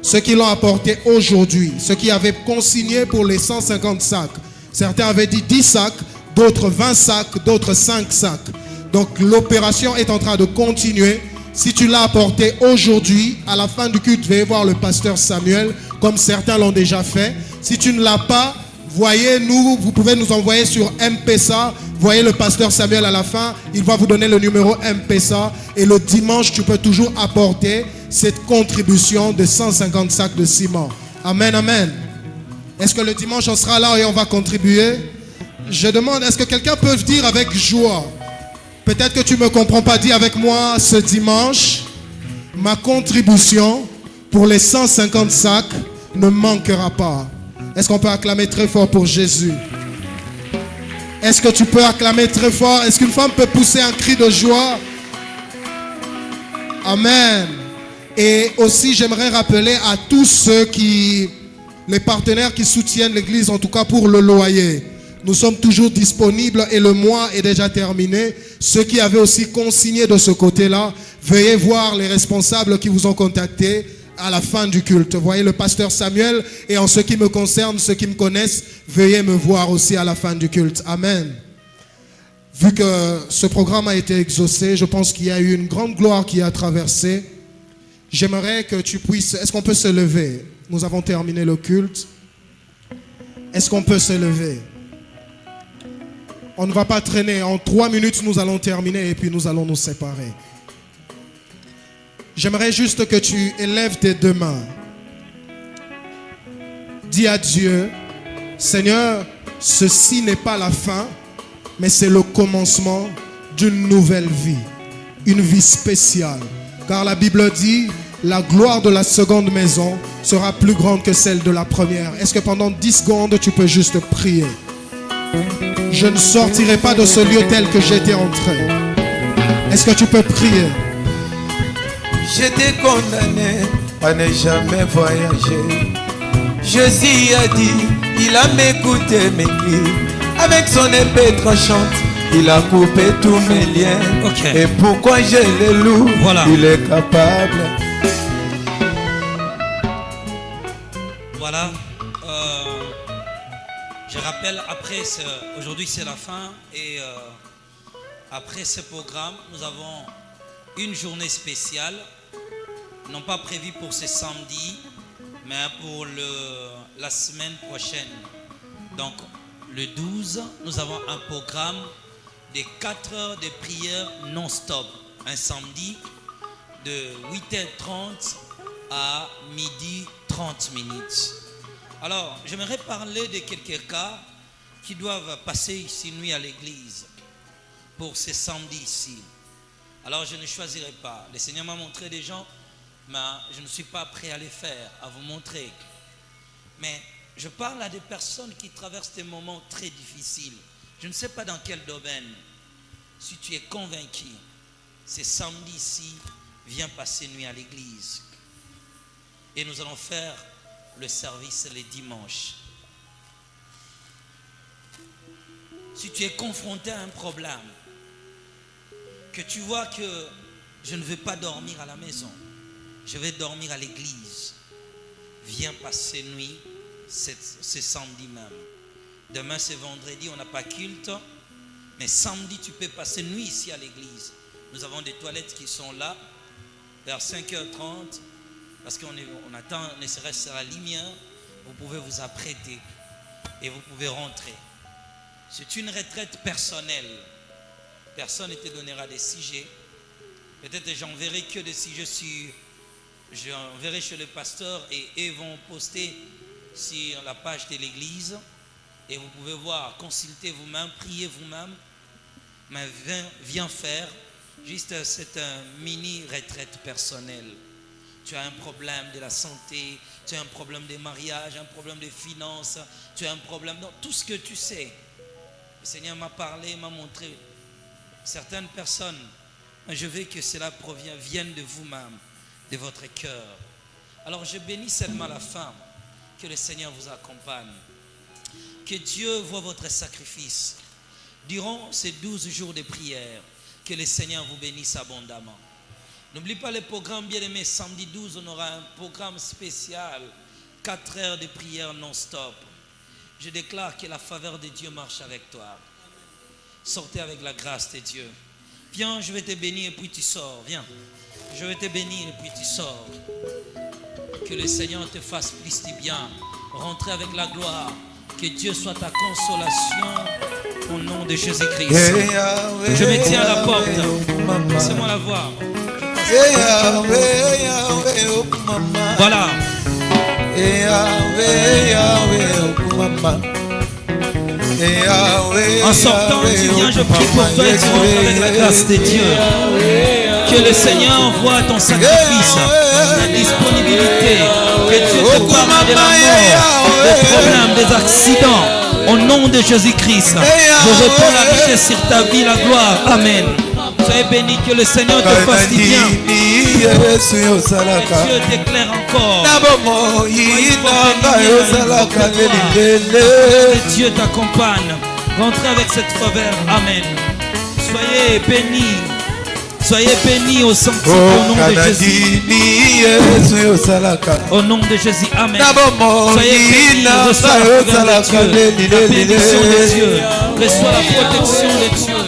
S4: Ceux qui l'ont apporté aujourd'hui, ceux qui avaient consigné pour les 150 sacs. Certains avaient dit 10 sacs, d'autres 20 sacs, d'autres 5 sacs. Donc l'opération est en train de continuer. Si tu l'as apporté aujourd'hui, à la fin du culte, veuillez voir le pasteur Samuel, comme certains l'ont déjà fait. Si tu ne l'as pas, voyez-nous, vous pouvez nous envoyer sur M-Pesa. Voyez le pasteur Samuel à la fin, il va vous donner le numéro M-Pesa. Et le dimanche, tu peux toujours apporter cette contribution de 150 sacs de ciment. Amen, amen. Est-ce que le dimanche, on sera là et on va contribuer? Je demande, est-ce que quelqu'un peut dire avec joie? Peut-être que tu ne me comprends pas, dis avec moi ce dimanche, ma contribution pour les 150 sacs ne manquera pas. Est-ce qu'on peut acclamer très fort pour Jésus? Est-ce que tu peux acclamer très fort? Est-ce qu'une femme peut pousser un cri de joie? Amen. Et aussi, j'aimerais rappeler à tous ceux les partenaires qui soutiennent l'église, en tout cas pour le loyer. Nous sommes toujours disponibles et le mois est déjà terminé. Ceux qui avaient aussi consigné de ce côté-là, veuillez voir les responsables qui vous ont contacté à la fin du culte. Voyez le pasteur Samuel, et en ce qui me concerne, ceux qui me connaissent, veuillez me voir aussi à la fin du culte. Amen. Vu que ce programme a été exaucé, je pense qu'il y a eu une grande gloire qui a traversé. J'aimerais que tu puisses... Est-ce qu'on peut se lever? Nous avons terminé le culte. Est-ce qu'on peut se lever? On ne va pas traîner. En 3 minutes, nous allons terminer et puis nous allons nous séparer. J'aimerais juste que tu élèves tes 2 mains. Dis à Dieu, Seigneur, ceci n'est pas la fin, mais c'est le commencement d'une nouvelle vie. Une vie spéciale. Car la Bible dit, la gloire de la seconde maison sera plus grande que celle de la première. Est-ce que pendant 10 secondes, tu peux juste prier? Je ne sortirai pas de ce lieu tel que j'étais entré. Est-ce que tu peux prier?
S3: J'étais condamné à ne jamais voyager. Jésus a dit, il a m'écouté mes cris. Avec son épée tranchante, il a coupé tous mes liens.
S5: Okay.
S3: Et pourquoi je le loue?
S5: Voilà.
S3: Il est capable.
S5: Voilà. Je rappelle, aujourd'hui c'est la fin. Et après ce programme, nous avons une journée spéciale. Non pas prévue pour ce samedi, mais pour la semaine prochaine. Donc, le 12, nous avons un programme de 4 heures de prière non-stop. Un samedi de 8h30 à midi 30 minutes. Alors, j'aimerais parler de quelques cas qui doivent passer ici nuit à l'église pour ce samedi ici. Alors, je ne choisirai pas. Le Seigneur m'a montré des gens, mais je ne suis pas prêt à les faire, à vous montrer. Mais je parle à des personnes qui traversent des moments très difficiles. Je ne sais pas dans quel domaine. Si tu es convaincu, ce samedi-ci, viens passer nuit à l'église. Et nous allons faire le service les dimanches. Si tu es confronté à un problème, que tu vois que je ne vais pas dormir à la maison, je vais dormir à l'église, viens passer nuit ce samedi même. Demain c'est vendredi, on n'a pas culte, mais samedi tu peux passer nuit ici à l'église. Nous avons des toilettes qui sont là vers 5h30 parce qu'on attend ne serait-ce la lumière. Vous pouvez vous apprêter et vous pouvez rentrer. C'est une retraite personnelle. Personne ne te donnera des sujets. Peut-être j'enverrai que des sujets j'enverrai chez le pasteur et eux vont poster sur la page de l'église et vous pouvez voir, consulter vous-même, prier vous-même, mais viens faire juste cette mini retraite personnelle. Tu as un problème de la santé, tu as un problème de mariage, un problème de finances, tu as un problème dans tout ce que tu sais. Le Seigneur m'a parlé, m'a montré certaines personnes, mais je veux que cela vienne de vous-même, de votre cœur. Alors je bénis seulement la femme, que le Seigneur vous accompagne, que Dieu voit votre sacrifice durant ces 12 jours de prière, que le Seigneur vous bénisse abondamment. N'oublie pas les programmes bien aimés. Samedi 12, on aura un programme spécial. 4 heures de prière non-stop. Je déclare que la faveur de Dieu marche avec toi. Sortez avec la grâce de Dieu. Viens, je vais te bénir et puis tu sors. Viens. Je vais te bénir et puis tu sors. Que le Seigneur te fasse plus du bien. Rentrez avec la gloire. Que Dieu soit ta consolation au nom de Jésus-Christ. Je me tiens à la porte. Laissez-moi la voir. Voilà. En sortant, tu viens, je prie pour toi et tu rentres avec la grâce de Dieu. Que le Seigneur envoie ton sacrifice, ta disponibilité. Que Dieu te parle de la mort, des problèmes, des accidents. Au nom de Jésus-Christ, je réponds la richesse sur ta vie, la gloire. Amen. Soyez bénis, que le Seigneur te fasse du bien. Que Dieu t'éclaire encore. Que Dieu t'accompagne. Rentrez avec cette faveur. Amen. Soyez bénis. Soyez bénis au sanctuaire au nom de Jésus. Au nom de Jésus. Amen. Soyez bénis. Reçois la faveur de Dieu. La bénédiction de Dieu. Reçois la protection de Dieu.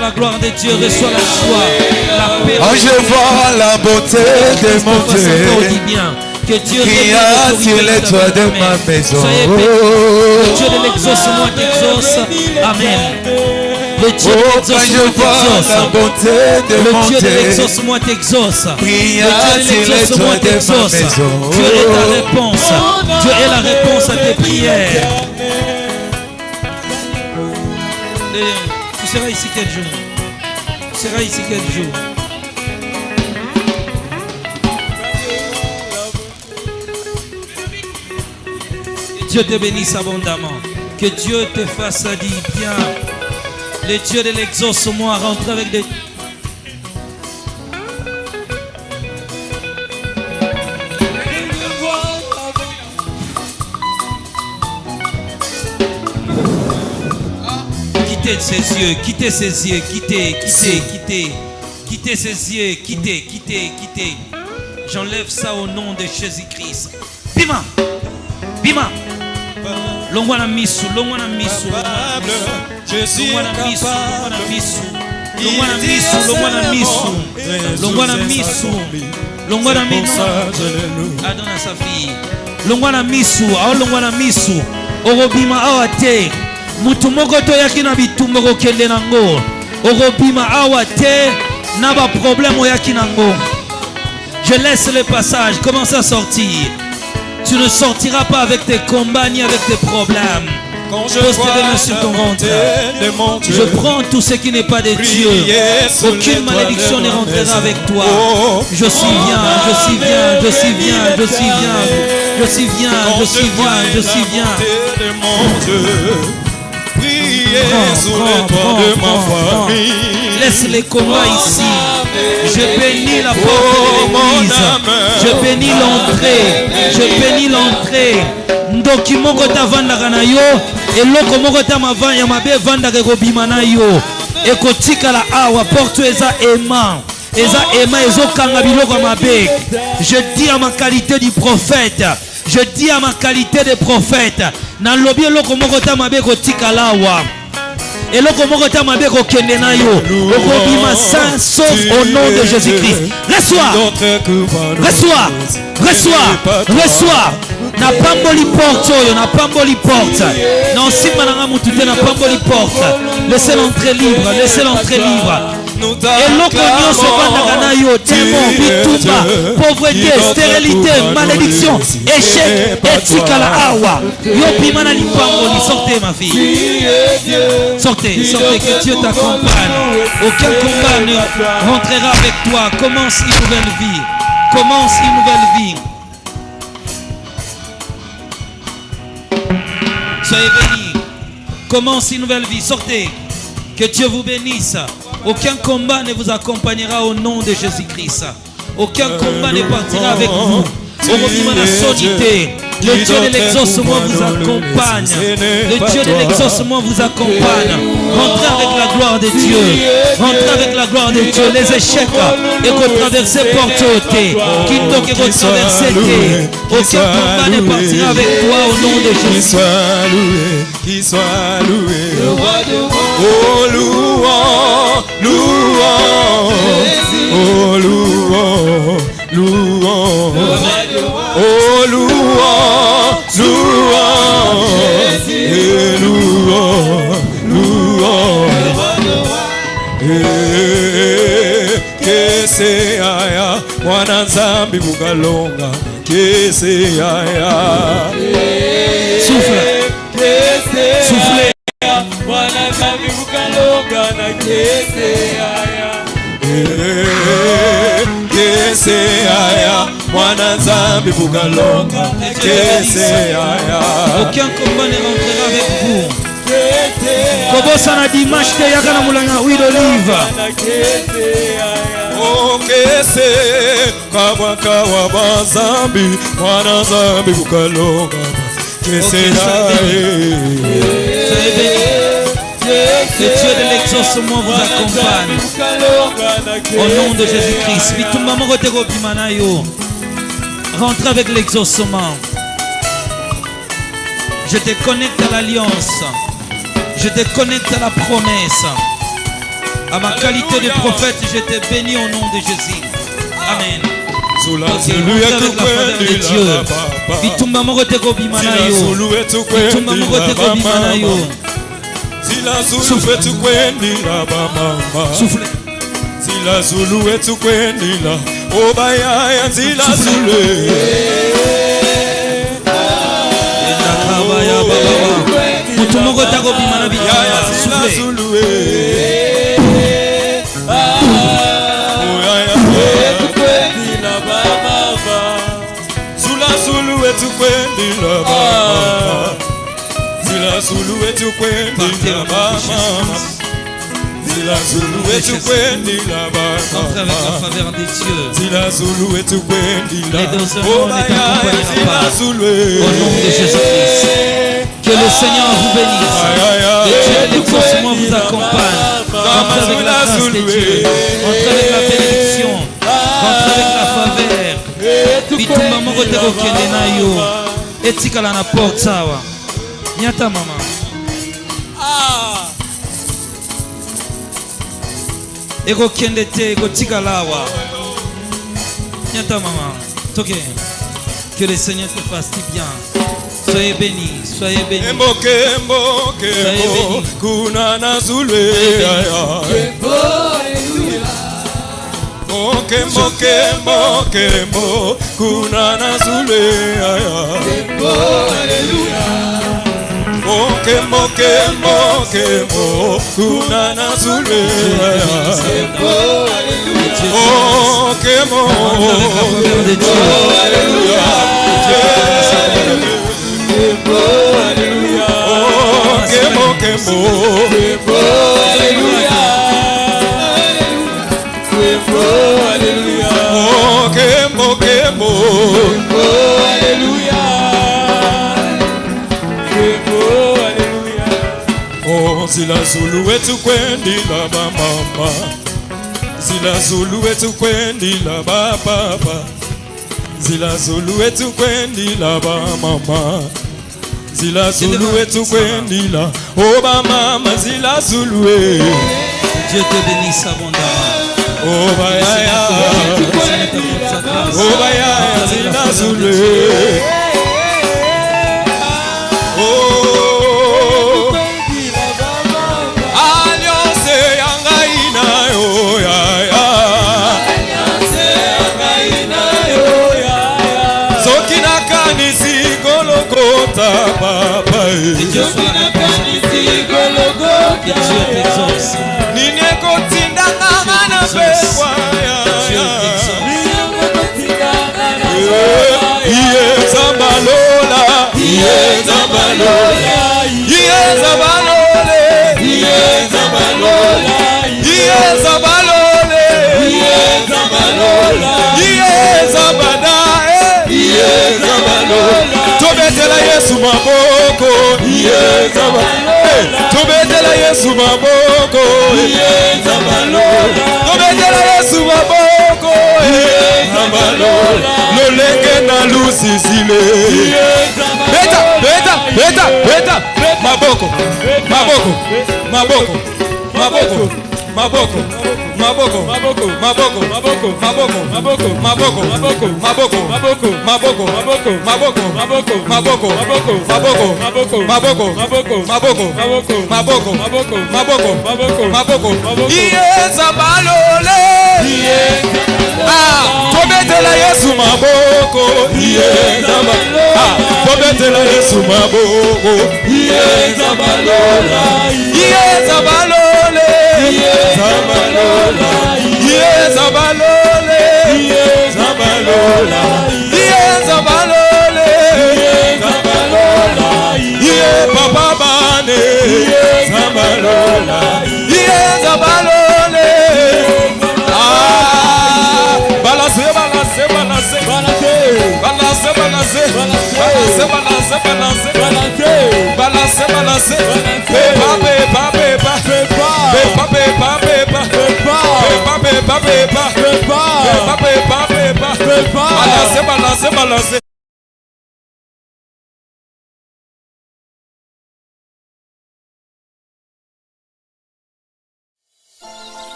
S5: La gloire de Dieu, reçoit la joie, la paix.
S3: Je vois la beauté de mon Dieu
S5: que Dieu
S3: qui a sur les toits de ma maison.
S5: Soyez bénis. Le Dieu de l'exaucement t'exauce. Amen. Le Dieu de l'exaucement t'exauce. Le Dieu de l'exaucement t'exauce. Le Dieu de l'exaucement t'exauce. Dieu est ta réponse. Dieu est la réponse à tes prières. Tu seras ici quel jour? Tu seras ici quel jour? Que Dieu te bénisse abondamment. Que Dieu te fasse du bien. Le Dieu de l'exaucement a rentré avec des... Quittez ses yeux, quittez ses yeux, quittez ses yeux, quittez. J'enlève ça au nom de Jésus-Christ. Bima, Bima. Longwana misu, Longwana misu. Longwana misu, Longwana misu. Longwana misu, Longwana misu. Longwana misu. Adona sa fille. Longwana misu, Longwana misu. Orobima awate. Mutu moko to yaki na bitumba ko kende nango. Orobima awate na ba problème yaki nango. Je laisse le passage, commence à sortir. Tu ne sortiras pas avec tes combats ni avec tes problèmes. Pose tes mains sur ton ventre. Je prends tout ce qui n'est pas de Dieu. Aucune malédiction ne rentrera avec toi. Je suis bien, je suis bien, je suis bien, je suis bien, je suis bien, je suis bien, je suis bien. Laisse les combats ici. Je bénis la porte de l'église. Je bénis l'entrée. Je bénis l'entrée. Ndoki moko ta vandaka na yo. Eloko moko ta mavanya mabe vandaka kobima na yo. Ekotika la awa porte eza aimant. Eza aimant ezokanga biloko mabe. Je dis à ma qualité du prophète. Je dis à ma qualité de prophète. Na lobi eloko moko ta mabe kotika la awa. Et le sauf au nom de Jésus-Christ. Reçois. Na pamboli porte, na pamboli porte. Non, si mananga mutute na pamboli porte. Laissez l'entrée libre, laissez l'entrée libre. Et l'okonyo se vandaka na yo, démon, bitumba, pauvreté, stérilité, malédiction, échec, etika la awa. Yo pimana lipangoli, sortez ma fille. Sortez, que Dieu t'accompagne. Aucun combat ne rentrera avec toi. Commence une nouvelle vie. Commence une nouvelle vie. Soyez bénis. Commence une nouvelle vie. Sortez. Que Dieu vous bénisse. Aucun combat ne vous accompagnera au nom de Jésus-Christ. Aucun combat ne partira avec vous. Au moment de la solitude. Le Dieu de l'exaucement vous accompagne. Le Dieu de l'exaucement vous accompagne. Rentrez avec la gloire de Dieu. Rentrez avec la gloire de Dieu. Les échecs et qu'on traverse porte ôté. Qui donc et qu'on traverse été. Aucun combat ne partira avec toi au nom de Jésus.
S3: Qu'il soit loué. Oh louant, louant. Oh louant, louant. Oh louant, louant. Et louant, louant. Que c'est aya, wanazambi bukalonga. Que c'est aya.
S5: Souffle. Soufflez. Aucun combat ne rentrera avec vous. Kobosa na dimanche te yaka na mulanga huile d'olive.
S3: Oh kese kabwaka wa bazambi mwana zambi bukalonga.
S5: Soyez que Dieu de l'exaucement vous accompagne. Au nom de Jésus-Christ. Rentre avec l'exaucement. Je te connecte à l'alliance. Je te connecte à la promesse. À ma qualité de prophète, je te bénis au nom de Jésus. Amen. Rentre avec la faveur de Dieu. Soufflez.
S3: Zila Zulu etukwendila obaya ya Zila Zulu
S5: Mutumogo tako bimana bitaya soufflez.
S3: Zula Zulu etukwendila baba Zila Zulu etukwendila baba Zila Zulu etukwendila baba.
S5: Entrez avec la faveur des dieux.
S3: Zila Zulu etukwendila.
S5: Et dans ce monde ne t'accompagnera pas. Au nom de Jésus-Christ. Que le Seigneur vous bénisse. Que Dieu de l'exaucement vous accompagne. Entrez avec la grâce de Dieu. Entrez avec la bénédiction. Entrez avec la faveur. Bitumba moko te kokende na yo. Etikala na porte sawa. Nyata mama. Ego kende te, ego tikala wa. Nyata mama. Toke. Que le Seigneur te fasse du bien. Soyez bénis, soyez bénis.
S3: Kembo, kuna na zulwe. Kembo, kuna na zulwe. Oh, kembo, kuna na zulwe. Oh, kembo, Zila Zulu etukwendila baba Zila Zulu etukwendila baba Zila Zulu etukwendila baba Zila Zulu etukwendila oba mama Zila Zulu
S5: Dieu te bénisse abondamment.
S3: Oba ya Zila Zulu Papa,
S5: Dieu soit la que Dieu t'exauce.
S3: Nine kotinda ngana pewa
S5: Dieu t'exauce.
S3: Zabalola, tobetela Yesu maboko. Tobetela Yesu maboko. Tobetela Yesu maboko. Lolenge na lusisile. Beta. Maboko. Tobetela Yesu maboko. Tobetela Yesu maboko. Papa bane Zabalola. Balance.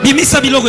S5: Bimisa biloko